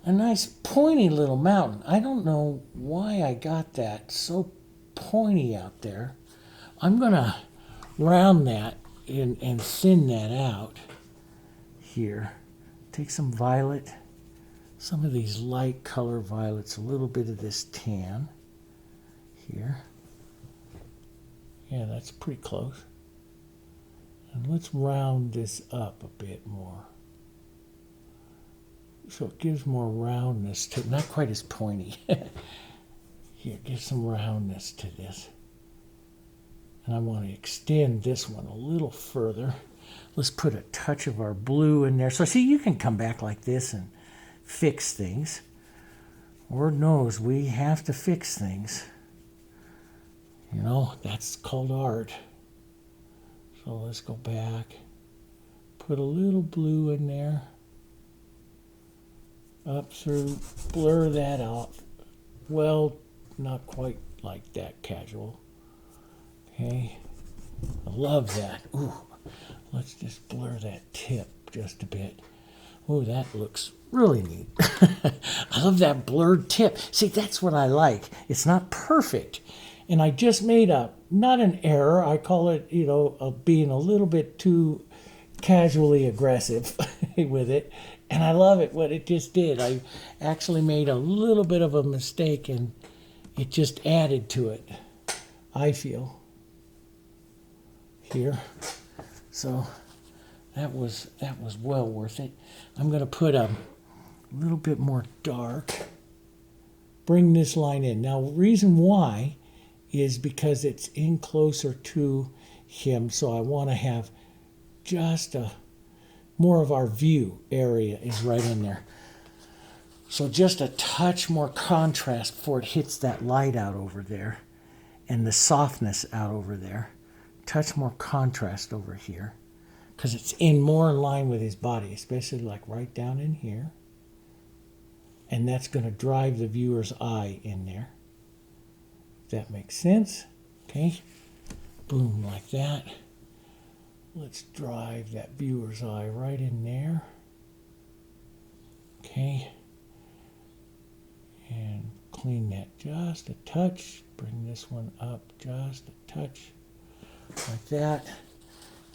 Speaker 1: a nice pointy little mountain. I don't know why I got that so pointy out there. I'm going to round that and thin that out here. Take some violet, some of these light color violets, a little bit of this tan here. Yeah, that's pretty close. And let's round this up a bit more. So it gives more roundness to it, not quite as pointy. Here, give some roundness to this. And I want to extend this one a little further. Let's put a touch of our blue in there. So see, you can come back like this and fix things. Lord knows we have to fix things. You know, that's called art. So let's go back. Put a little blue in there. Up through, blur that out. Well, not quite like that casual. Okay. I love that. Ooh, let's just blur that tip just a bit. Ooh, that looks really neat. I love that blurred tip. See, that's what I like. It's not perfect. And I just made not an error. I call it, you know, being a little bit too casually aggressive with it. And I love it, what it just did. I actually made a little bit of a mistake, and it just added to it, I feel, here. So that was well worth it. I'm going to put a little bit more dark. Bring this line in. Now, reason why is because it's in closer to him, so I want to have just more of our view area is right in there. So just a touch more contrast before it hits that light out over there and the softness out over there. Touch more contrast over here because it's more in line with his body, especially like right down in here. And that's going to drive the viewer's eye in there. If that makes sense. Okay. Boom, like that. Let's drive that viewer's eye right in there. Okay. And clean that just a touch. Bring this one up just a touch. Like that.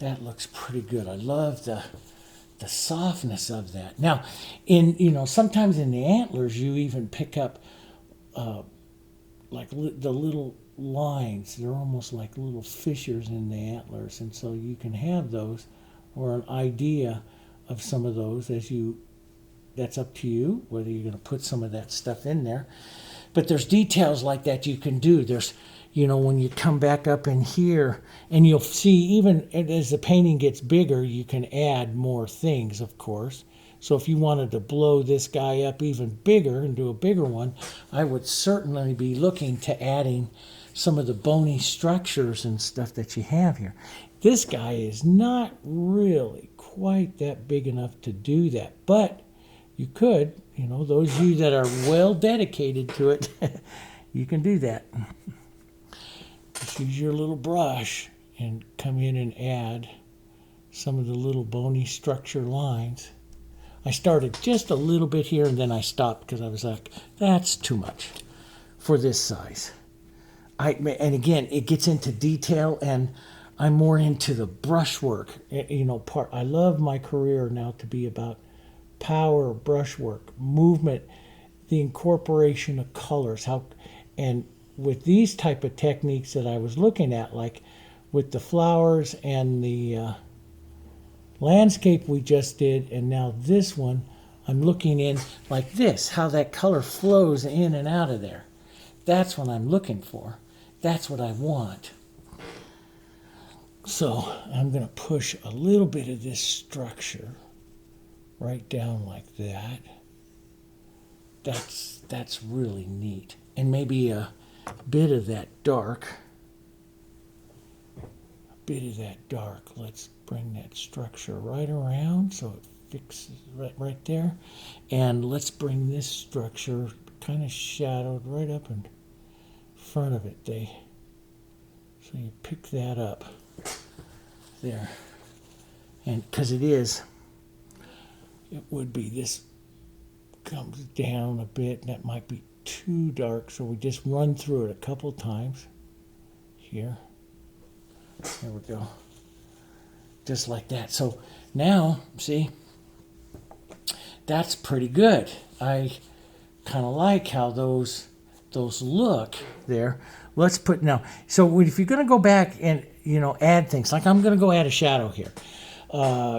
Speaker 1: That looks pretty good. I love the softness of that. Now, sometimes in the antlers you even pick up like the little lines. They're almost like little fissures in the antlers, and so you can have those or an idea of some of those that's up to you whether you're going to put some of that stuff in there. But there's details like that you can do. There's, when you come back up in here, and you'll see even as the painting gets bigger, you can add more things, of course. So if you wanted to blow this guy up even bigger and do a bigger one, I would certainly be looking to adding some of the bony structures and stuff that you have here. This guy is not really quite that big enough to do that, but you could, those of you that are well dedicated to it, you can do that. Just use your little brush and come in and add some of the little bony structure lines. I started just a little bit here and then I stopped because I was like, that's too much for this size. And again, it gets into detail, and I'm more into the brushwork, part. I love my career now to be about power, brushwork, movement, the incorporation of colors, and with these type of techniques that I was looking at, like with the flowers and the landscape we just did, and now this one, I'm looking in like this, how that color flows in and out of there. That's what I'm looking for. That's what I want. So I'm going to push a little bit of this structure right down like that. That's really neat. And maybe a bit of that dark. Let's bring that structure right around so it fixes right there. And let's bring this structure kind of shadowed right up in front of it. So you pick that up there. And because it would be, this comes down a bit, and that might be too dark, so we just run through it a couple times here. There we go. Just like that. So now, see, that's pretty good. I kind of like how those look there. Let's put now. So if you're going to go back and add things, like I'm going to go add a shadow here,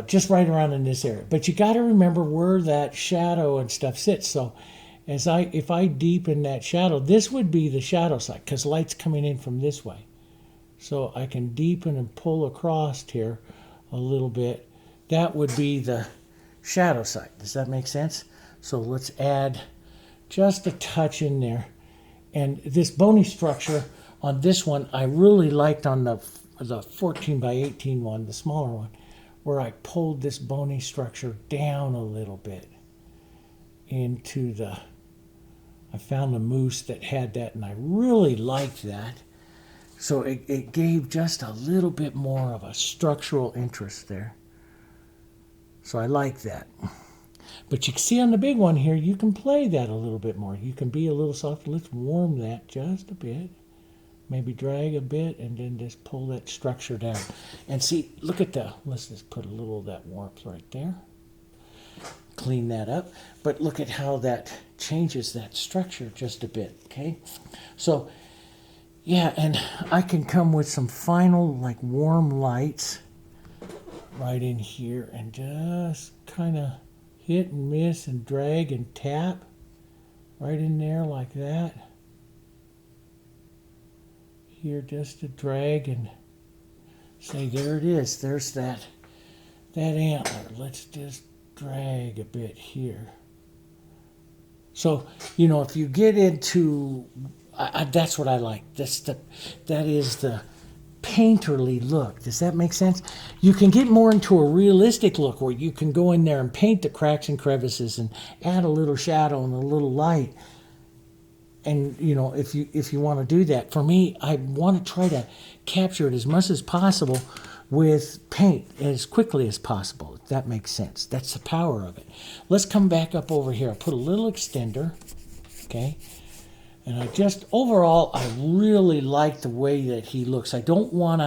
Speaker 1: just right around in this area. But you got to remember where that shadow and stuff sits. So if I deepen that shadow, this would be the shadow side because light's coming in from this way. So I can deepen and pull across here a little bit. That would be the shadow side. Does that make sense? So let's add just a touch in there. And this bony structure on this one, I really liked on the 14 by 18 one, the smaller one, where I pulled this bony structure down a little bit into the, I found a mousse that had that, and I really liked that. So it gave just a little bit more of a structural interest there. So I like that. But you can see on the big one here, you can play that a little bit more. You can be a little soft. Let's warm that just a bit. Maybe drag a bit and then just pull that structure down. And see, look at let's just put a little of that warmth right there. Clean that up. But look at how that changes that structure just a bit, okay? So, yeah, and I can come with some final, like, warm lights right in here and just kind of hit and miss and drag and tap right in there like that. Here, just to drag and say, there it is. There's that antler. Let's just drag a bit here. So, you know, if you get into, that's what I like. That is the painterly look. Does that make sense? You can get more into a realistic look where you can go in there and paint the cracks and crevices and add a little shadow and a little light. And, you know, if you want to do that, for me, I want to try to capture it as much as possible with paint as quickly as possible, if that makes sense. That's the power of it. Let's come back up over here. I'll put a little extender, okay? And overall, I really like the way that he looks. I don't want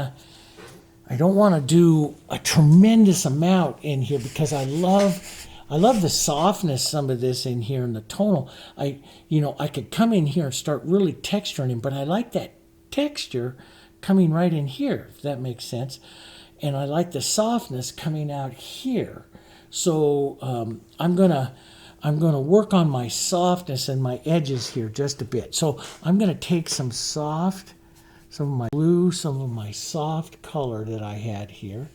Speaker 1: to do a tremendous amount in here because I love the softness, some of this in here in the tonal. I could come in here and start really texturing him, but I like that texture coming right in here, if that makes sense. And I like the softness coming out here. So I'm gonna work on my softness and my edges here just a bit. So I'm gonna take some of my blue, some of my soft color that I had here,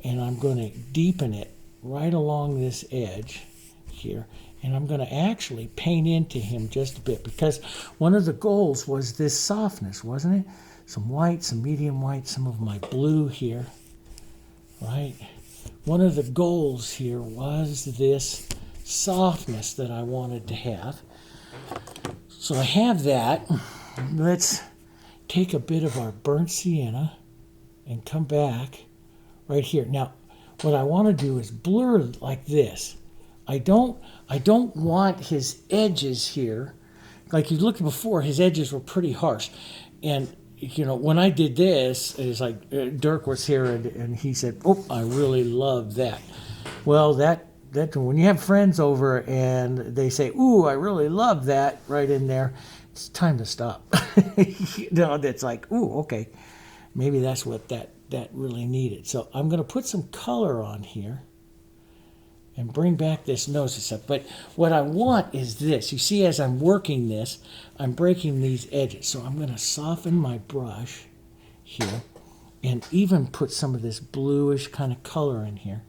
Speaker 1: and I'm gonna deepen it right along this edge here. And I'm going to actually paint into him just a bit because one of the goals was this softness, wasn't it? Some white, some medium white, some of my blue here, right? One of the goals here was this softness that I wanted to have. So I have that. Let's take a bit of our burnt sienna and come back right here. Now, what I want to do is blur like this. I don't want his edges here. Like you looked before, his edges were pretty harsh. And, you know, when I did this, it's like Dirk was here and he said, oh, I really love that. Well, that when you have friends over and they say, ooh, I really love that right in there, it's time to stop. You know, that's like, ooh, okay. Maybe that's what that really needed. So I'm going to put some color on here and bring back this nose and stuff. But what I want is this. You see, as I'm working this, I'm breaking these edges. So I'm going to soften my brush here and even put some of this bluish kind of color in here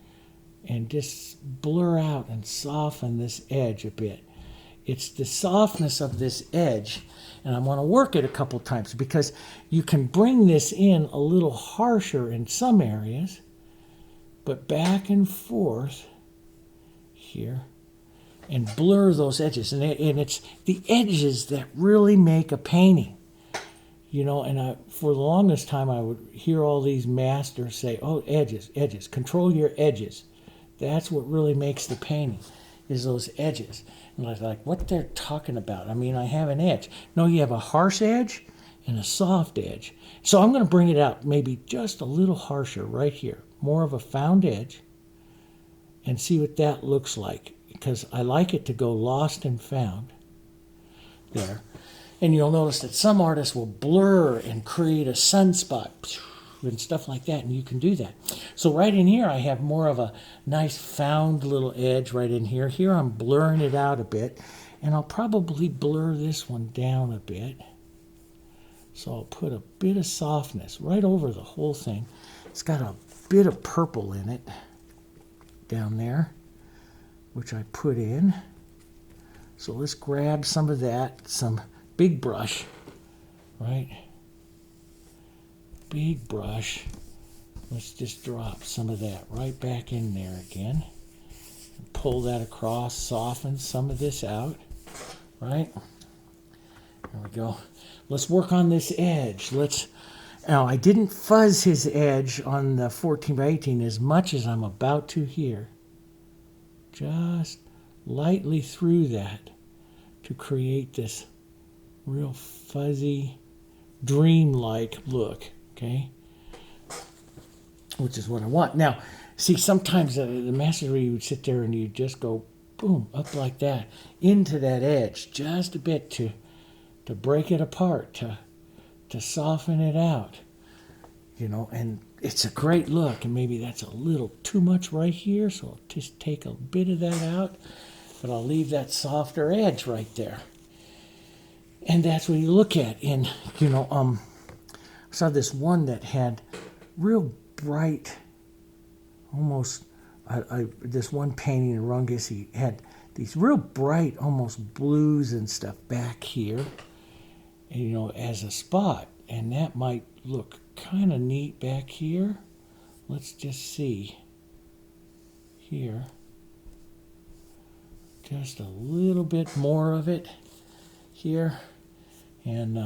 Speaker 1: and just blur out and soften this edge a bit. It's the softness of this edge, and I want to work it a couple times because you can bring this in a little harsher in some areas, but back and forth here and blur those edges. And it's the edges that really make a painting. You know, and for the longest time I would hear all these masters say, oh, edges, control your edges. That's what really makes the painting, is those edges. And I was like, what they're talking about? I mean, I have an edge. No, you have a harsh edge and a soft edge. So I'm going to bring it out maybe just a little harsher right here, more of a found edge, and see what that looks like, because I like it to go lost and found there. And you'll notice that some artists will blur and create a sunspot and stuff like that, and you can do that. So right in here, I have more of a nice found little edge right in here. Here I'm blurring it out a bit, and I'll probably blur this one down a bit. So I'll put a bit of softness right over the whole thing. It's got a bit of purple in it down there, which I put in. So let's grab some of that, some big brush, right? Big brush. Let's just drop some of that right back in there again. And pull that across, soften some of this out, right? There we go. Let's work on this edge. Now, I didn't fuzz his edge on the 14 by 18 as much as I'm about to here. Just lightly through that to create this real fuzzy, dream-like look, okay? Which is what I want. Now, see, sometimes the master you would sit there and you just go, boom, up like that, into that edge, just a bit to break it apart, to soften it out, you know, and it's a great look. And maybe that's a little too much right here, so I'll just take a bit of that out, but I'll leave that softer edge right there. And that's what you look at. And, you know, I saw this one that had real bright, almost, this one painting in Rungus, he had these real bright, almost blues and stuff back here, you know, as a spot. And that might look kind of neat back here. Let's just see here. Just a little bit more of it here. And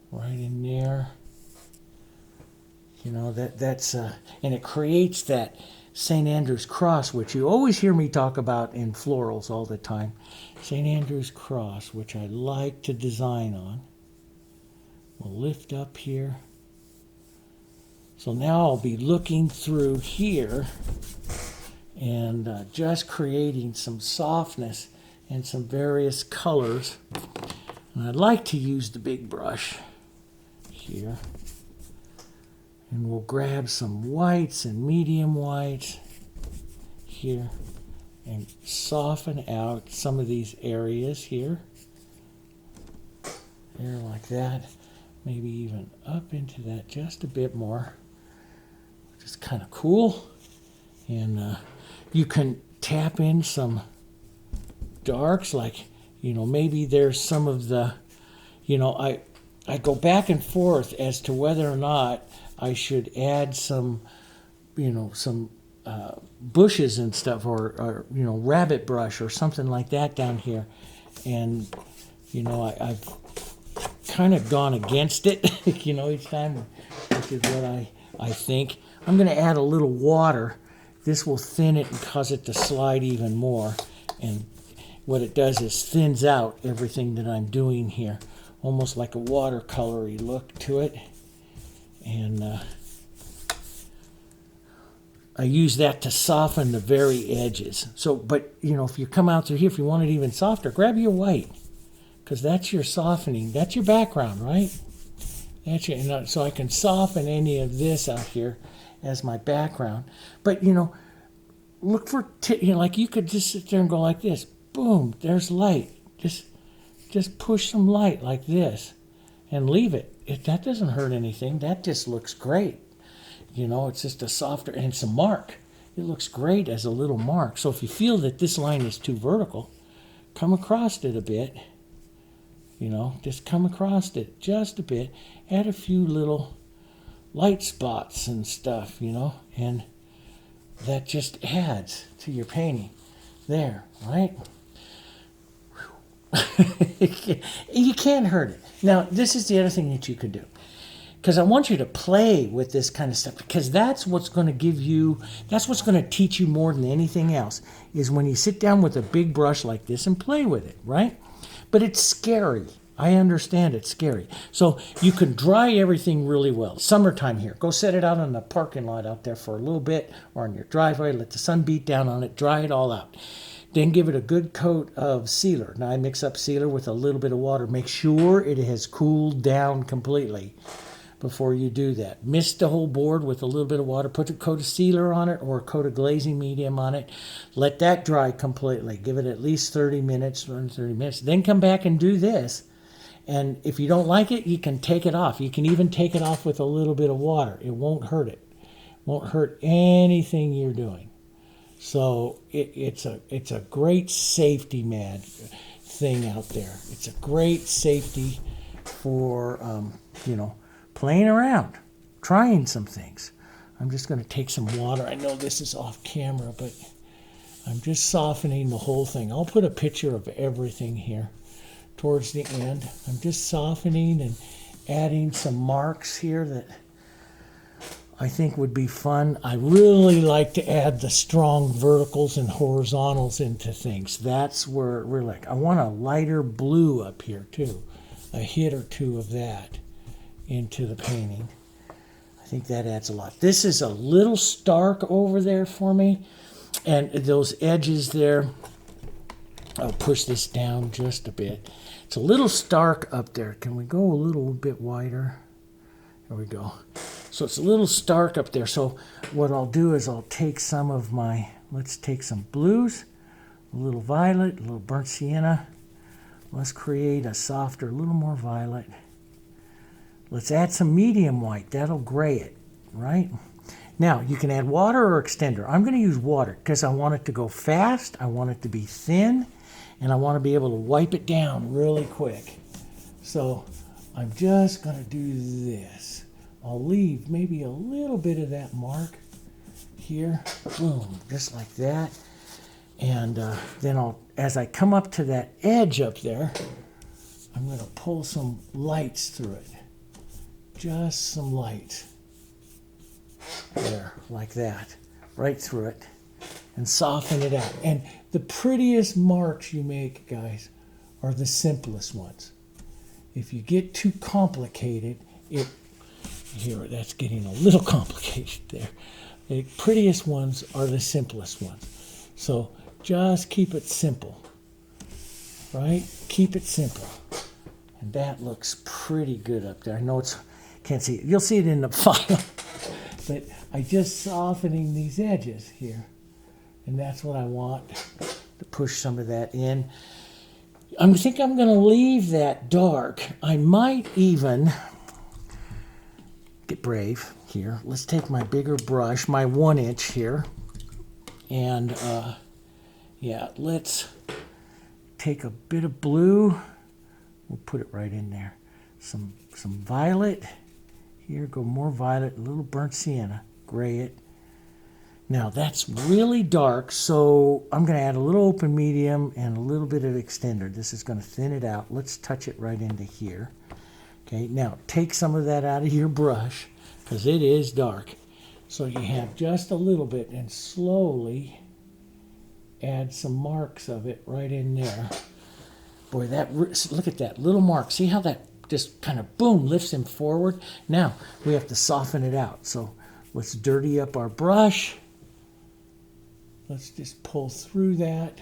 Speaker 1: right in there. You know, that's and it creates that St. Andrew's cross, which you always hear me talk about in florals all the time. St. Andrew's cross, which I like to design on. We'll lift up here. So now I'll be looking through here and just creating some softness and some various colors. And I'd like to use the big brush here. And we'll grab some whites and medium whites here and soften out some of these areas here. There, like that. Maybe even up into that just a bit more. Which is kind of cool. And you can tap in some darks, like, you know, maybe there's some of the, you know, I go back and forth as to whether or not I should add some, you know, some bushes and stuff, or you know, rabbit brush or something like that down here. And, you know, I've kind of gone against it, you know, each time, which is what I think. I'm going to add a little water. This will thin it and cause it to slide even more. And what it does is thins out everything that I'm doing here, almost like a watercolory look to it. And I use that to soften the very edges. So, but, you know, if you come out through here, if you want it even softer, grab your white, because that's your softening. That's your background, right? That's your, and so I can soften any of this out here as my background. But, you know, look for, you know, like you could just sit there and go like this. Boom, there's light. Just push some light like this and leave it. That doesn't hurt anything. That just looks great. You know, it's just a softer, and it's a mark. It looks great as a little mark. So if you feel that this line is too vertical, come across it a bit. You know, just come across it just a bit. Add a few little light spots and stuff, you know, and that just adds to your painting. There, right? You can't hurt it. Now, this is the other thing that you could do, because I want you to play with this kind of stuff, because that's what's going to give you, that's what's going to teach you more than anything else, is when you sit down with a big brush like this and play with it, right? But it's scary. I understand it's scary. So you can dry everything really well. Summertime here. Go set it out on the parking lot out there for a little bit, or on your driveway. Let the sun beat down on it. Dry it all out. Then give it a good coat of sealer. Now I mix up sealer with a little bit of water. Make sure it has cooled down completely before you do that. Mist the whole board with a little bit of water. Put a coat of sealer on it or a coat of glazing medium on it. Let that dry completely. Give it at least 30 minutes, 30 minutes. Then come back and do this. And if you don't like it, you can take it off. You can even take it off with a little bit of water. It won't hurt it. Won't hurt anything you're doing. So it's a great safety thing out there. It's a great safety for playing around, trying some things. I'm just going to take some water. I know this is off camera, but I'm just softening the whole thing. I'll put a picture of everything here towards the end. I'm just softening and adding some marks here that I think would be fun. I really like to add the strong verticals and horizontals into things. That's where we're like, I want a lighter blue up here too. A hit or two of that into the painting. I think that adds a lot. This is a little stark over there for me. And those edges there, I'll push this down just a bit. It's a little stark up there. Can we go a little bit wider? There we go. So it's a little stark up there. So what I'll do is I'll take some of my, let's take some blues, a little violet, a little burnt sienna. Let's create a softer, a little more violet. Let's add some medium white. That'll gray it, right? Now, you can add water or extender. I'm going to use water because I want it to go fast, I want it to be thin, and I want to be able to wipe it down really quick. So I'm just going to do this. I'll leave maybe a little bit of that mark here. Boom, just like that. And then as I come up to that edge up there, I'm going to pull some lights through it. Just some light. There, like that. Right through it. And soften it out. And the prettiest marks you make, guys, are the simplest ones. If you get too complicated, here, that's getting a little complicated there. The prettiest ones are the simplest ones. So just keep it simple, right? Keep it simple. And that looks pretty good up there. I know can't see it. You'll see it in the file. But I just softening these edges here. And that's what I want, to push some of that in. I think I'm going to leave that dark. I might even get brave here. Let's take my bigger brush, my 1-inch here. And yeah, let's take a bit of blue. We'll put it right in there. Some violet. Here, go more violet, a little burnt sienna. Gray it. Now that's really dark, so I'm going to add a little open medium and a little bit of extender. This is going to thin it out. Let's touch it right into here. Okay, now take some of that out of your brush because it is dark. So you have just a little bit and slowly add some marks of it right in there. Boy, look at that little mark. See how that just kind of boom lifts him forward? Now we have to soften it out. So let's dirty up our brush. Let's just pull through that,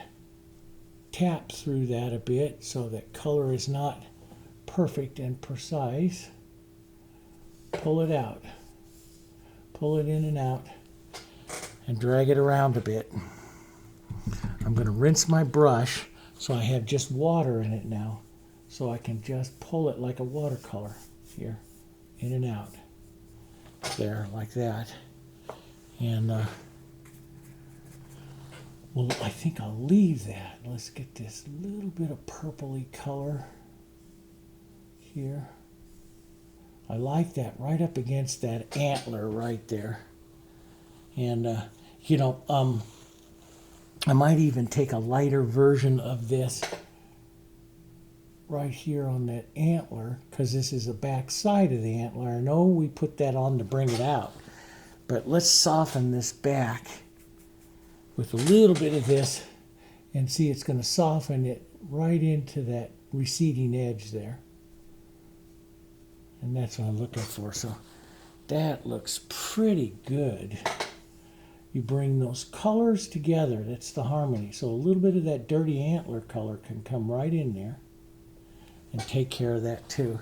Speaker 1: tap through that a bit so that color is not perfect and precise. Pull it out. Pull it in and out and drag it around a bit. I'm going to rinse my brush so I have just water in it now, so I can just pull it like a watercolor here, in and out. There, like that. And well, I think I'll leave that. Let's get this little bit of purpley color here. I like that right up against that antler right there. And, I might even take a lighter version of this right here on that antler, because this is the back side of the antler. I know we put that on to bring it out, but let's soften this back with a little bit of this, and see, it's going to soften it right into that receding edge there. And that's what I'm looking for. So that looks pretty good. You bring those colors together, that's the harmony. So a little bit of that dirty antler color can come right in there and take care of that too.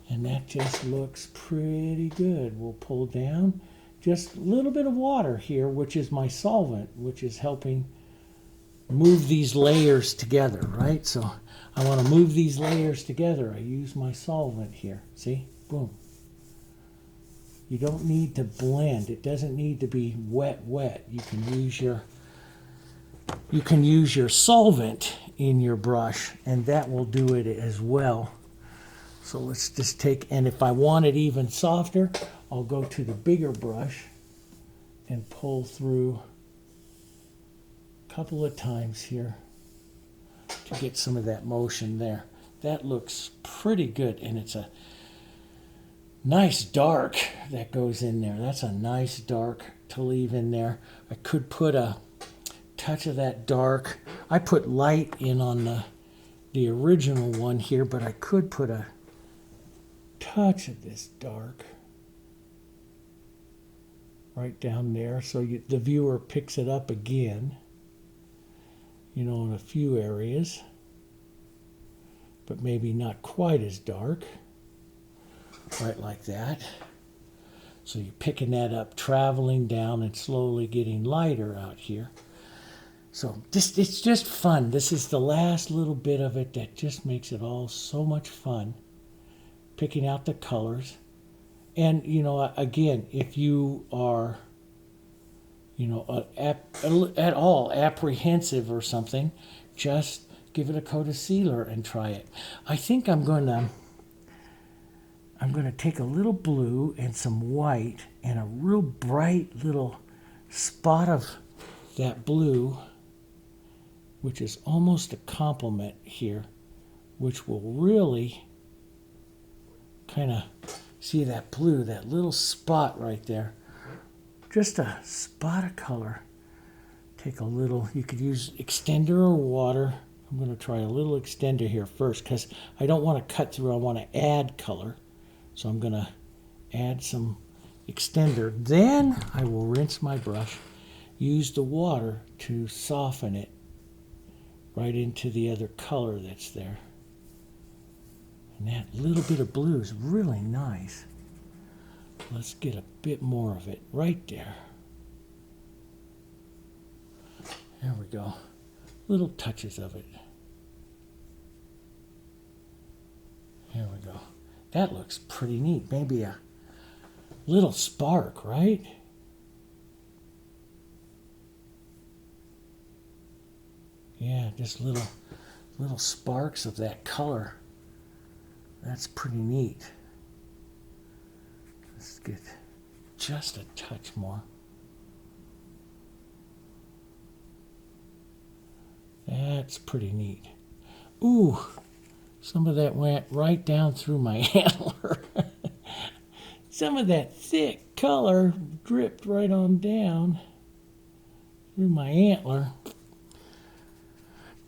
Speaker 1: And that just looks pretty good. We'll pull down just a little bit of water here, which is my solvent, which is helping move these layers together, right? So I want to move these layers together. I use my solvent here. See? Boom. You don't need to blend. It doesn't need to be wet, wet. You can use your solvent in your brush, and that will do it as well. So let's just take, and if I want it even softer, I'll go to the bigger brush and pull through a couple of times here to get some of that motion there. That looks pretty good, and it's a nice dark that goes in there. That's a nice dark to leave in there. I could put a touch of that dark. I put light in on the original one here, but I could put a touch of this dark right down there so the viewer picks it up again, you know, in a few areas, but maybe not quite as dark, right like that. So you're picking that up, traveling down and slowly getting lighter out here. So it's just fun. This is the last little bit of it that just makes it all so much fun. Picking out the colors. And, you know, again, if you are, you know, at all apprehensive or something, just give it a coat of sealer and try it. I think I'm going to take a little blue and some white and a real bright little spot of that blue, which is almost a complement here, which will really kind of see that blue, that little spot right there. Just a spot of color. Take a little, you could use extender or water. I'm going to try a little extender here first because I don't want to cut through, I want to add color. So I'm going to add some extender. Then I will rinse my brush, use the water to soften it right into the other color that's there. And that little bit of blue is really nice. Let's get a bit more of it right there. There we go. Little touches of it. There we go. That looks pretty neat. Maybe a little spark, right? Yeah, just little sparks of that color. That's pretty neat. Let's get just a touch more. That's pretty neat. Ooh, some of that went right down through my antler. Some of that thick color dripped right on down through my antler.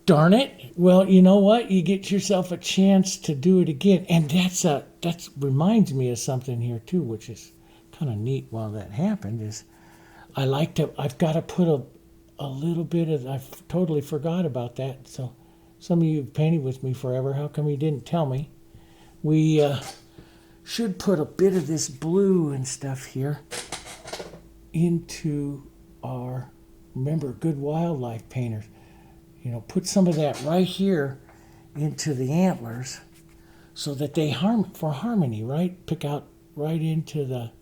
Speaker 1: Darn it. Well, you know what? You get yourself a chance to do it again. And that reminds me of something here too, which is kind of neat while that happened, is I've got to put a little bit of, I totally forgot about that. So some of you have painted with me forever. How come you didn't tell me? We should put a bit of this blue and stuff here into our, remember, good wildlife painters. You know, put some of that right here into the antlers so that they for harmony, right? Pick out right into the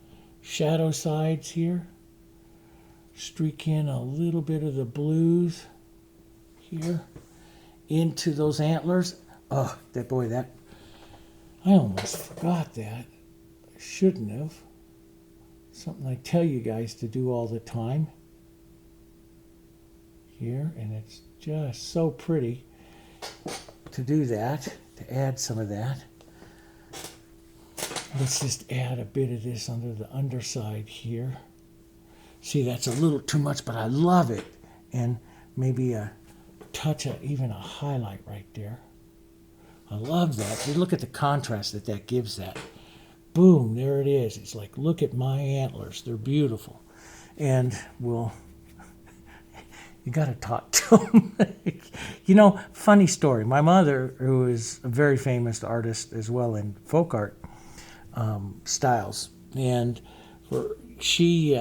Speaker 1: shadow sides here. Streak in a little bit of the blues here into those antlers. Oh, that I almost forgot that. I shouldn't have. Something I tell you guys to do all the time. Here, and it's just so pretty to do that, to add some of that. Let's just add a bit of this under the underside here. See, that's a little too much, but I love it. And maybe a touch of even a highlight right there. I love that. You look at the contrast that gives that. Boom, there it is. It's like, look at my antlers. They're beautiful. And we'll, you got to talk to them. You know, funny story. My mother, who is a very famous artist as well in folk art styles, and we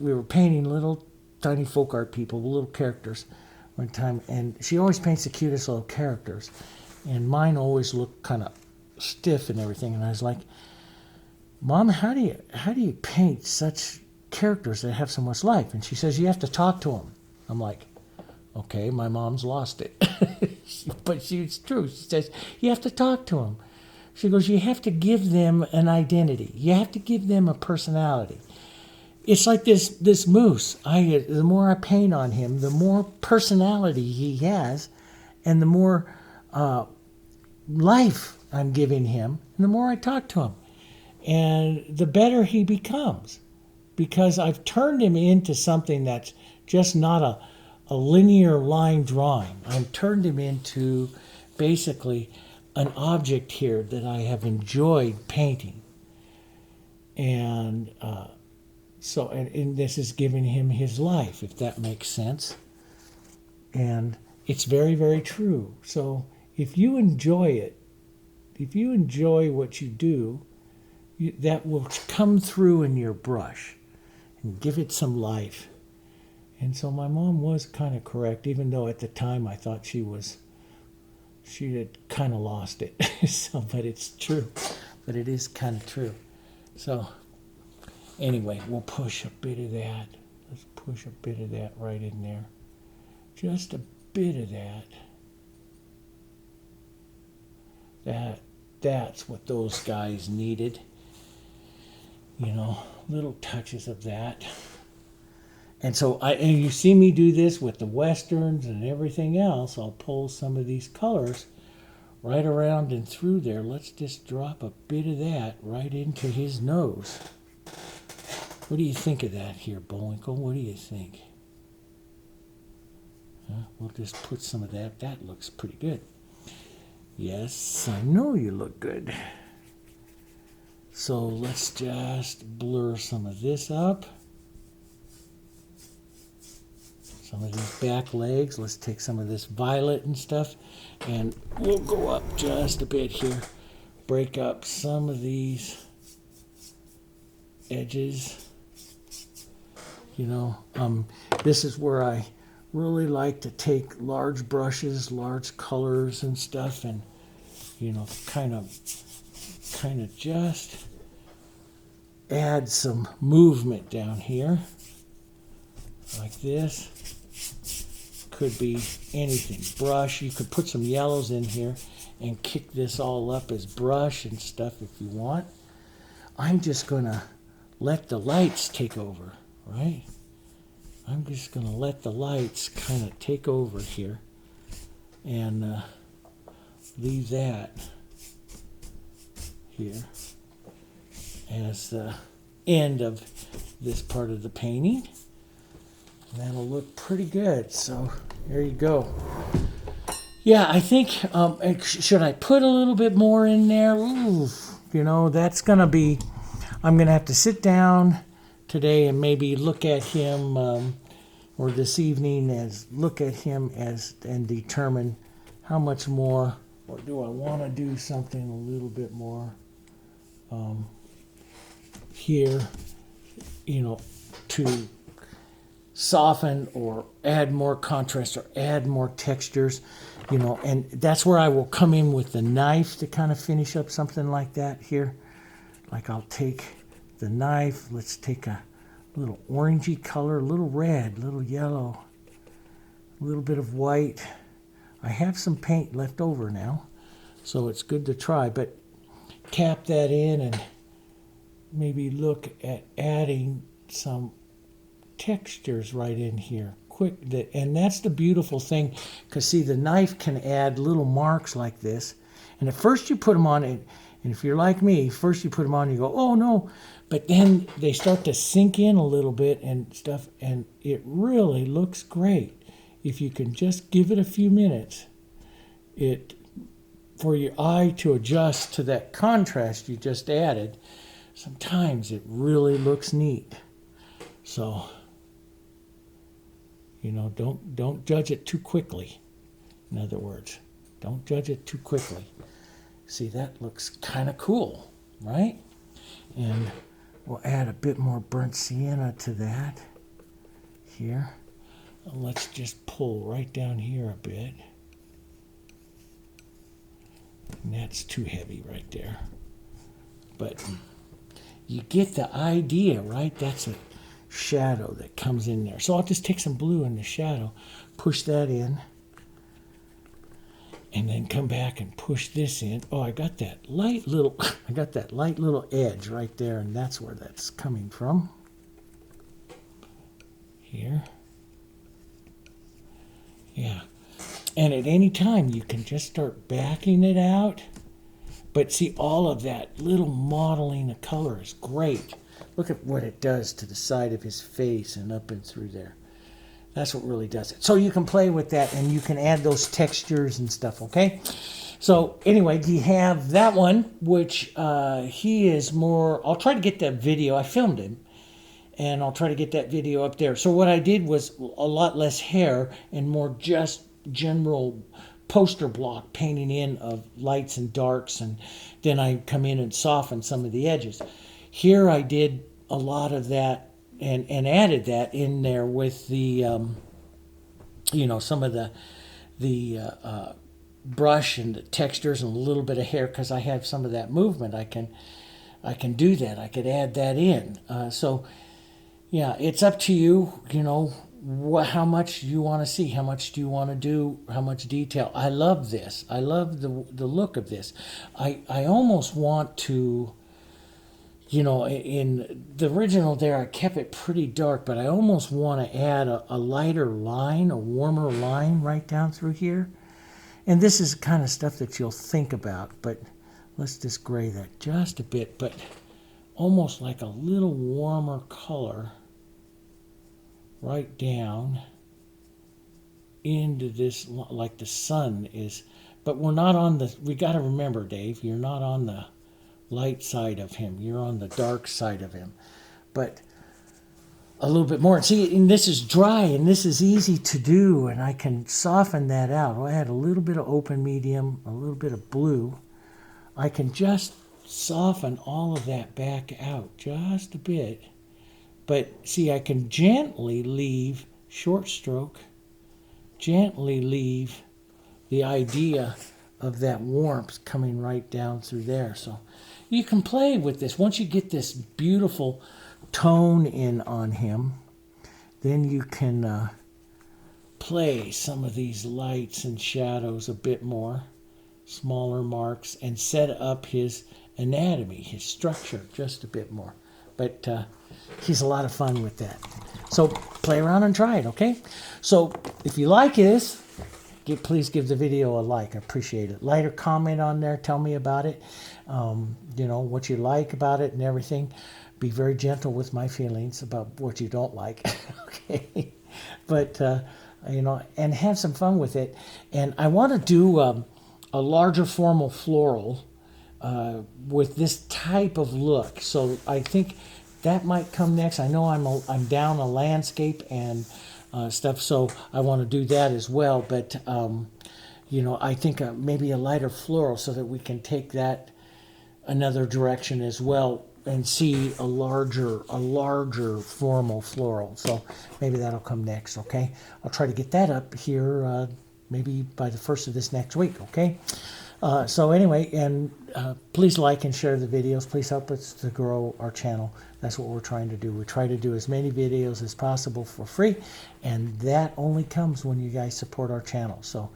Speaker 1: were painting little tiny folk art people, little characters, one time, and she always paints the cutest little characters, and mine always look kind of stiff and everything. And I was like, Mom, how do you paint such characters that have so much life? And she says, you have to talk to them. I'm like, okay, my mom's lost it. But it's true. She says, you have to talk to them. She goes, you have to give them an identity. You have to give them a personality. It's like this moose. The more I paint on him, the more personality he has, and the more life I'm giving him, and the more I talk to him. And the better he becomes, because I've turned him into something that's just not a linear line drawing. I've turned him into basically an object here that I have enjoyed painting. And and this is giving him his life, if that makes sense. And it's very, very true. So if you enjoy it, if you enjoy what you do, that will come through in your brush and give it some life. And so my mom was kind of correct, even though at the time I thought she had kind of lost it. But it's true. But it is kind of true. So anyway, we'll push a bit of that. Let's push a bit of that right in there. Just a bit of that. That's what those guys needed. Little touches of that. And so and you see me do this with the westerns and everything else. I'll pull some of these colors right around and through there. Let's just drop a bit of that right into his nose. What do you think of that here, Bullwinkle? What do you think? We'll just put some of that. That looks pretty good. Yes, I know you look good. So let's just blur some of this up. Some of these back legs. Let's take some of this violet and stuff, and we'll go up just a bit here. Break up some of these edges. This is where I really like to take large brushes, large colors and stuff, and kind of just add some movement down here like this. Could be anything. Brush. You could put some yellows in here and kick this all up as brush and stuff if you want. I'm just going to let the lights take over, right? I'm just going to let the lights kind of take over here and leave that here as the end of this part of the painting. And that'll look pretty good. So there you go. Yeah, I think, should I put a little bit more in there? Ooh, that's going to be, I'm going to have to sit down today and maybe look at him, or this evening, look at him and determine how much more, or do I want to do something a little bit more here, to soften or add more contrast or add more textures, and that's where I will come in with the knife to kind of finish up something like that here. Like I'll take the knife, let's take a little orangey color, a little red, a little yellow, a little bit of white. I have some paint left over now, so it's good to try, but tap that in and maybe look at adding some textures right in here quick. And that's the beautiful thing, because see, the knife can add little marks like this, and at first you put them on it, and if you're like me, first you put them on and you go, oh no, but then they start to sink in a little bit and stuff, and it really looks great if you can just give it a few minutes for your eye to adjust to that contrast you just added. Sometimes it really looks neat. So don't judge it too quickly. In other words, don't judge it too quickly. See, that looks kind of cool, right? And we'll add a bit more burnt sienna to that here. Let's just pull right down here a bit. And that's too heavy right there. But you get the idea, right? That's a shadow that comes in there. So I'll just take some blue in the shadow, push that in, and then come back and push this in. Oh, I got that light little edge right there, and that's where that's coming from. Here. Yeah. And at any time you can just start backing it out. But see, all of that little modeling of color is great. Look at what it does to the side of his face and up and through there. That's what really does it. So you can play with that and you can add those textures and stuff, okay? So anyway, you have that one, which he is more, I'll try to get that video. I filmed him, and I'll try to get that video up there. So what I did was a lot less hair and more just general poster block painting in of lights and darks, and then I come in and soften some of the edges. Here I did a lot of that and added that in there with the you know, some of the brush and the textures and a little bit of hair, because I have some of that movement. I can do that. I could add that in. So yeah, it's up to you. You know, how much you want to see, how much do you want to do, how much detail. I love this. I love the look of this. I almost want to, you know, in the original there I kept it pretty dark, but I almost want to add a lighter line, a warmer line right down through here. And this is kind of stuff that you'll think about, but let's just gray that just a bit, but almost like a little warmer color right down into this, like the sun is. But we're not on the, we got to remember, Dave, you're not on the light side of him, you're on the dark side of him. But a little bit more. See, and this is dry and this is easy to do, and I can soften that out. I had a little bit of open medium, a little bit of blue. I can just soften all of that back out just a bit. But see, I can gently leave, short stroke, gently leave the idea of that warmth coming right down through there. So you can play with this. Once you get this beautiful tone in on him, then you can play some of these lights and shadows a bit more, smaller marks, and set up his anatomy, his structure just a bit more. But he's a lot of fun with that. So play around and try it, okay? So if you like this, please give the video a like. I appreciate it. Like or comment on there. Tell me about it. You know, what you like about it and everything. Be very gentle with my feelings about what you don't like. Okay? But, you know, and have some fun with it. And I want to do a larger formal floral with this type of look. So I think that might come next. I know I'm down a landscape and stuff, so I want to do that as well. But you know, I think maybe a lighter floral so that we can take that another direction as well and see a larger formal floral. So maybe that'll come next. Okay, I'll try to get that up here maybe by the first of this next week. Okay. So anyway, and please like and share the videos. Please help us to grow our channel. That's what we're trying to do. We try to do as many videos as possible for free, and that only comes when you guys support our channel. So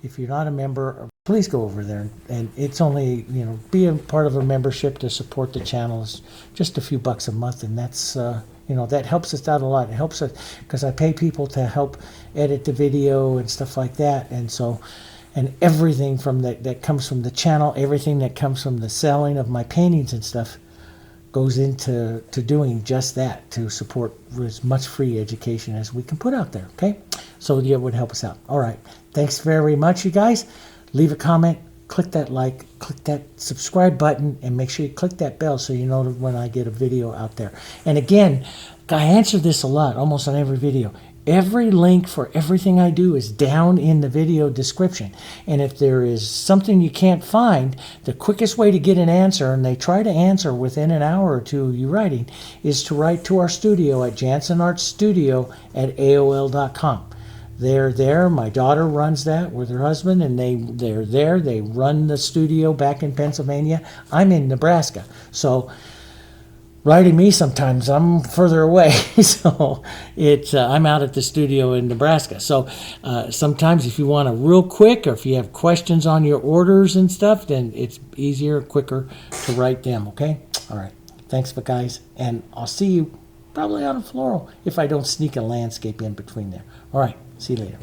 Speaker 1: if you're not a member, please go over there. And it's only, you know, be a part of a membership to support the channel. It's just a few bucks a month, and that's, you know, that helps us out a lot. It helps us because I pay people to help edit the video and stuff like that. And so, and everything from that comes from the channel, everything that comes from the selling of my paintings and stuff goes into doing just that, to support as much free education as we can put out there, okay? So yeah, it would help us out. All right. Thanks very much, you guys. Leave a comment, click that like, click that subscribe button, and make sure you click that bell so you know when I get a video out there. And again, I answer this a lot, almost on every video. Every link for everything I do is down in the video description. And if there is something you can't find, the quickest way to get an answer, and they try to answer within an hour or two of you writing, is to write to our studio at jansenartstudio@aol.com. they're there. My daughter runs that with her husband, and they're there. They run the studio back in Pennsylvania. I'm in Nebraska, so writing me sometimes I'm further away. So I'm out at the studio in Nebraska. So sometimes if you want a real quick, or if you have questions on your orders and stuff, then it's easier, quicker to write them. Okay. All right. Thanks, guys, and I'll see you probably on a floral if I don't sneak a landscape in between there. All right. See you later.